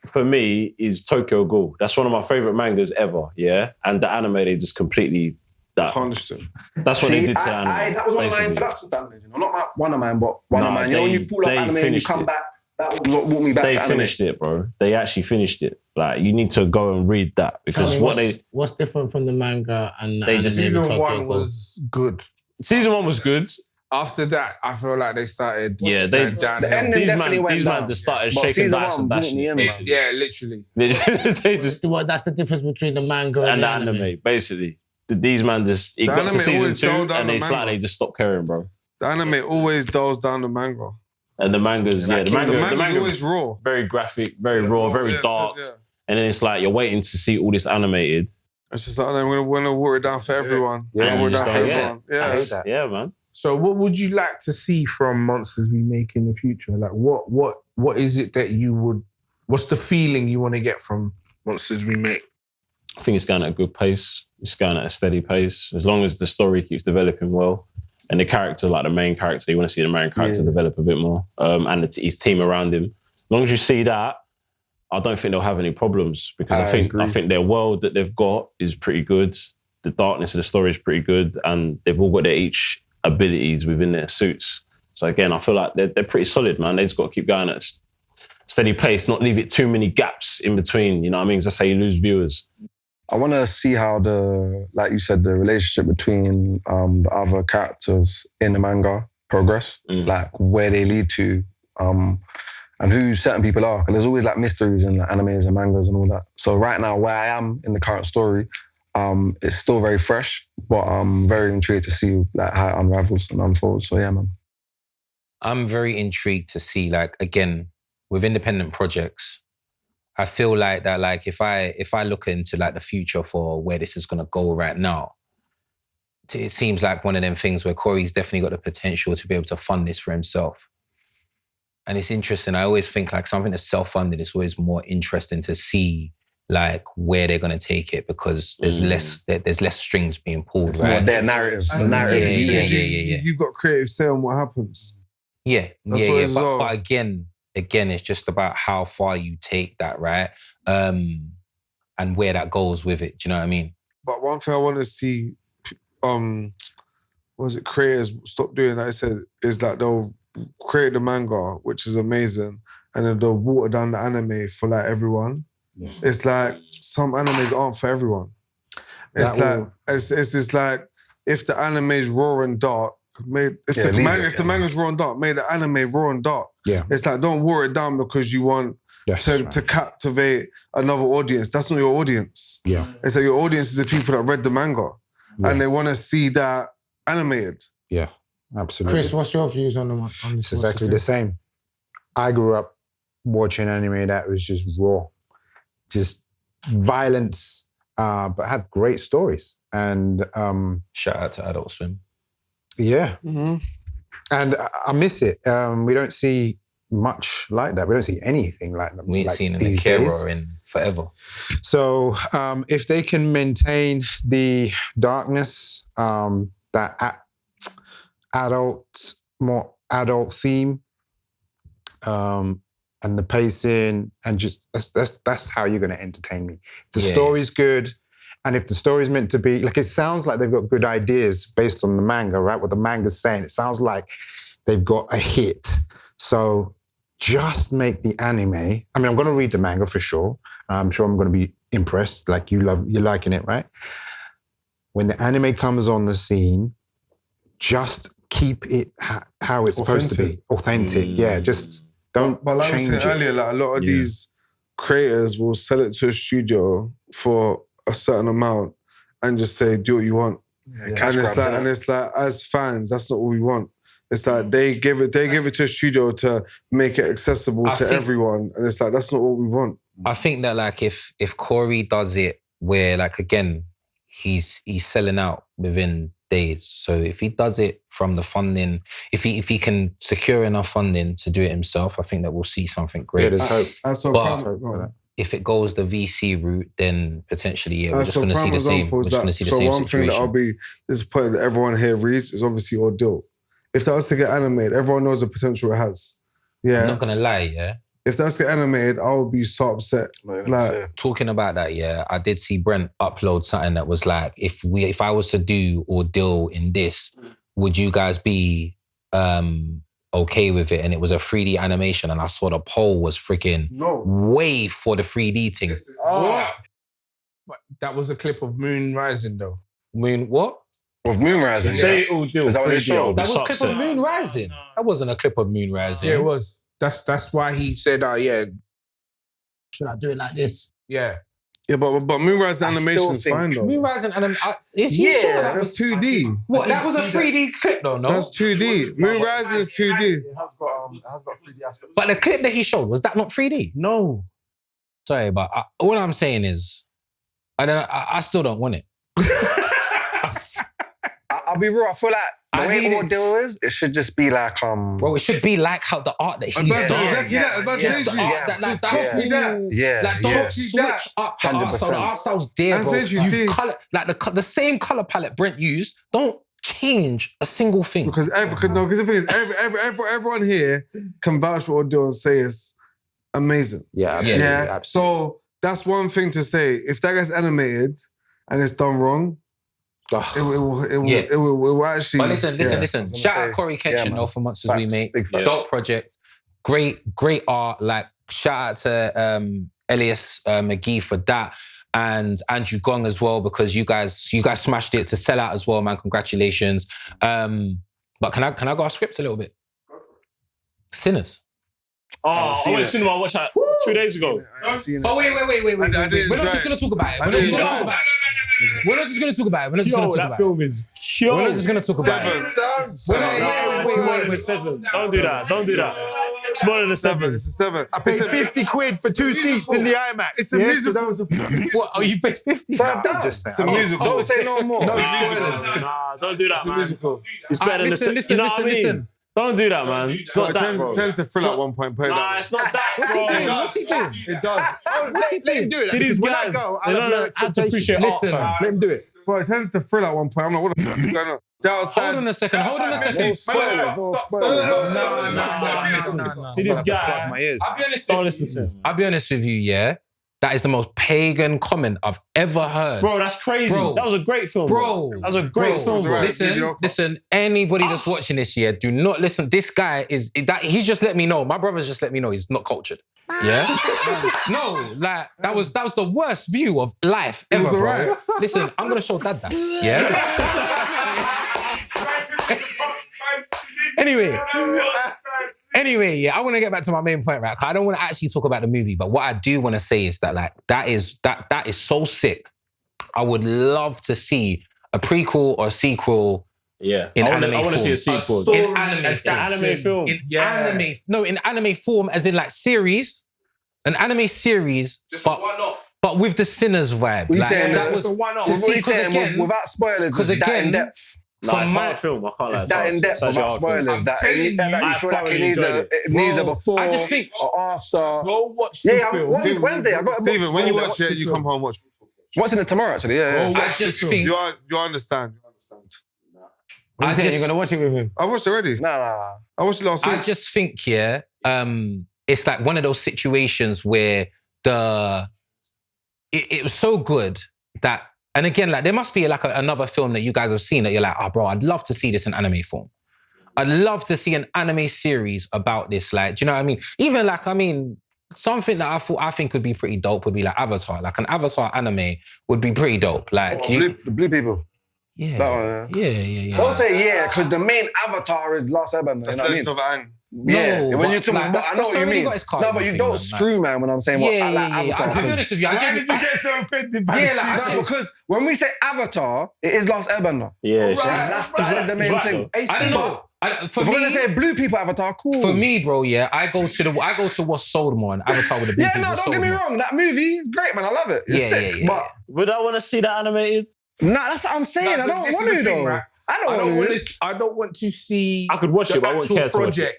for me, is Tokyo Ghoul. That's one of my favorite mangas ever, and the anime, they just completely... That's what they did to anime. That was one of my introductions to anime. Not one of mine, but one of mine. You know, when you fall off anime and you come back, that was what brought me back to anime. They finished it, bro. They actually finished it. Like, you need to go and read that, because what's different from the manga and the anime? Season 1 was good. Season 1 was good. After that, I feel like they started downhill. These men just started shaking dice and dashing. Yeah, literally. They just... That's the difference between the manga and the anime, basically. These man just... It got to season 2 and it's like they just stopped caring, bro. The anime always dulls down the manga. And the manga's, the manga's always raw. Very graphic, very raw, very dark. And then it's like, you're waiting to see all this animated. It's just like, we're going to water it down for everyone. Yeah, man. So what would you like to see from Monsters We Make in the future? Like, what is it that you would... What's the feeling you want to get from Monsters We Make? I think it's going at a good pace. It's going at a steady pace. As long as the story keeps developing well. And the character, like the main character, you want to see the main character develop a bit more. And his team around him. As long as you see that, I don't think they'll have any problems, because I think their world that they've got is pretty good. The darkness of the story is pretty good, and they've all got their each abilities within their suits. So again, I feel like they're pretty solid, man. They just got to keep going at a steady pace, not leave it too many gaps in between. You know what I mean? 'Cause that's how you lose viewers. I want to see how like you said, the relationship between the other characters in the manga progress, like where they lead to, and who certain people are. Because there's always like mysteries in like, animes and mangas and all that. So right now, where I am in the current story, it's still very fresh, but I'm very intrigued to see like how it unravels and unfolds. So yeah, man. I'm very intrigued to see, like, again, with independent projects, I feel like that, like, if I look into like the future for where this is gonna go right now, it seems like one of them things where Corey's definitely got the potential to be able to fund this for himself. And it's interesting. I always think like something that's self-funded is always more interesting to see like where they're gonna take it, because there's less strings being pulled. It's right? more their narratives. The narrative. Yeah. You've got creative say on what happens. Yeah. That's what it's But again, it's just about how far you take that, right? And where that goes with it. Do you know what I mean? But one thing I want to see, creators stop doing, like I said, is that they'll create the manga, which is amazing, and then they'll water down the anime for like everyone. Yeah. It's like some animes aren't for everyone. It's just like if the anime is raw and dark, if the manga's raw and dark, made the anime raw and dark. Yeah. It's like, don't water it down because you want to captivate another audience. That's not your audience. Yeah. It's like your audience is the people that read the manga and they want to see that animated. Yeah, absolutely. Chris, what's your views on this? It's exactly the same. I grew up watching anime that was just raw, just violence, but had great stories. And shout out to Adult Swim. Yeah. Mm-hmm. And I miss it. We don't see much like that. We don't see anything like that. We ain't like seen in Akira in forever. So if they can maintain the darkness, that more adult theme, and the pacing, and just that's how you're going to entertain me. If the story's good, and if the story's meant to be, like, it sounds like they've got good ideas based on the manga, right? What the manga's saying, it sounds like they've got a hit. So just make the anime. I mean, I'm going to read the manga for sure. I'm sure I'm going to be impressed. Like, you're liking it, right? When the anime comes on the scene, just keep it how it's supposed to be. Authentic. Yeah, just don't but like change I was saying earlier, like, a lot of these creators will sell it to a studio for a certain amount and just say, do what you want. Yeah, and it's like, as fans, that's not what we want. It's like they give it to a studio to make it accessible to everyone. And it's like, that's not what we want. I think that, like, if Corey does it where, like, again, he's selling out within days. So if he does it from the funding, if he can secure enough funding to do it himself, I think that we'll see something great. Yeah, there's hope. But if it goes the VC route, then potentially, we're just going to see the same. We're just going to see the same one situation. Thing that I'll be disappointed that everyone here reads is obviously Ordeal. If that was to get animated, everyone knows the potential it has. Yeah. I'm not going to lie, If that's get animated, I would be so upset. Like, talking about that, I did see Brent upload something that was like, if I was to do Ordeal in this, would you guys be okay with it? And it was a 3D animation, and I saw the poll was freaking way for the 3D thing. What? But that was a clip of Moon Rising, though. Moon what? Of Moon Rising. They all deal with 3D. That was a clip of Moon Rising. That wasn't a clip of Moon Rising. Yeah, it was. That's why he said, should I do it like this? Yeah. Yeah, but Moon Rising animation is fine, though. Moon Rising animation, is he sure that that's 2D. What, that was a 3D clip, though, no? That's 2D. Moon Rising is 2D. It has got 3D aspects. But the clip that he showed, was that not 3D? No. Sorry, but all I'm saying is, I still don't want it. I'll be real. I feel like the way Ordeal is, it should just be like Bro, it should be like how the art that he's done. Exactly that. Like, don't switch up the art style. The art style's there, bro. The same color palette Brent used. Don't change a single thing. Because the thing is, everyone here can vouch for Ordeal and say it's amazing. Yeah, absolutely. So that's one thing to say. If that gets animated and it's done wrong, It will actually. But listen. Shout out Corey Kenshin though for Monsters We Make. Dope project. Great art. Like shout out to Elias McGee for that. And Andrew Gong as well, because you guys smashed it to sell out as well, man. Congratulations. But can I go off script a little bit? Sinners. Oh, I went to cinema. I watched that 2 days ago. Oh, wait. We're not just going to talk about it. We're not just going to talk about it. We're not just going to talk about it. That film is cute. We're not just going to talk about it. Wait, 7. Don't do that. Smaller than 7. It's a 7. I paid 50 quid for 2 seats in the IMAX. It's a musical. What? Oh, you paid 50? It's a musical. Don't say no more. Nah, don't do that, It's a man. musical. It's better than listen. Don't do that, man. It's not that, bro. It tends to fill at one point. Nah, it's not that, bro. It does. Let him do it. See these When guys, I go, they I don't have know no how to expectations. appreciate art, Listen, fam. Let him do it. Bro, it tends to thrill at one point. I'm like, what the f is going on? Hold on a second. No. See this guy. My ears. Don't listen to him. I'll be honest with you, yeah? That is the most pagan comment I've ever heard. Bro, that's crazy. Bro. That was a great film, Bro. That was a great film, bro. Listen, anybody that's watching this, yeah, do not listen. This guy he just let me know. My brother's just let me know he's not cultured. Yeah? No, like, that was the worst view of life ever, bro. Right. Listen, I'm going to show Dad that. Yeah? Anyway, yeah, I want to get back to my main point, right? I don't want to actually talk about the movie, but what I do want to say is that, like, that is so sick. I would love to see a prequel or a sequel. Yeah, in anime form. I want to see a sequel. In anime film. In anime form, as in like series, an anime series, Just but a one-off. but with the Sinners vibe. What you Like, saying? that Just was a one-off. to see, What you saying? again, Without spoilers, because it's that again, in depth. Nah, it's not a film. I can't lie. It's that in depth without spoilers. I'm That telling you, you feel like I it thoroughly needs enjoyed a before I just think or after. Go watch the Yeah, film. it's Wednesday. I got Stephen, when you watch it, you come home watch. Watching it tomorrow, actually. Yeah. I just think You understand. I just- You're gonna watch it with him. I watched it already. Nah. I watched it last week. I just think, yeah, it's like one of those situations where it was so good that, and again, like there must be like another film that you guys have seen that you're like, oh, bro, I'd love to see this in anime form. I'd love to see an anime series about this. Like, do you know what I mean? Even like, I mean, something that I think would be pretty dope would be like Avatar. Like an Avatar anime would be pretty dope. Like The blue people. yeah, That one, yeah. Don't say yeah, because the main avatar is Last Airbender. That's You know what I mean? Legend of Aang. Yeah, No, when but you're talking like, about, I know that's what you already mean. got its card No, and but you everything, don't man. screw, man, when I'm saying what I like Avatar. I'll be honest with you. I genuinely You get so offended by Yeah, this like, shit. No, because when we say Avatar, it is Last Airbender. Yeah, That's the main thing. I don't know. For If we're gonna me, say blue people Avatar, cool. for me, bro, yeah, I go to what's sold more, and Avatar with the blue Yeah, people no, don't sold get me more. wrong. That movie is great, man. I love it. It's sick. Yeah. But would I want to see that animated? nah, that's what I'm saying. I don't This is want the to thing, though. right? I I don't want to. I don't want to see. I could watch the it, but I wouldn't actual care to watch it. project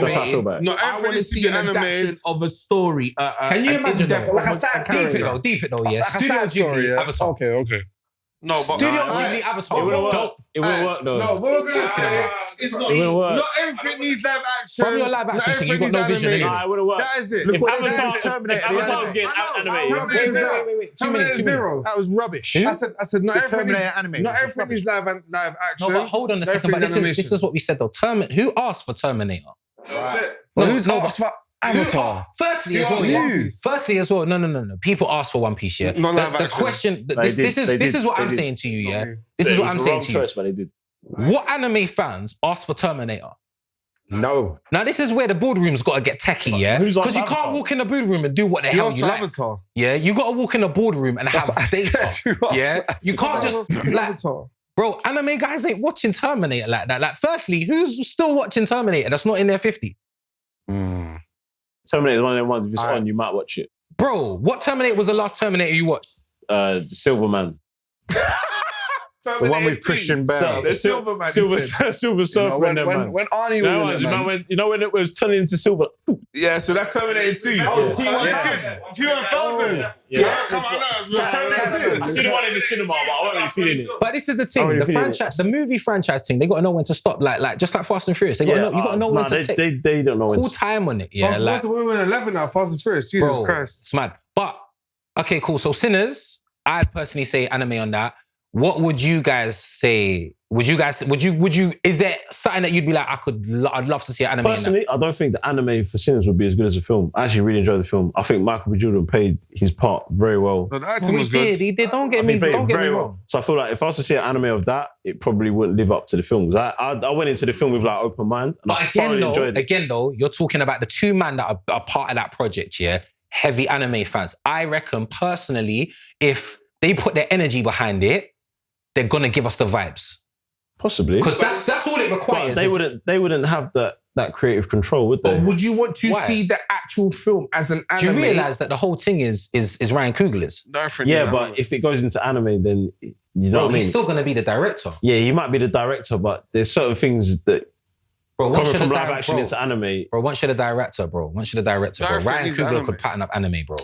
That's how I feel about it. Not I everything want to needs to see be an adaptation animated. of a story. Can you imagine in-depth though? Like a of sad character. Deep it though, yeah. Like a Studio sad story, Ghibli, yeah. Avatar. Okay. No, but Studio Ghibli, Avatar. It wouldn't work. Dope. It wouldn't work though. No, we're gonna say it's not. It wouldn't work. Not everything needs live action. From your live Not action thing, you everything got no needs vision, animated. Nah, it wouldn't work. That is it. If Look what Avatar, they did to Terminator. if Avatar was getting animated, Wait. Terminator Zero. That was rubbish. I said not The everything Terminator needs animated. Not everything needs live No, action. but hold on a Not second. But everything this is what we said though. Who asked for Terminator? That's it. No, who's asked for Avatar? Firstly, as Who well. asked Firstly, as well. No. People ask for One Piece. Yeah. Not live The action. question. They This did. is what They I'm did. saying to you. Yeah. me. This is what I'm It was the saying wrong to you. choice, but they did. What anime fans asked for Terminator? No. Now this is where the boardroom's got to get techie, yeah? Who's Because you asked can't Avatar? walk in the boardroom and do what the He hell asked you for like. Avatar. Yeah, you got to walk in the boardroom and have what I data. said. You asked Yeah, for you can't just like, Avatar. bro. Anime guys ain't watching Terminator like that. Like, firstly, who's still watching Terminator that's not in their 50? Terminator is one of them ones. If it's on, you might watch it. Bro, what Terminator was the last Terminator you watched? The Silverman. The one with Christian Bale. The Silverman. Silver Surfer and them, man. When Arnie No, was in it, man. you know when it was turning into silver. Yeah, so that's Terminator 2. Oh, T-1000. Yeah. Come on, I still the one in the cinema, but I wasn't really feeling it. But this is the thing, Oh, the you're feeling franchise, the movie franchise thing. They got to know when to stop. Like just like Fast and Furious, they got to know. You got to know when to take They don't know when full to. time on it. Yeah, Fast like, we're in 11 now. Fast and Furious. Jesus bro, Christ. it's mad. But okay, cool. So Sinners, I'd personally say anime on that. what would you guys say? Would you, is there something that you'd be like, I'd love to see an anime? Personally, I don't think the anime for Sinners would be as good as the film. I actually really enjoyed the film. I think Michael B. Jordan played his part very well. The acting was good. He did. Don't get me wrong. So I feel like if I was to see an anime of that, it probably wouldn't live up to the film. I went into the film with like open mind, and I thoroughly enjoyed it. Again, though, you're talking about the two men that are part of that project, yeah? Heavy anime fans. I reckon, personally, if they put their energy behind it, they're gonna give us the vibes. Possibly. Because that's all it requires. They wouldn't have that creative control, would they? But would you want to see the actual film as an anime? Do you realise that the whole thing is Ryan Coogler's? Yeah, but if it goes into anime, then you know what I mean? He's still gonna be the director. Yeah, he might be the director, but there's certain things that coming from live action into anime. Bro, once you're the director, bro. Ryan Coogler could pattern up anime, bro.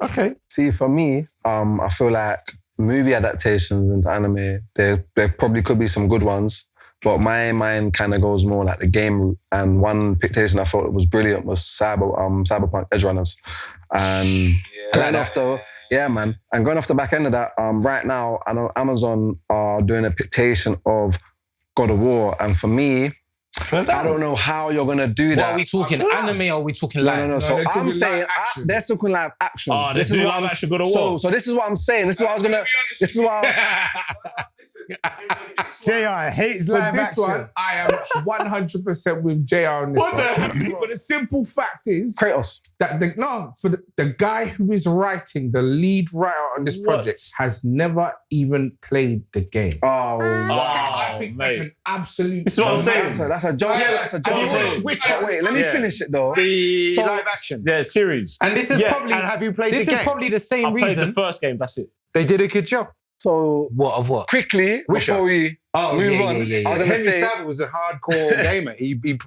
Okay. See, for me, I feel like movie adaptations into anime, there probably could be some good ones, but my mind kind of goes more like the game route. And one adaptation I thought was brilliant was Cyberpunk Edge Runners. And going off the back end of that, right now I know Amazon are doing a adaptation of God of War, and for me, I don't know how you're going to do that. What are we talking, anime or are we talking live? No. So I'm saying they're talking live action. Oh, this is live action God of War. So this is what I'm saying. This is what I was going to... This is what JR hates live action. For this one, I am 100% with JR on this one. For the simple fact is... Kratos. The guy who is writing, the lead writer on this project, has never even played the game. Oh, wow. I think that's an absolute... That's what I'm saying. That's a joke. That's a joke. Wait, let me finish it though. The live action. Yeah, series. And this is probably... And have you played the game? This is probably the same I reason. played the first game, that's it. They did a good job. So What? quickly, before we move on, I was going to say... Henry Cavill was a hardcore gamer. He loved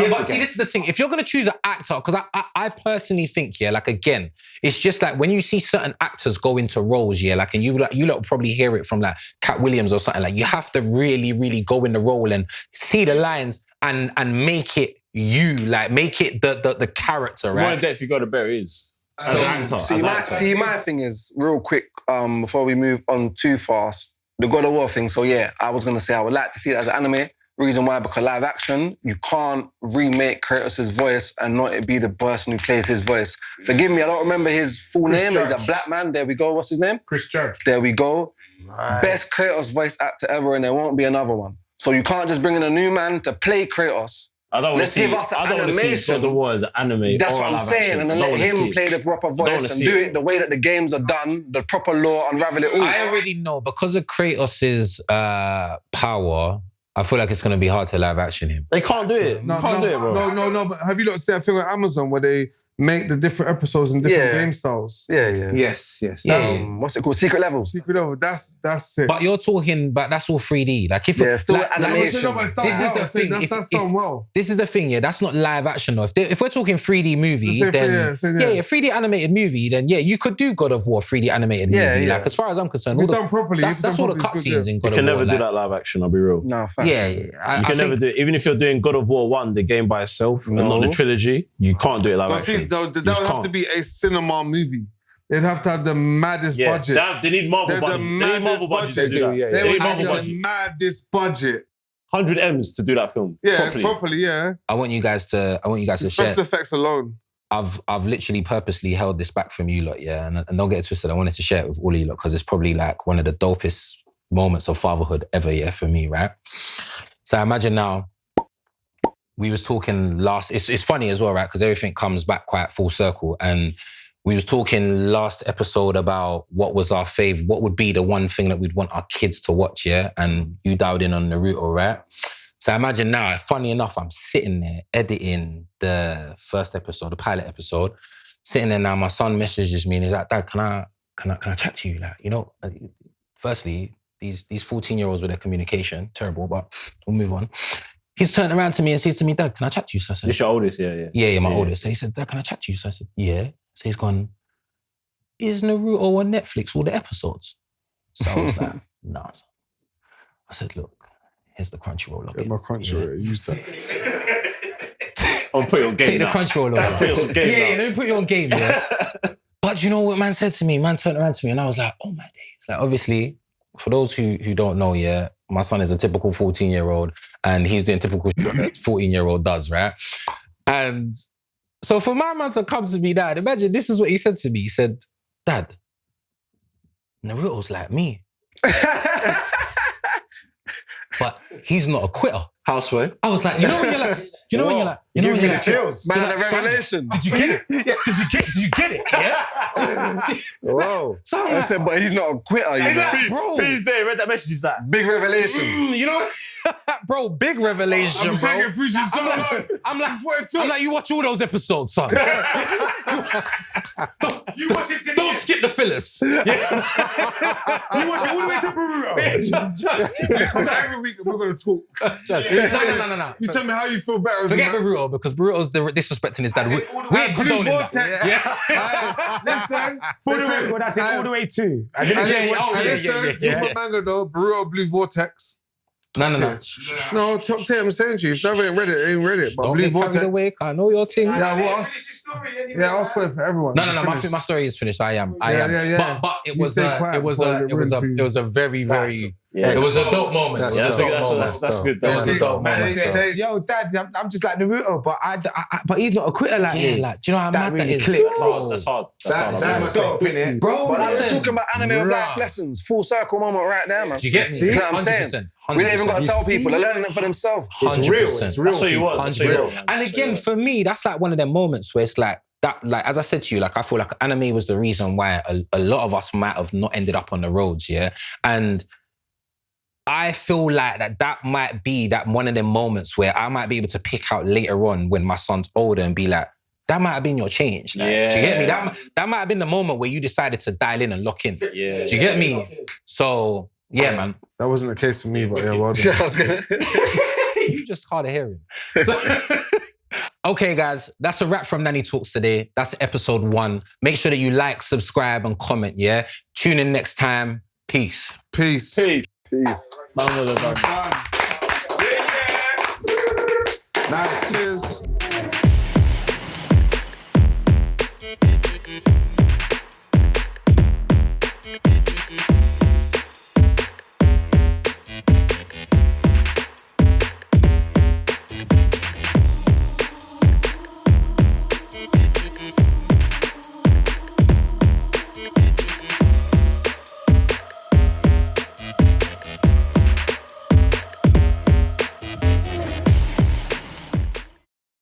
Yeah, but the see, game. this is the thing. If you're going to choose an actor, because I personally think, yeah, like, again, it's just like when you see certain actors go into roles, yeah, like, and you lot probably hear it from like Cat Williams or something, like, you have to really, really go in the role and see the lines and make it you, like, make it the character, right? The more in depth you go, the better it is. As an actor. My thing is, real quick, before we move on too fast, the God of War thing. So yeah, I was going to say I would like to see it as an anime. Reason why, because live action, you can't remake Kratos' voice and not it be the person who plays his voice. Forgive me, I don't remember his full name. He's a black man. There we go. What's his name? Chris Judge. There we go. Right. Best Kratos voice actor ever, and there won't be another one. So you can't just bring in a new man to play Kratos. I don't want Let's to see. give us an I don't want to see animation. God of War as an anime. That's or what I'm live saying, action. and then I don't let wanna see him it. play the proper wanna voice and see do it. it the way that the games are done, the proper lore, unravel it all. I already know, because of Kratos' power, I feel like it's going to be hard to live action him. They can't do it. No, They can't do it, bro. No, but have you not seen that thing on Amazon where they make the different episodes in different game styles? Yeah. Yes. What's it called? Secret Levels. Secret Level, that's it. But you're talking, but that's all 3D. Like, if still like, animation. This is the thing. That's done well. This is the thing, yeah. That's not live action though. If we're talking 3D movie, Say then 3D 3D animated movie, then yeah, you could do God of War 3D animated movie. Yeah. Like, as far as I'm concerned, If it's all done properly, that's all the cutscenes in God You can of War. never do that live action, I'll be real. No, facts. Yeah. You can never do it. Even if you're doing God of War 1, the game by itself, and not the trilogy, you can't do it live But action. see, that would have to be a cinema movie. They'd have to have the maddest budget. They need Marvel They're budget. the They need Marvel maddest budget to budget. do that. They would Marvel have budget. the maddest budget. 100 M's to do that film. Yeah, properly, yeah. I want you guys to share. Special effects alone. I've literally purposely held this back from you lot, yeah, and don't get it twisted. I wanted to share it with all of you lot because it's probably like one of the dopest moments of fatherhood ever, yeah, for me, right? So imagine now, we was talking last. It's funny as well, right? Because everything comes back quite full circle, and we was talking last episode about what was our fave, what would be the one thing that we'd want our kids to watch, yeah? And you dialed in on Naruto, right? So imagine now, funny enough, I'm sitting there editing the first episode, the pilot episode, sitting there now, my son messages me and he's like, Dad, can I chat to you? Like, you know, firstly, these 14-year-olds with their communication, terrible, but we'll move on. He's turned around to me and says to me, Dad, can I chat to you? So I said, This your oldest, yeah. Yeah, my oldest. So he said, Dad, can I chat to you? So I said, yeah. So he's gone, is Naruto on Netflix, all the episodes? So I was like, nah. Son. I said, look, here's the Crunchyroll login. Yeah, my Crunchyroll, use that. I'll put you on game Take now. the Crunchyroll login. Put you on some games now. Let me put you on game, yeah. But you know what man said to me? Man turned around to me and I was like, oh my days. Like, obviously, for those who don't know, yeah, my son is a typical 14-year-old and he's doing typical 14-year-old does, right? And so for my man to come to me, Dad, imagine this is what he said to me. He said, Dad, Naruto's like me. But he's not a quitter. Houseway. I was like, you know when you're like, you know when you're like, you know when you're like, chills. Man, you're the like, revelation. Did you get it? Did you get it? Yeah. Whoa. So I'm I like, said, but he's not a quitter, you know. bro, Please, they read that message. He's like, Big revelation. you know, bro, big revelation, I'm bro. taking free shit so long. I'm like, you watch all those episodes, son. You watch it today. Don't skip the fillers. You watch it all the way to Boruto. Every week we're going to talk. No. You tell me how you feel better. Forget Boruto, because Boruto's disrespecting his dad. We ain't condoning that. Yeah. Listen, For the record, I said all the way 2. I didn't And say listen, to put manga though, Boruto Blue Vortex. No. No, top 10, I'm saying to you. If you haven't read it, ain't read it. But Don't Blue get Vortex. carried away. I know your thing. Yeah, I'll spoil it for everyone. No. My story is finished. I am. Yeah. But it You was stay quiet it was before a they ruin for you. it was a very Yeah. it was a dope moment. That's yeah, dope. that's good. It was a dope Man, moment. say, yo, Dad, I'm just like Naruto, but but he's not a quitter like Yeah, me. like, do you know how That mad that really is? clicks. Bro. That's hard. That's dope, innit? Bro, But like, we're listen. talking about anime with Bruh. life lessons. Full circle moment right now, man. Do you get me? You know what I'm saying? 100%. We don't even got to You tell see? people. They're learning it for themselves. It's real. It's real. That's what you want. That's what you want. And again, for me, that's like one of them moments where it's like that. Like as I said to you, like I feel like anime was the reason why a lot of us might have not ended up on the roads. Yeah, and I feel like that might be that one of them moments where I might be able to pick out later on when my son's older and be like, that might have been your change. Like, Yeah. Do you get me? That might have been the moment where you decided to dial in and lock in. Yeah. Do you get me? So yeah, man. That wasn't the case for me, but yeah, well done. You just hard of hearing. So, okay, guys, that's a wrap from Nani Talks today. That's episode 1. Make sure that you like, subscribe, and comment, yeah? Tune in next time. Peace. Peace. Peace. None of the Nice. Cheers.